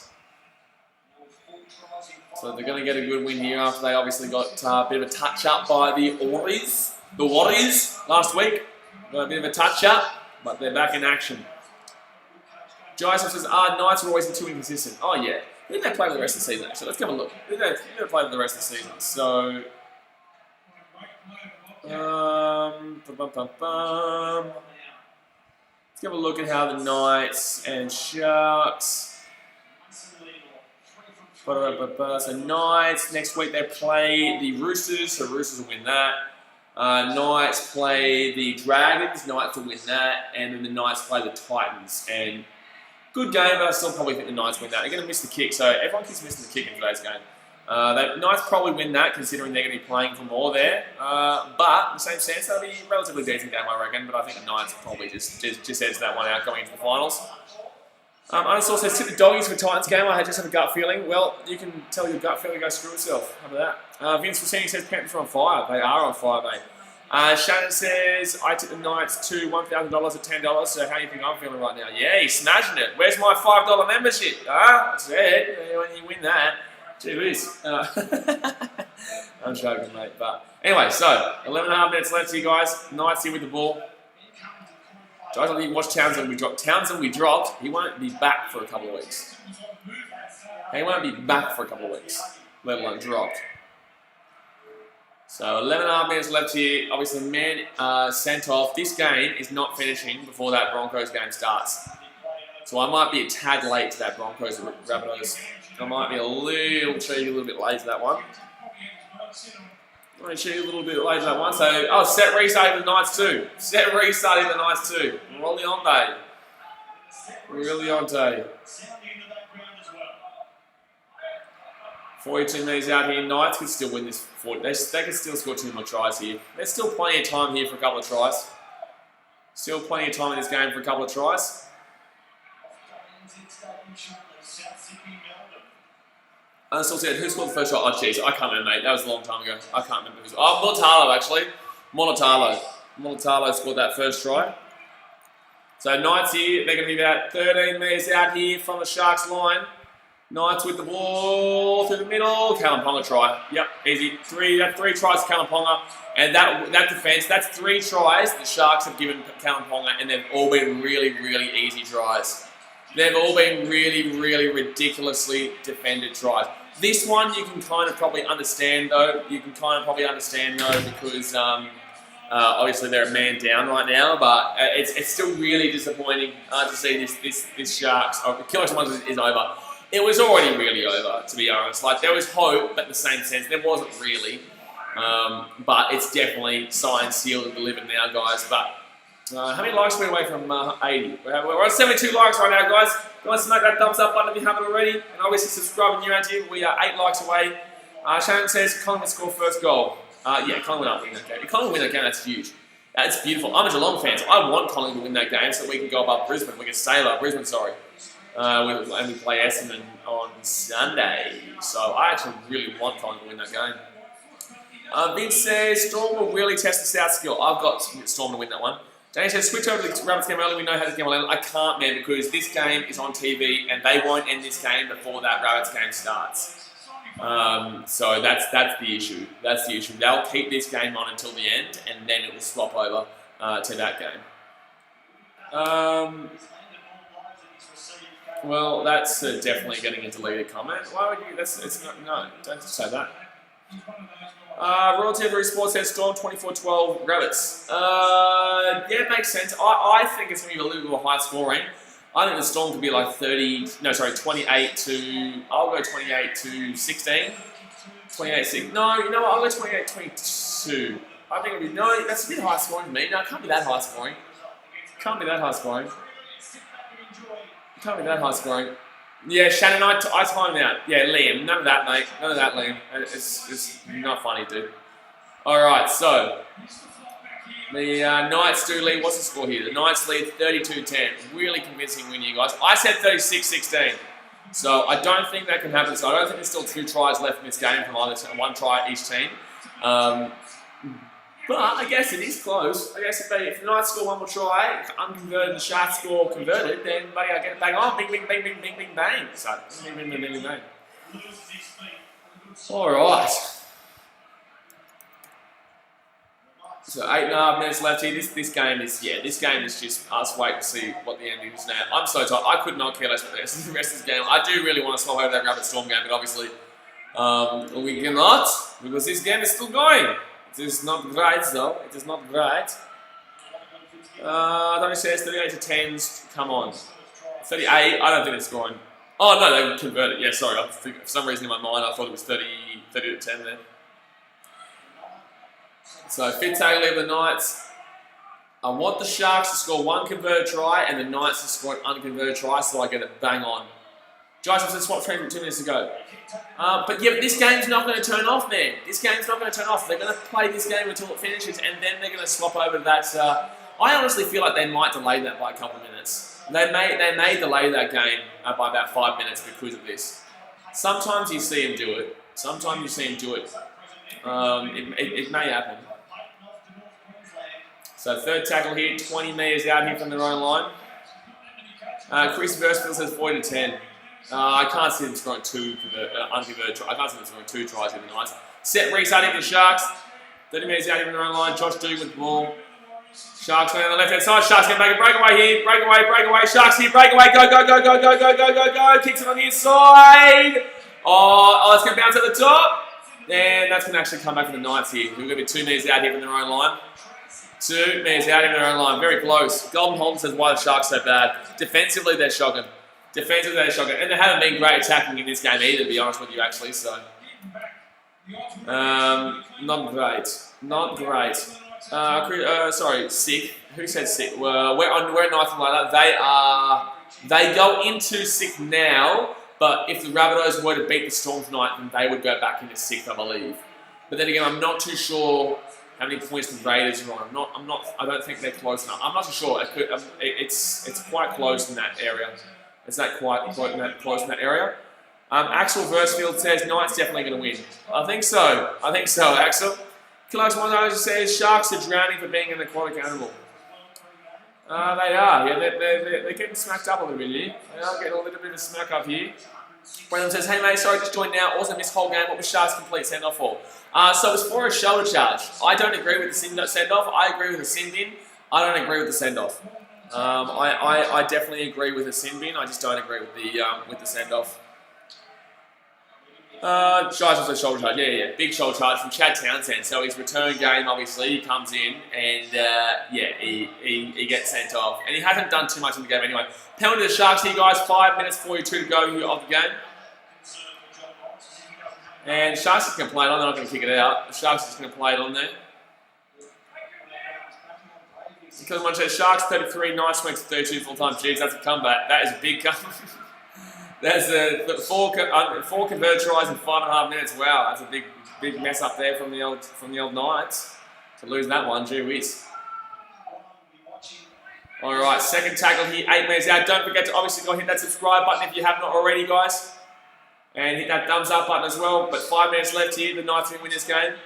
Speaker 1: So they're going to get a good win here after they obviously got a bit of a touch-up by the Warriors last week. Got a bit of a touch-up, but they're back in action. Joseph says, Knights are always too inconsistent. Oh, yeah. Who did they play for the rest of the season, actually? Let's have a look. Who did they play for the rest of the season? So... Let's have a look at how the Knights and Sharks... So Knights, next week they play the Roosters, so Roosters will win that. Knights play the Dragons, Knights will win that. And then the Knights play the Titans. And good game, but I still probably think the Knights win that. They're going to miss the kick, so everyone keeps missing the kick in today's game. The Knights probably win that, considering they're going to be playing for more there. But in the same sense, that'll be a relatively decent game, I reckon. But I think the Knights probably just edge that one out going into the finals. Unsall says, tip the Doggies for Titans game. I just have a gut feeling. Well, you can tell your gut feeling to go screw itself. How about that? Vince Rossini says, Panthers are on fire. They are on fire, mate. Shannon says, I took the Knights to $1,000 at $10. So how do you think I'm feeling right now? Yeah, he's smashing it. Where's my $5 membership? That's it. When you win that. Gee whiz. I'm joking, mate. But anyway, so 11.5 minutes left here, guys. Knights here with the ball. Guys, I think watch Townsend. We dropped. He won't be back for a couple of weeks. He won't be back for a couple of weeks, let alone dropped. So 11.5 minutes left here. Obviously, man sent off. This game is not finishing before that Broncos game starts. So I might be a tad late to that Broncos Rabbitohs. I might be a little bit late to that one. I'm a little bit late to that one. So, set restarting the Knights too. Set restarting the Knights too. Rolliante. 42 minutes out here. Knights could still win this. They could still score 2 more tries here. There's still plenty of time here for a couple of tries. Still plenty of time in this game for a couple of tries. Still said, who scored the first shot? Oh, jeez, I can't remember, mate. That was a long time ago. I can't remember who. Molitalo, actually. Molitalo scored that first try. So Knights here, they're going to be about 13 metres out here from the Sharks line. Knights with the ball through the middle. Callum Ponga try. Yep, easy. That's three tries to Callum Ponga. And that defence, that's 3 tries the Sharks have given Callum Ponga, and they've all been really, really easy tries. They've all been really, really ridiculously defended tries. This one you can kind of probably understand though. Because obviously they're a man down right now, but it's still really disappointing to see this Sharks. Killer Swans is over. It was already really over, to be honest. Like, there was hope, but in the same sense, there wasn't really. But it's definitely signed, sealed, and delivered now, guys. But how many likes are we away from 80? We're on 72 likes right now, guys. Go and smack that thumbs up button if you haven't already. And obviously subscribe if you're around here. We are 8 likes away. Shannon says Collingwood score first goal. Yeah, Collingwood will win that game. If Collingwood win that game, that's huge. That's beautiful. I'm a Geelong fan, so I want Collingwood to win that game so that we can go above Brisbane. We can sail up Brisbane, sorry. And we play Essendon on Sunday. So I actually really want Collingwood to win that game. Vince says Storm will really test the South skill. I've got Storm to win that one. Danny says, switch over to the Rabbits game early. We know how this game will end. I can't, man, because this game is on TV and they won't end this game before that Rabbits game starts. So that's the issue. That's the issue. They'll keep this game on until the end, and then it will swap over to that game. Well, that's definitely getting a deleted comment. Why would you? No, don't say that. Royal Temporary Sports says Storm 24-12 Rabbits. Yeah, it makes sense. I think it's going to be a little bit more high scoring. I think the Storm could be like 28 to. I'll go 28 to 16. 28-6. No, you know what? I'll go 28-22. I think it'll be that's a bit high scoring to me. No, it can't be that high scoring. Can't be that high scoring. Can't be that high scoring. Yeah, Shannon, I timed out. Yeah, Liam, none of that, mate. None of that, Liam. It's not funny, dude. Alright, so. The Knights do lead. What's the score here? The Knights lead 32-10. Really convincing win, you guys. I said 36-16. So I don't think that can happen. So I don't think there's still 2 tries left in this game from either 1 try each team. But I guess it is close. I guess if the Knights score 1 more try, unconverted, and the Sharks score converted, then maybe I get it back on. Bing, bing, bing, bing, bing, bing, bang. So, bing, bing, bing, bing, bing, bang. All right. So 8.5 minutes left here. This game is just us waiting to see what the ending is now. I'm so tired. I could not care less about the rest of this game. I do really want to swap over that Rabbit Storm game, but obviously we cannot because this game is still going. It is not great though. It is not great. Donny says 38-10. Come on. 38. I don't think it's scoring. Oh no, they converted. Yeah, sorry. For some reason in my mind I thought it was 30-10 there. So fifth tackle of the Knights. I want the Sharks to score 1 converted try and the Knights to score an unconverted try so I get it bang on. Josh said swap train 2 minutes ago. But yeah, this game's not going to turn off, man. This game's not going to turn off. They're going to play this game until it finishes and then they're going to swap over to that. I honestly feel like they might delay that by a couple of minutes. They may delay that game by about 5 minutes because of this. Sometimes you see them do it. Sometimes you see them do it. It may happen. So third tackle here, 20 metres out here from their own line. Chris Versfield says 40-10. I can't see them scoring 2 unconverted tries. I can't see them scoring 2 tries in the Knights. Set Reese out here for the Sharks. 30 metres out here from their own line. Josh Dugan with the ball. Sharks on the left hand side. Sharks going to make a breakaway here. Breakaway. Sharks here. Breakaway. Go. Kicks it on the inside. Oh, it's going to bounce at the top. And that's going to actually come back for the Knights here. We're going to be 2 metres out here from their own line. 2 metres out here from their own line. Very close. Golden Holden says, why are the Sharks so bad? Defensively, they're shocking. And they haven't been great attacking in this game either, to be honest with you, actually. So, not great. Sorry, sick. Who said sick? Well, we're nothing like that. They go into sick now, but if the Rabbitohs were to beat the Storm tonight, then they would go back into 6th, I believe. But then again, I'm not too sure how many points the Raiders are on. I don't think they're close enough. I'm not too sure. It's quite close in that area. It's not quite close in that area. Axel Versfield says Knights definitely going to win. I think so, Axel. Clark's Montage says Sharks are drowning for being an aquatic animal. They are. Yeah, they're getting smacked up a little bit here. They are getting a little bit of a smack up here. Brendan says, hey mate, sorry, just joined now. Also missed whole game. What was Sharks' complete send-off for? So it's for a shoulder charge. I don't agree with the send-off. I agree with the sin-bin. I don't agree with the send-off. I definitely agree with the sin-bin. I just don't agree with the send-off. Charge was a shoulder charge. Yeah. Big shoulder charge from Chad Townsend. So his return game, obviously, he comes in and, he gets sent off. And he hasn't done too much in the game anyway. Penalty to the Sharks here, guys. 5 minutes, 42 to go here of the game. And Sharks is going to play it on. They're not going to kick it out. The Sharks is going to play it on there. Because one says Sharks 33, Knights makes 32 full-time. Jeez, that's a comeback. That is a big comeback. There's the four converted tries in 5.5 minutes. Wow, that's a big mess up there from the old Knights to lose that one. Gee whiz. All right, second tackle here, 8 minutes out. Don't forget to obviously go hit that subscribe button if you have not already, guys, and hit that thumbs up button as well. But 5 minutes left here. The Knights will win this game.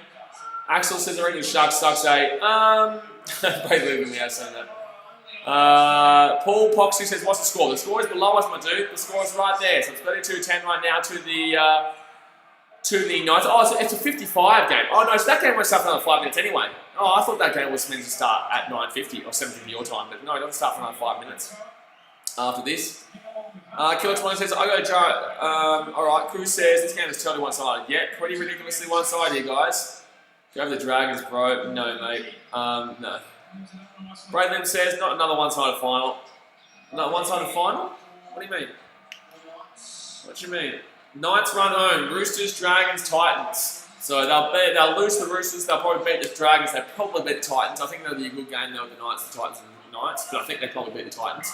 Speaker 1: Axel says already the Sharks sucks, eh? Probably leaving me out saying that. Paul Poxy says, what's the score? The score is below us, my dude. The score is right there. So it's 32-10 right now to to the Knights. Oh, it's a 55 game. Oh no, so that game won't start for another 5 minutes anyway. Oh, I thought that game was meant to start at 9:50 or 7:50 your time, but no, it doesn't start for another 5 minutes after this. Killer 20 says, I go Jar. Alright, Cruz says, this game is totally one-sided. Yeah, pretty ridiculously one-sided here, guys. Go over the Dragons, bro. No, mate. No. Braden says, not another one-sided final. Not one-sided final? What do you mean? What do you mean? Knights run home. Roosters, Dragons, Titans. So they'll lose the Roosters. They'll probably beat the Dragons. They'll probably beat the Titans. I think that'll be a good game there with the Knights, the Titans, and the Knights. But I think they'll probably beat the Titans.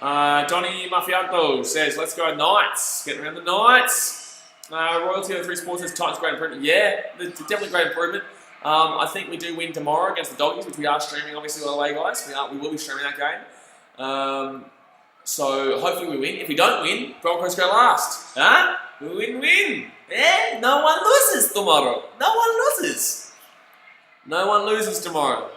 Speaker 1: Donny Mafiato says, let's go Knights. Getting around the Knights. Royalty on 3 Sports says, Titans great improvement. Yeah, definitely great improvement. I think we do win tomorrow against the Doggies, which we are streaming, obviously, by the way, guys. We will be streaming that game. So hopefully we win. If we don't win, Broncos go last. Huh? We win. Yeah? No one loses tomorrow. No one loses. No one loses tomorrow.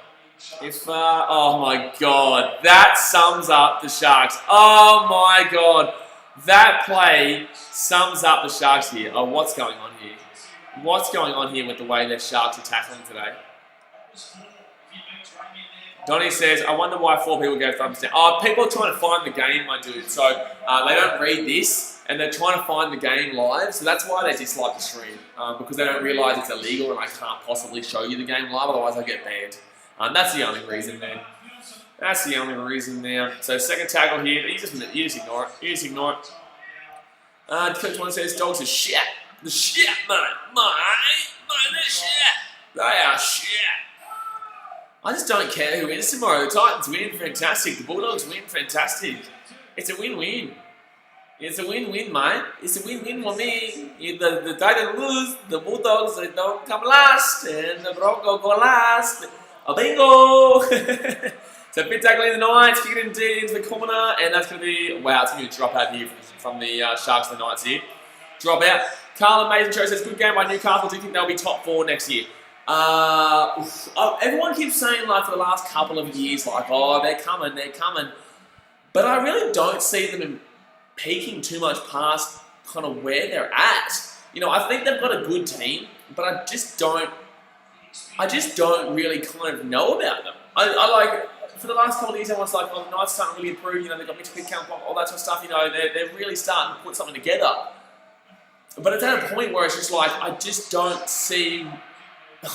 Speaker 1: If, oh my God, that sums up the Sharks. Oh my God, that play sums up the Sharks here. Oh, what's going on here? What's going on here with the way the Sharks are tackling today? Donnie says, I wonder why 4 people gave thumbs down. Oh, people are trying to find the game, my dude. So they don't read this, and they're trying to find the game live. So that's why they dislike the stream, because they don't realise it's illegal and I can't possibly show you the game live, otherwise I get banned. That's the only reason there. That's the only reason there. So second tackle here, you just ignore it. You just ignore it. Coach one says, dogs are shit. The shit, mate. They're shit. They are shit. I just don't care who wins tomorrow. The Titans win, fantastic. The Bulldogs win, fantastic. It's a win-win. It's a win-win, mate. It's a win-win for me. If the Titans lose, the Bulldogs they don't come last, and the Broncos go last. A bingo! So big tackle in the Knights, kick it into the corner, and that's going to be, wow, it's going to be a drop out here from the Sharks and the Knights here. Drop out. Carl Mason Show says, good game by Newcastle. Do you think they'll be top 4 next year? Everyone keeps saying, like, for the last couple of years, like, oh, they're coming. But I really don't see them peaking too much past kind of where they're at. You know, I think they've got a good team, but I just don't really kind of know about them. I like, for the last couple of years, everyone's like, oh, the Knights starting to really improve, you know, they've got mixed pick count, all that sort of stuff, you know, they're really starting to put something together. But it's at a point where it's just like, I just don't see,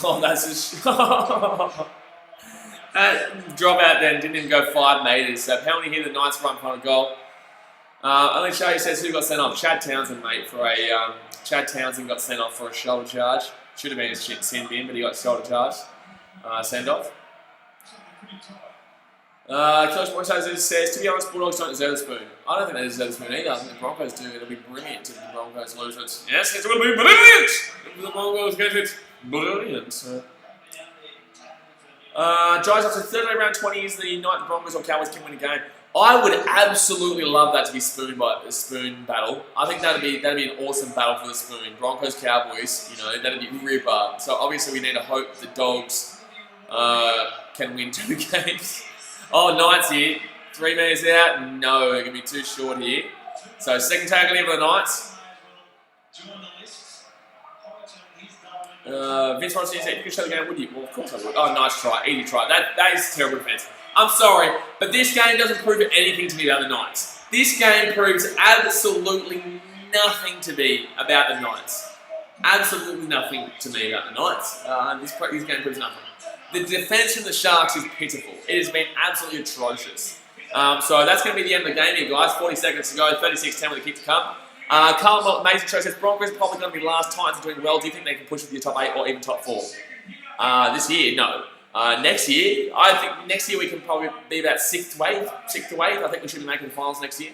Speaker 1: oh, that's just, drop out then, didn't even go 5 metres, so penalty here, the Knights run for a goal. Only Shay says, who got sent off? Chad Townsend, mate, Chad Townsend got sent off for a shoulder charge. Should have been a sin bin, but he got shoulder charge. Send off. Coach Moises says, to be honest, Bulldogs don't deserve the spoon. I don't think they deserve the spoon either. I think the Broncos do. It'll be brilliant if the Broncos lose it. Yes, it will be brilliant if the Broncos get it. Brilliant. Drives up to Thursday round 20 is the night the Broncos or Cowboys can win a game. I would absolutely love that to be spoon battle. I think that'd be an awesome battle for the spoon. Broncos Cowboys, you know, that'd be ripper. So obviously we need to hope the Dogs can win 2 games. Oh, Knights here, 3 metres out. No, they're gonna be too short here. So second tackle here for the Knights. Vince Ronson said, you could show the game, would you? Well, of course I would. Oh, nice try, easy try. That is terrible defence. I'm sorry, but this game doesn't prove anything to me about the Knights. This game proves absolutely nothing to me about the Knights. Absolutely nothing to me about the Knights. This game proves nothing. The defence from the Sharks is pitiful. It has been absolutely atrocious. So that's going to be the end of the game here, guys. 40 seconds to go, 36-10 with a kick to come. Carl Mason Show says, Broncos probably going to be last. Titans are doing well. Do you think they can push it to the top 8 or even top 4? This year, no. Next year, I think next year we can probably be about 6th to 8th. I think we should be making the finals next year.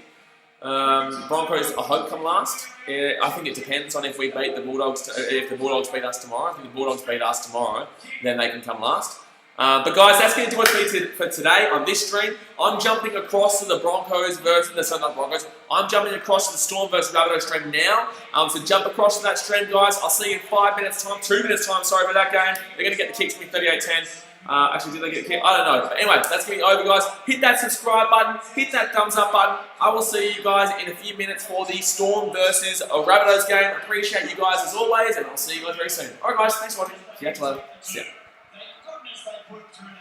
Speaker 1: Broncos, I hope, come last. I think it depends on if we beat the Bulldogs. If the Bulldogs beat us tomorrow, I think if the Bulldogs beat us tomorrow, then they can come last. But guys, that's going to do it for today on this stream. I'm jumping across to the Broncos versus not Broncos. I'm jumping across to the Storm versus Rabbitohs stream now. So jump across to that stream, guys. I'll see you in 5 minutes time, 2 minutes time. Sorry for that game. They're going to get the kicks from me 38-10. Actually, did they get kicked? I don't know. But anyway, that's getting over, guys. Hit that subscribe button. Hit that thumbs up button. I will see you guys in a few minutes for the Storm versus Rabbitohs game. Appreciate you guys as always, and I'll see you guys very soon. Alright, guys. Thanks for watching. See you later. See ya.